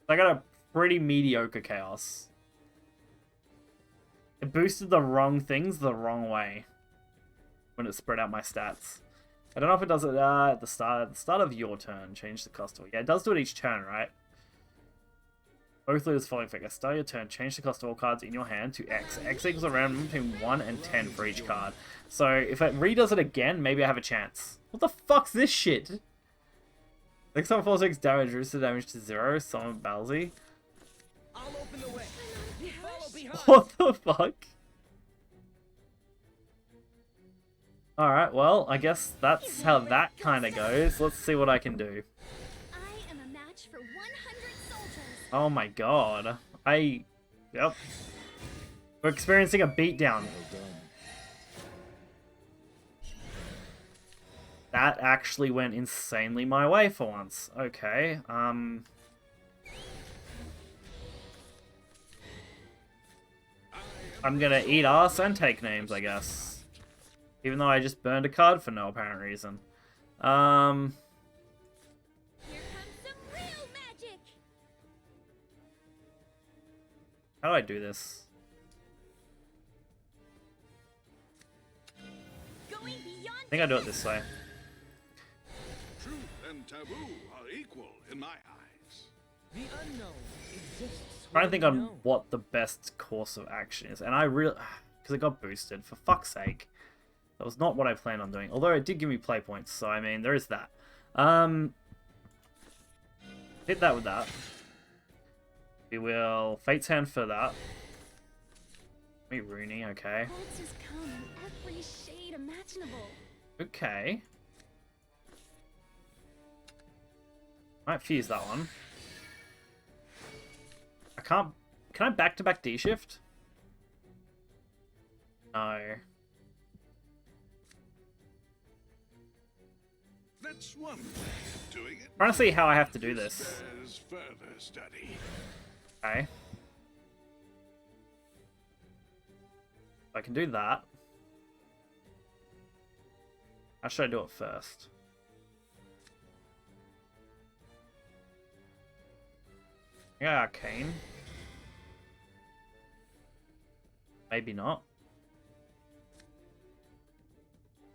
I got a pretty mediocre chaos. It boosted the wrong things the wrong way when it spread out my stats. I don't know if it does it at the start of your turn. Change the cost of it. Yeah, it does do it each turn, right? Both leaders following effect. At the start of your turn, change the cost of all cards in your hand to X. X equals a random between 1 and 10 for each card. So if it redoes it again, maybe I have a chance. What the fuck's this shit? Next time 4 6 damage, reduce the damage to 0. Summon Balzi. I'll open the way. Follow behind. What the fuck? Alright, well, I guess that's how that kind of goes. Let's see what I can do. I am a match for 100 soldiers. Oh my god. Yep. We're experiencing a beatdown. That actually went insanely my way for once. Okay, I'm gonna eat ass and take names, I guess. Even though I just burned a card for no apparent reason. Here comes some real magic. How do I do this? Going beyond I think I do it this way. Truth and taboo are equal in my eyes. The unknown exists. Trying to think on unknown. what the best course of action is, and I really, because it got boosted, for fuck's sake. That was not what I planned on doing, although it did give me play points, so I mean, there is that. Hit that with that. We will Fate's Hand for that. Wait, Rooney, okay. Quartz has come in every shade imaginable. Okay. Might fuse that one. I can't... Can I back-to-back D-shift? No. That's one way of doing it. Trying to see how I have to do this. There's further study. Okay. I can do that. How should I do it first? Yeah, arcane. Maybe not.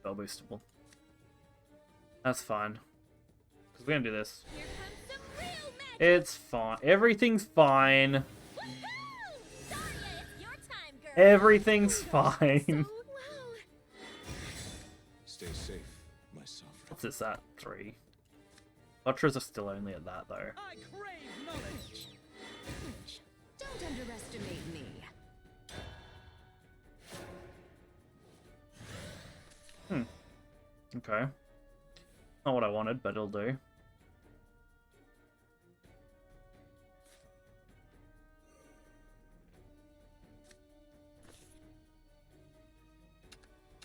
Spell boostable. That's fine. Because we're gonna do this. Here comes some real magic. It's fine. Everything's fine. Woohoo! Daria, it's your time, girl. Everything's fine. So low. Stay safe, my sovereign. What's this at? 3. Ultras are still only at that though. I crave knowledge. Don't underestimate me. Okay. Not what I wanted, but it'll do.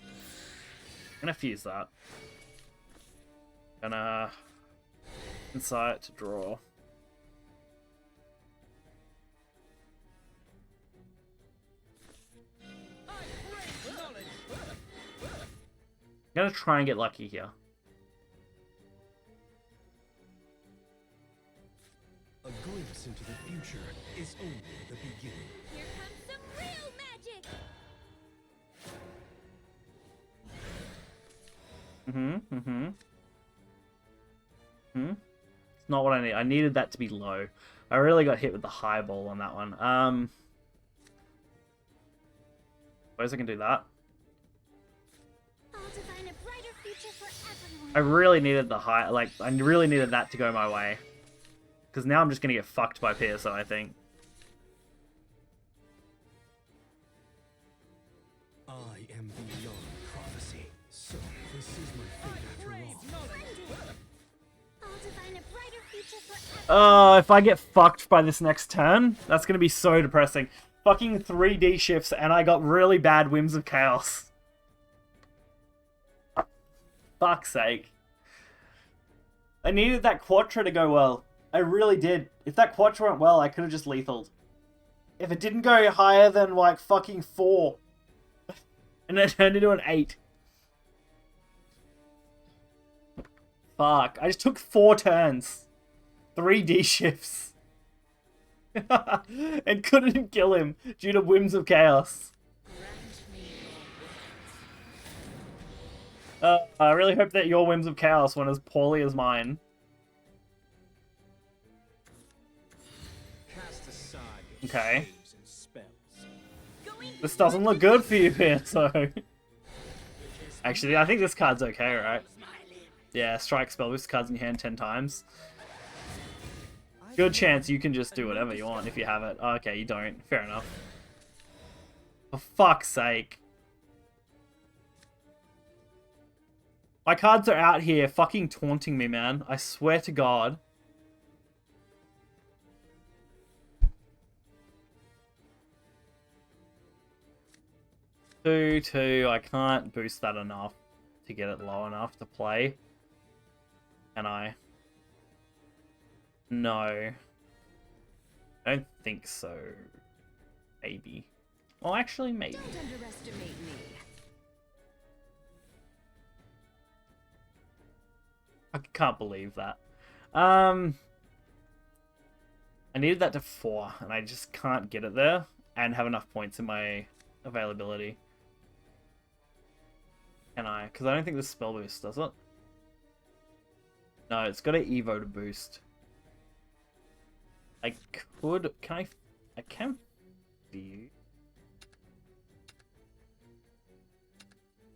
I'm gonna fuse that. Gonna insight to draw. I crave knowledge. I'm gonna try and get lucky here. A glimpse into the future is only the beginning. Here comes some real magic. It's not what I need. I needed that to be low. I really got hit with the high ball on that one. Suppose I can do that. I'll define a brighter future for everyone. I really needed the high, like, I really needed that to go my way. Because now I'm just going to get fucked by PSO, I think. I am beyond prophecy. So, this is my fate after all. I'll define a brighter future for everyone. If I get fucked by this next turn, that's going to be so depressing. Fucking 3D shifts, and I got really bad Whims of Chaos. Fuck's sake. I needed that Quattro to go well. I really did. If that Quattro went well, I could have just lethaled. If it didn't go higher than, like, fucking 4. And it turned into an 8. Fuck. I just took 4 turns. 3D shifts. And couldn't kill him due to Whims of Chaos. I really hope that your Whims of Chaos went as poorly as mine. Cast aside your Okay. saves and spells. This doesn't look good for you, PSO. Actually, I think this card's okay, right? Yeah, strike spell boost cards in your hand 10 times. Good chance you can just do whatever you want if you have it. Oh, okay, you don't. Fair enough. For fuck's sake. My cards are out here fucking taunting me, man. I swear to God. Two. I can't boost that enough to get it low enough to play. Can I? No. I don't think so. Maybe. Well, actually, maybe. Don't underestimate me. I can't believe that. I needed that to 4, and I just can't get it there and have enough points in my availability. Can I? Because I don't think this spell boost does it. No, it's got an Evo to boost. I could... Can I can view.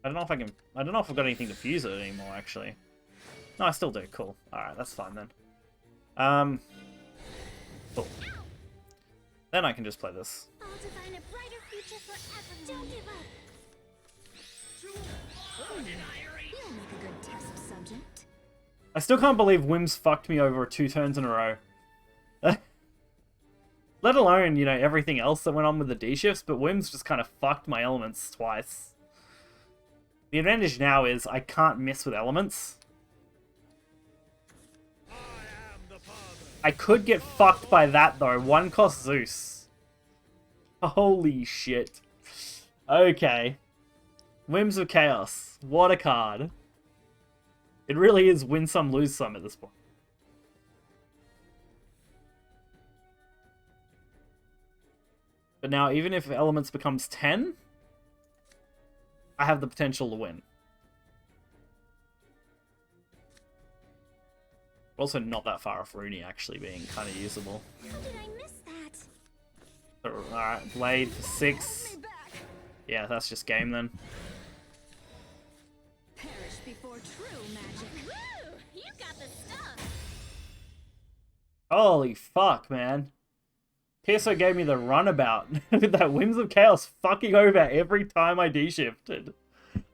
I don't know if I can... I don't know if I've got anything to fuse it anymore, actually. No, I still do. Cool. Alright, that's fine then. Cool. Then I can just play this. I'll define a brighter future for everyone. Don't give up. You'll make a good test subject. I still can't believe Whims fucked me over 2 turns in a row. Let alone, you know, everything else that went on with the D-shifts, but Wims just kind of fucked my elements twice. The advantage now is I can't miss with elements. I could get fucked by that, though. One cost Zeus. Holy shit. Okay. Whims of Chaos. What a card. It really is win some, lose some at this point. But now, even if Elements becomes 10, I have the potential to win. Also not that far off Rooney actually being kind of usable. How did I miss that? Alright, Blade for 6. Yeah, that's just game then. Perish before true magic. Woo! You got the stuff. Holy fuck, man. PSO gave me the runabout with that Whims of Chaos fucking over every time I D-shifted.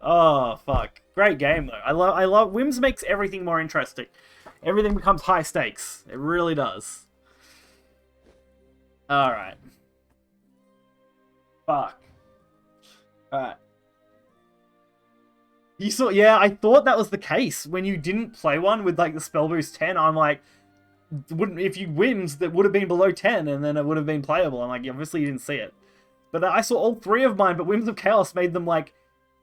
Oh, fuck. Great game, though. I love... Whims makes everything more interesting. Everything becomes high stakes. It really does. Alright. Fuck. Alright. You saw... Yeah, I thought that was the case. When you didn't play one with, like, the spell boost 10, I'm like... Wouldn't if you Whims, that would have been below 10, and then it would have been playable. I'm like, obviously you didn't see it. But I saw all 3 of mine, but Whims of Chaos made them, like,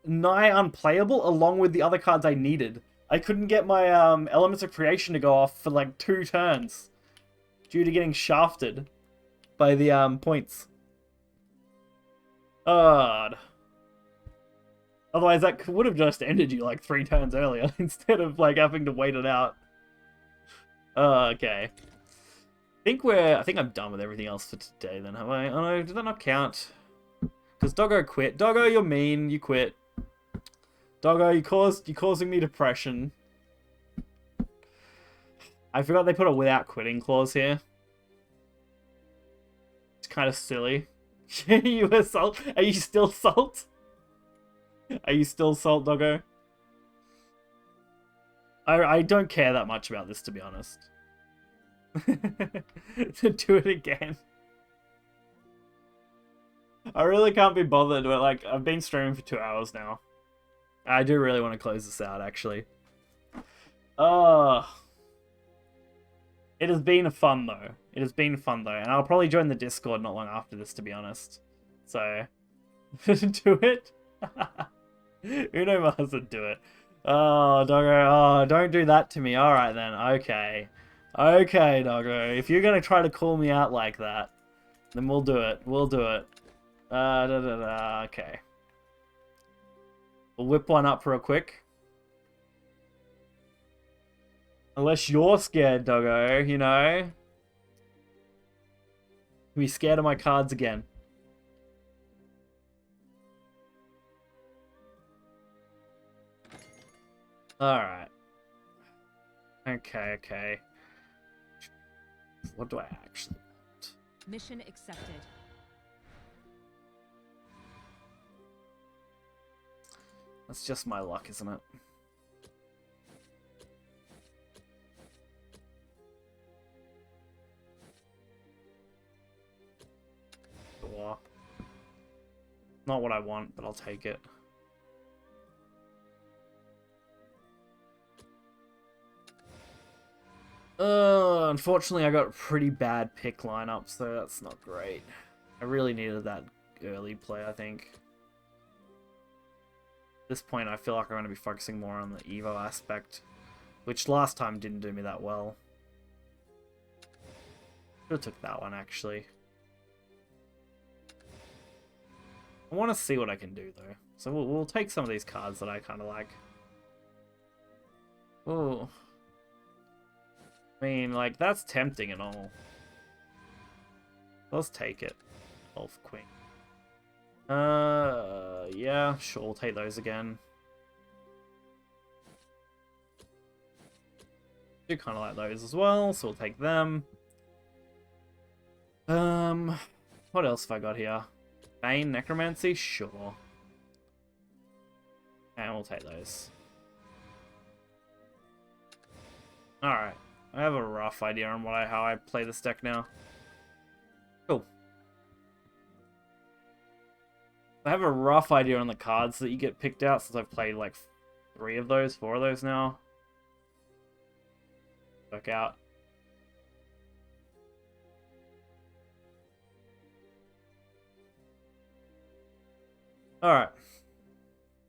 nigh unplayable, along with the other cards I needed. I couldn't get my Elements of Creation to go off for, like, 2 turns. Due to getting shafted by the points. God. Otherwise, that would have just ended you, like, 3 turns earlier, instead of, like, having to wait it out. Okay. I think I'm done with everything else for today then, have I? Oh no, did that not count? Because Doggo quit. Doggo, you're mean, you quit. Doggo, you're causing me depression. I forgot they put a without quitting clause here. It's kind of silly. You were salt? Are you still salt? Are you still salt, Doggo? I don't care that much about this, to be honest. To do it again. I really can't be bothered, but like, I've been streaming for 2 hours now. I do really want to close this out, actually. Oh. It has been fun, though. It has been fun, though. And I'll probably join the Discord not long after this, to be honest. So, do it. Uno mustn't do it. Oh, Doggo, oh, don't do that to me. Alright then, okay. Okay, Doggo, if you're gonna try to call me out like that, then we'll do it. We'll do it. Okay. We'll whip one up real quick. Unless you're scared, Doggo, you know? Be scared of my cards again. Alright. Okay. What do I actually want? Mission accepted. That's just my luck, isn't it? Sure. Not what I want, but I'll take it. Unfortunately, I got a pretty bad pick lineup, so that's not great. I really needed that early play, I think. At this point, I feel like I'm going to be focusing more on the Evo aspect, which last time didn't do me that well. Should have took that one, actually. I want to see what I can do, though. So we'll take some of these cards that I kind of like. Oh. I mean, like, that's tempting and all. Let's take it. Elf Queen. Yeah, sure, we'll take those again. Do kind of like those as well, so we'll take them. What else have I got here? Bane, Necromancy? Sure. And we'll take those. Alright. I have a rough idea on how I play this deck now. Cool. I have a rough idea on the cards that you get picked out since I've played like 4 of those now. Work out. Alright.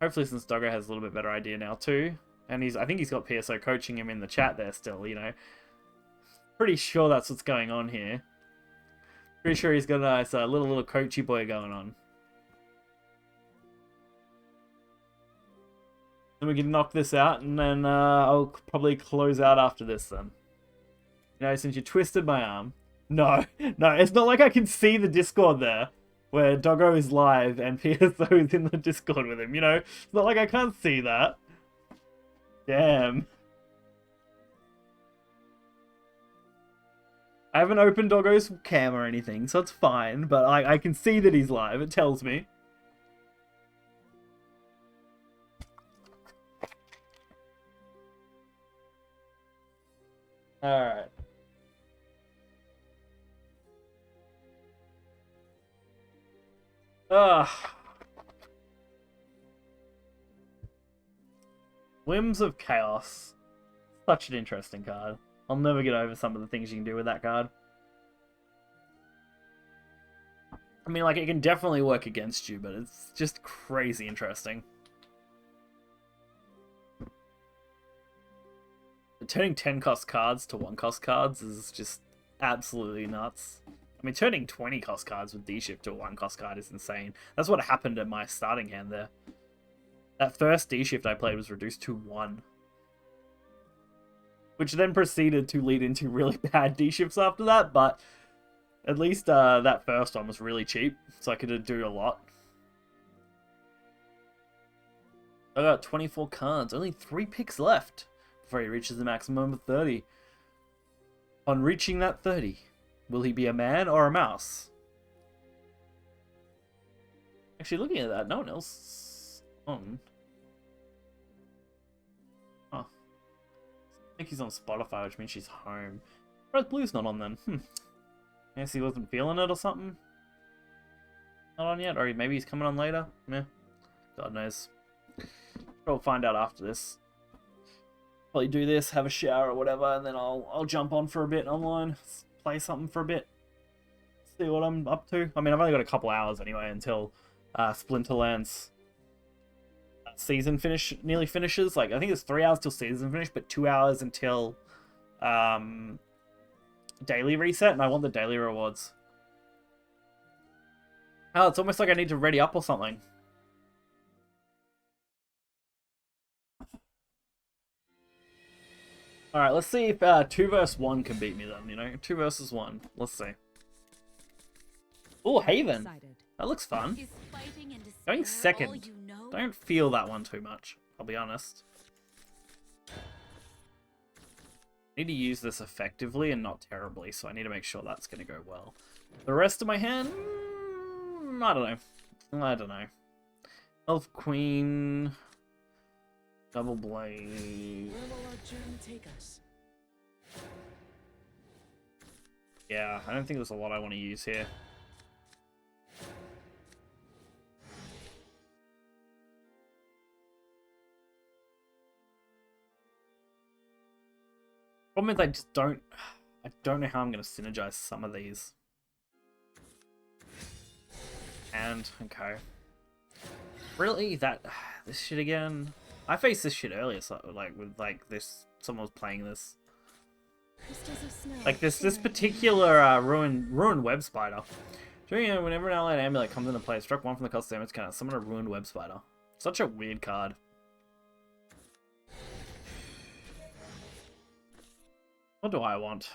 Hopefully since Doggo has a little bit better idea now too. And I think he's got PSO coaching him in the chat there still, you know. Pretty sure that's what's going on here. Pretty sure he's got a nice little coachy boy going on. Then we can knock this out, and then I'll probably close out after this then. You know, since you twisted my arm. No, no, it's not like I can see the Discord there, where Doggo is live and PSO is in the Discord with him, you know? It's not like I can't see that. Damn. I haven't opened Doggo's cam or anything, so it's fine, but I can see that he's live, it tells me. Alright. Ugh. Whims of Chaos. Such an interesting card. I'll never get over some of the things you can do with that card. I mean, like, it can definitely work against you, but it's just crazy interesting. Turning 10 cost cards to 1 cost cards is just absolutely nuts. I mean, turning 20 cost cards with D-Shift to a 1 cost card is insane. That's what happened at my starting hand there. That first D-Shift I played was reduced to 1. Which then proceeded to lead into really bad D-Shifts after that, but at least that first one was really cheap, so I could do a lot. I got 24 cards, only 3 picks left before he reaches the maximum of 30. On reaching that 30, will he be a man or a mouse? Actually, looking at that, no one else on. Oh. I think he's on Spotify, which means she's home. Red Blue's not on then. I guess he wasn't feeling it or something. Not on yet, or maybe he's coming on later. Meh. God knows. We'll find out after this. Probably do this, have a shower or whatever, and then I'll jump on for a bit online, play something for a bit, see what I'm up to. I mean, I've only got a couple hours anyway until Splinterland's season nearly finishes. Like, I think it's 3 hours till season finish, but 2 hours until daily reset, and I want the daily rewards. Oh, it's almost like I need to ready up or something. Alright, let's see if 2 vs 1 can beat me then, you know? 2 versus 1. Let's see. Oh, Haven. That looks fun. Going second. Don't feel that one too much, I'll be honest. I need to use this effectively and not terribly, so I need to make sure that's going to go well. The rest of my hand? I don't know. I don't know. Elf Queen... Double Blade... Where will our journey take us? Yeah, I don't think there's a lot I want to use here. Problem is, I don't know how I'm going to synergize some of these. And, okay. Really? This shit again? I faced this shit earlier, so, someone was playing this. Like, this particular ruined web spider. Whenever an allied amulet comes into play, struck 1 from the cost damage count, summon a ruined web spider. Such a weird card. What do I want?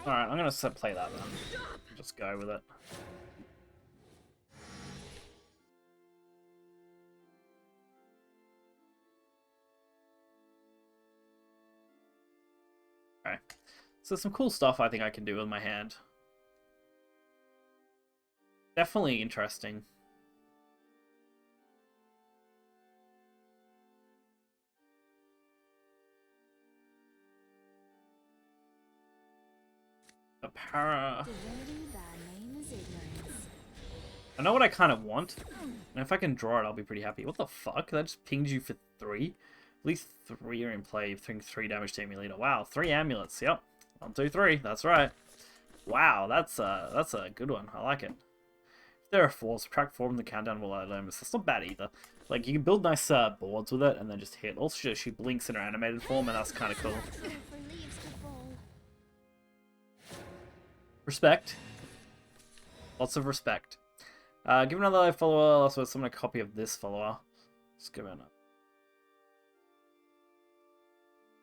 Alright, I'm gonna play that then. Just go with it. Okay. So some cool stuff I think I can do with my hand. Definitely interesting. para. Divinity, thy name is ignorance. I know what I kind of want. And if I can draw it, I'll be pretty happy. What the fuck? That just pinged you for 3? At least 3 are in play. You're doing 3 damage to Emmy Leader. Wow, 3 amulets. Yep. 1, 2, 3. That's right. Wow, that's a good one. I like it. If there are 4, subtract 4 from the countdown will add limits. That's not bad either. Like, you can build nice boards with it and then just hit. Also, she blinks in her animated form, and that's kind of cool. For leaves to fall. Respect. Lots of respect. Give another follower, also summon a copy of this follower. Let's give it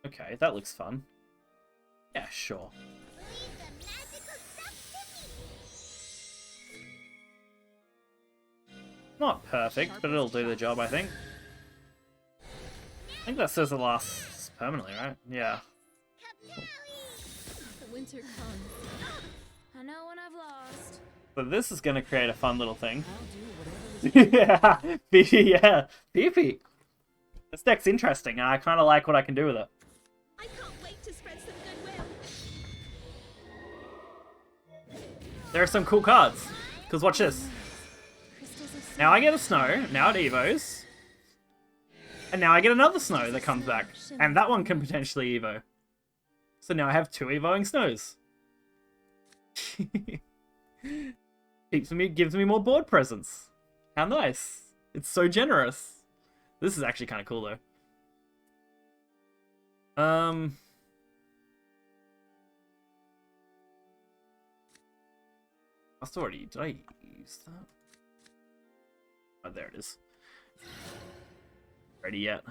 a... Okay, that looks fun. Yeah, sure. Not perfect, but it'll do the job, I think. I think that says it lasts permanently, right? Yeah. The winter comes. I know when I've lost. So this is going to create a fun little thing. I'll do whatever Yeah, Fifi, yeah. Fifi. This deck's interesting, and I kind of like what I can do with it. I can't wait to spread some goodwill. There are some cool cards. Because watch this. Crystals of Now I get a snow, now it evos. And now I get another snow that comes back. And that one can potentially evo. So now I have 2 evoing snows. Gives me more board presence. How nice. It's so generous. This is actually kind of cool though. Did I use that? Oh, there it is. Ready yet?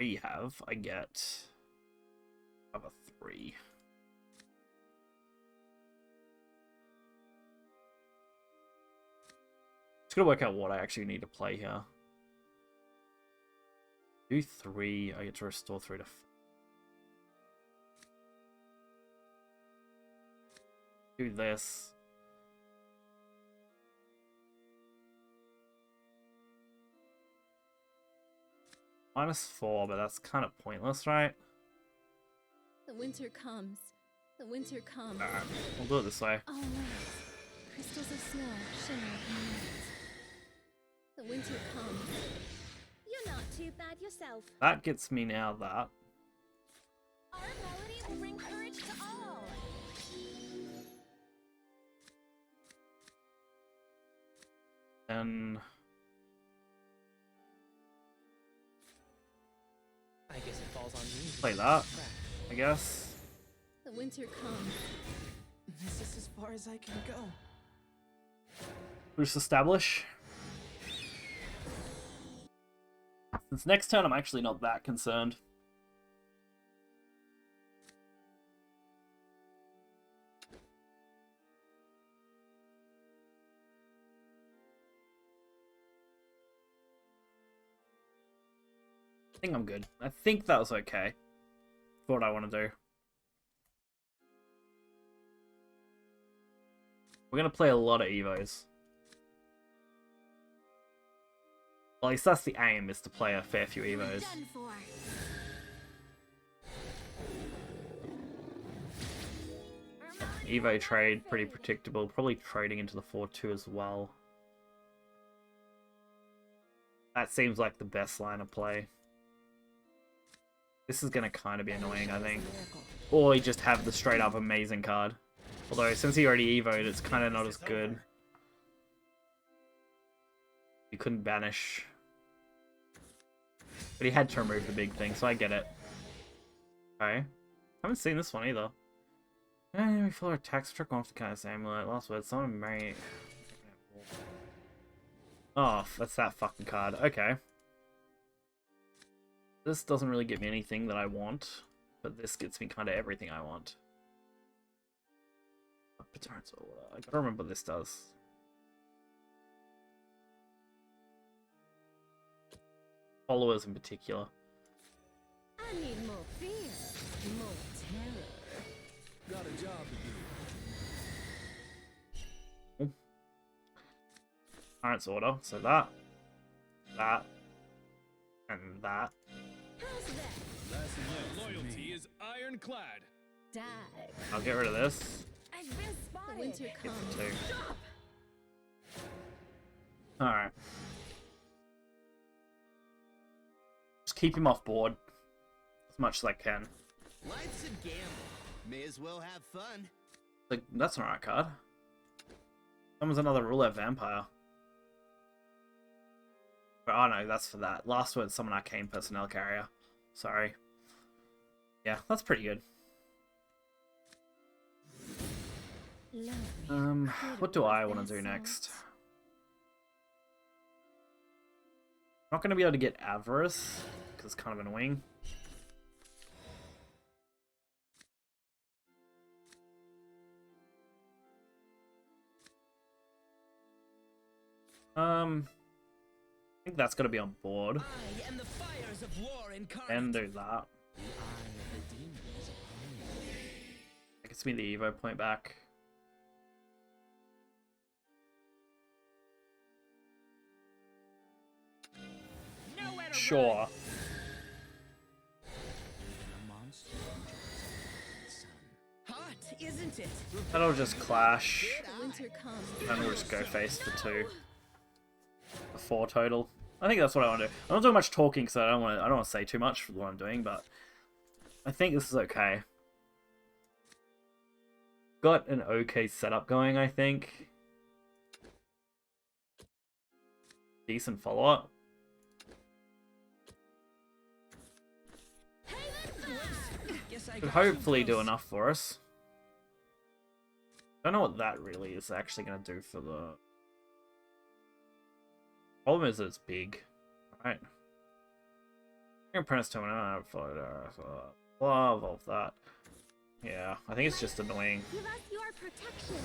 I get a 3. Just gotta work out what I actually need to play here. Do 3, I get to restore 3 to 4. Do this. -4, but that's kind of pointless, right? The winter comes. The winter comes. Alright, we'll do it this way. All right. Crystals of snow shimmer in the night. The winter comes. You're not too bad yourself. That gets me now that. Our melody will bring courage to all. Then I guess it falls on me. to play take that, the track. I guess. The winter comes. This is as far as I can go. We'll just establish. Since next turn, I'm actually not that concerned. I think I'm good. I think that was okay for what I want to do. We're going to play a lot of Evos. Well, at least that's the aim, is to play a fair few Evos. Done for. Evo trade, pretty predictable. Probably trading into the 4-2 as well. That seems like the best line of play. This is going to kind of be annoying, I think. Or you just have the straight up amazing card. Although, since he already evoed, it's kind of not as good. You couldn't banish. But he had to remove the big thing, so I get it. Okay. Haven't seen this one either. We follow attacks trick off the kind of amulet. Last word, someone may... Oh, that's that fucking card. Okay. This doesn't really get me anything that I want, but this gets me kind of everything I want. I gotta remember what this does. Followers in particular. I need more fear, more terror. Got a job to do. Parents order, so that, and that. How's that? Loyalty is ironclad. Die. I'll get rid of this. I've been The spotted. winter Get comes. the 2. Alright. Just keep him off board as much as I can. Life's a gamble. May as well have fun. Like, that's an alright card. Someone's another roulette vampire. But, oh no, that's for that. Last word, summon arcane personnel carrier. Sorry. Yeah, that's pretty good. Love me. What do I want to do next? I'm not going to be able to get Avarice, because it's kind of annoying. I think that's got to be on board. I am the fires of war incarnate. And do that. The eye of the demon is upon you. That gets me the Evo point back. Nowhere to Sure. run. A monster enjoys the sun. Hot, isn't it? That'll just clash. The winter comes. And we'll just go face for 2. For 4 total. I think that's what I want to do. I'm not doing much talking because I don't want to say too much for what I'm doing, but I think this is okay. Got an okay setup going, I think. Decent follow-up. Guess I Could got hopefully too do close. enough for us. Don't know what that really is actually going to do for the... Problem is that it's big. Alright. Apprentice terminal, I have followed blah, evolve that. Yeah, I think it's just annoying. Give us your protection.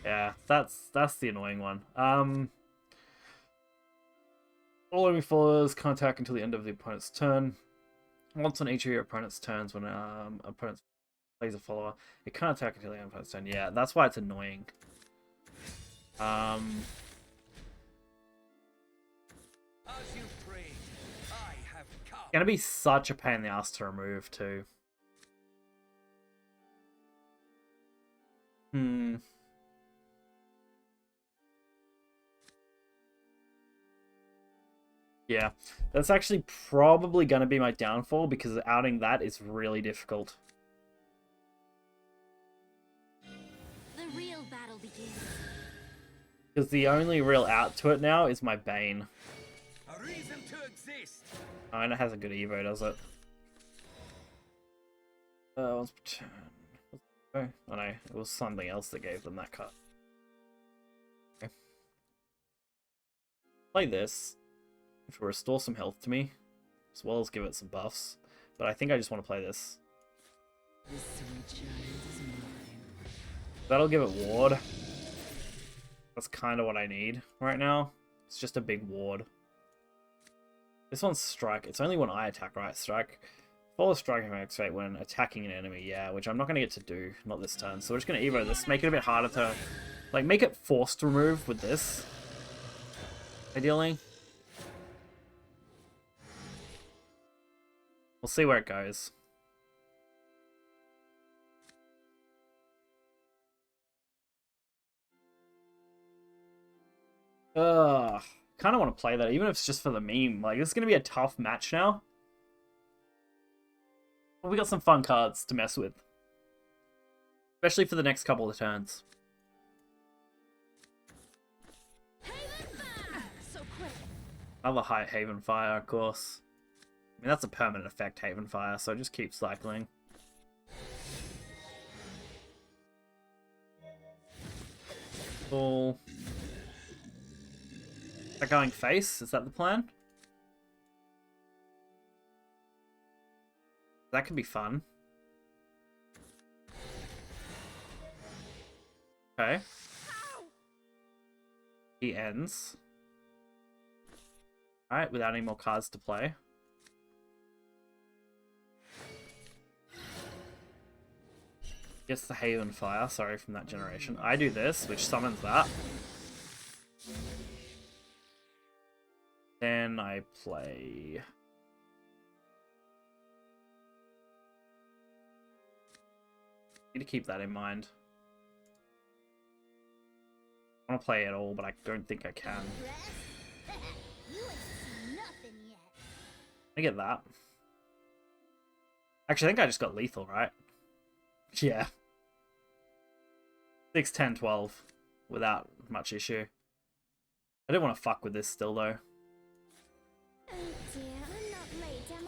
Yeah, that's the annoying one. All enemy followers can't attack until the end of the opponent's turn. Once on each of your opponent's turns, when opponent plays a follower, it can't attack until the end of the opponent's turn. Yeah, that's why it's annoying. As you prayed, I have come. Gonna be such a pain in the ass to remove too. Yeah, that's actually probably gonna be my downfall because outing that is really difficult. The real battle begins. Because the only real out to it now is my Bane. A reason to exist. Oh, and it has a good Evo, does it? Once per turn. Oh no, it was something else that gave them that cut. Okay. Play this, which will restore some health to me, as well as give it some buffs. But I think I just want to play this. This sweet child is mine. That'll give it ward. That's kind of what I need right now. It's just a big ward. This one's strike. It's only when I attack, right? Strike. Follow striking activate when attacking an enemy, yeah, which I'm not going to get to do, not this turn. So we're just going to Evo this, make it a bit harder to, like, make it forced remove with this, ideally. We'll see where it goes. Kind of want to play that, even if it's just for the meme. Like, this is going to be a tough match now. But we got some fun cards to mess with. Especially for the next couple of turns. So quick. Another high Haven Fire, of course. I mean, that's a permanent effect, Haven Fire, so just keep cycling. Cool. Is that going face? Is that the plan? That could be fun. Okay. He ends. Alright, without any more cards to play. Gets the Haven Fire, sorry, from that generation. I do this, which summons that. Then I play... Need to keep that in mind. I want to play it all, but I don't think I can. You ain't seen nothing yet. I get that. Actually, I think I just got lethal, right? Yeah. 6, 10, 12. Without much issue. I don't want to fuck with this still, though. Oh dear, I'm not late, am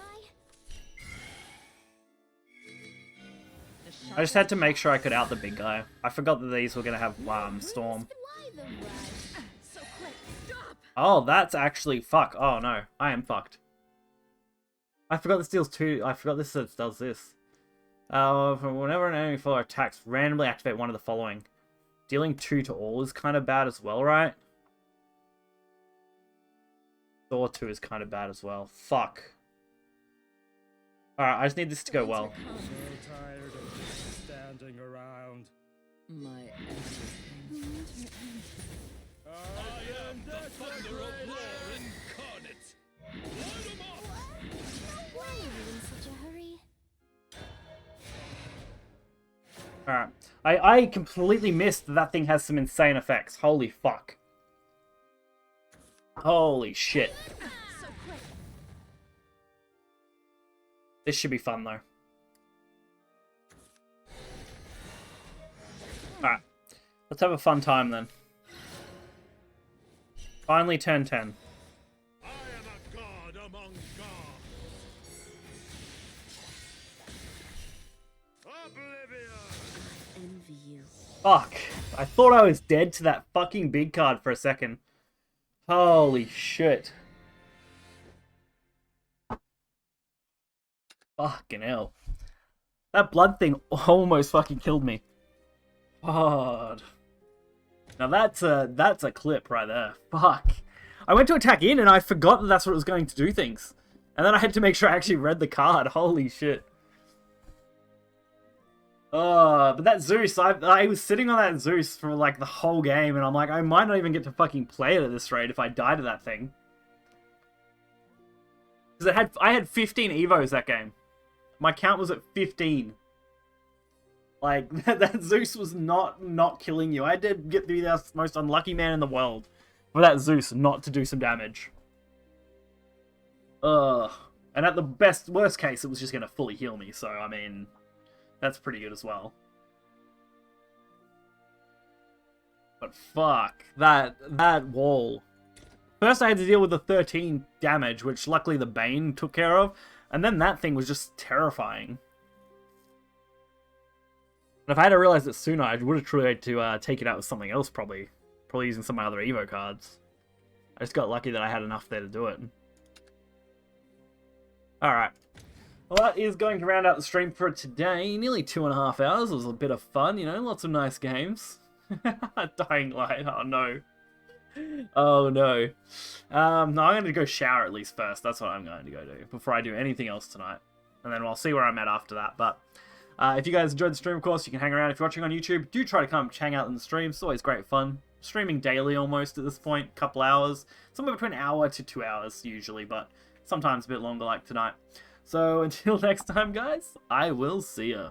I? I just had to make sure I could out the big guy. I forgot that these were going to have Storm. Fly them right. So quick, stop! Oh, that's actually... Fuck. Oh, no. I am fucked. I forgot this deals 2... I forgot this does this. Whenever an enemy foe attacks, randomly activate one of the following. Dealing 2 to all is kind of bad as well, right? Thor 2 is kind of bad as well. Fuck. Alright, I just need this to go well. So tired of just standing around. My I am the thunder of war incarnate. Light 'em up! Why are you in such a hurry? Alright. I completely missed that thing has some insane effects. Holy fuck. Holy shit. So quick. This should be fun, though. Alright. Let's have a fun time, then. Finally turn 10. I am a god among gods. Oblivion! envy you. Fuck. I thought I was dead to that fucking big card for a second. Holy shit. Fucking hell. That blood thing almost fucking killed me. God. Now that's a clip right there. Fuck. I went to attack in and I forgot that that's what it was going to do things. And then I had to make sure I actually read the card. Holy shit. But that Zeus, I was sitting on that Zeus for like the whole game, and I'm like, I might not even get to fucking play it at this rate if I die to that thing. Because I had 15 Evos that game. My count was at 15. Like, that Zeus was not killing you. I did get to be the most unlucky man in the world for that Zeus not to do some damage. And at the worst case, it was just going to fully heal me, so, I mean... That's pretty good as well. But fuck, that wall. First I had to deal with the 13 damage, which luckily the Bane took care of, and then that thing was just terrifying. And if I had realized it sooner, I would have tried to take it out with something else, probably using some of my other Evo cards. I just got lucky that I had enough there to do it. Alright. Well, that is going to round out the stream for today. Nearly 2.5 hours. It was a bit of fun, you know, lots of nice games. Dying Light, oh no. Oh no. No, I'm going to go shower at least first. That's what I'm going to go do before I do anything else tonight. And then I'll see where I'm at after that. But if you guys enjoyed the stream, of course, you can hang around. If you're watching on YouTube, do try to come hang out in the stream. It's always great fun. Streaming daily almost at this point, couple hours. Somewhere between an hour to 2 hours usually, but sometimes a bit longer like tonight. So until next time, guys, I will see ya.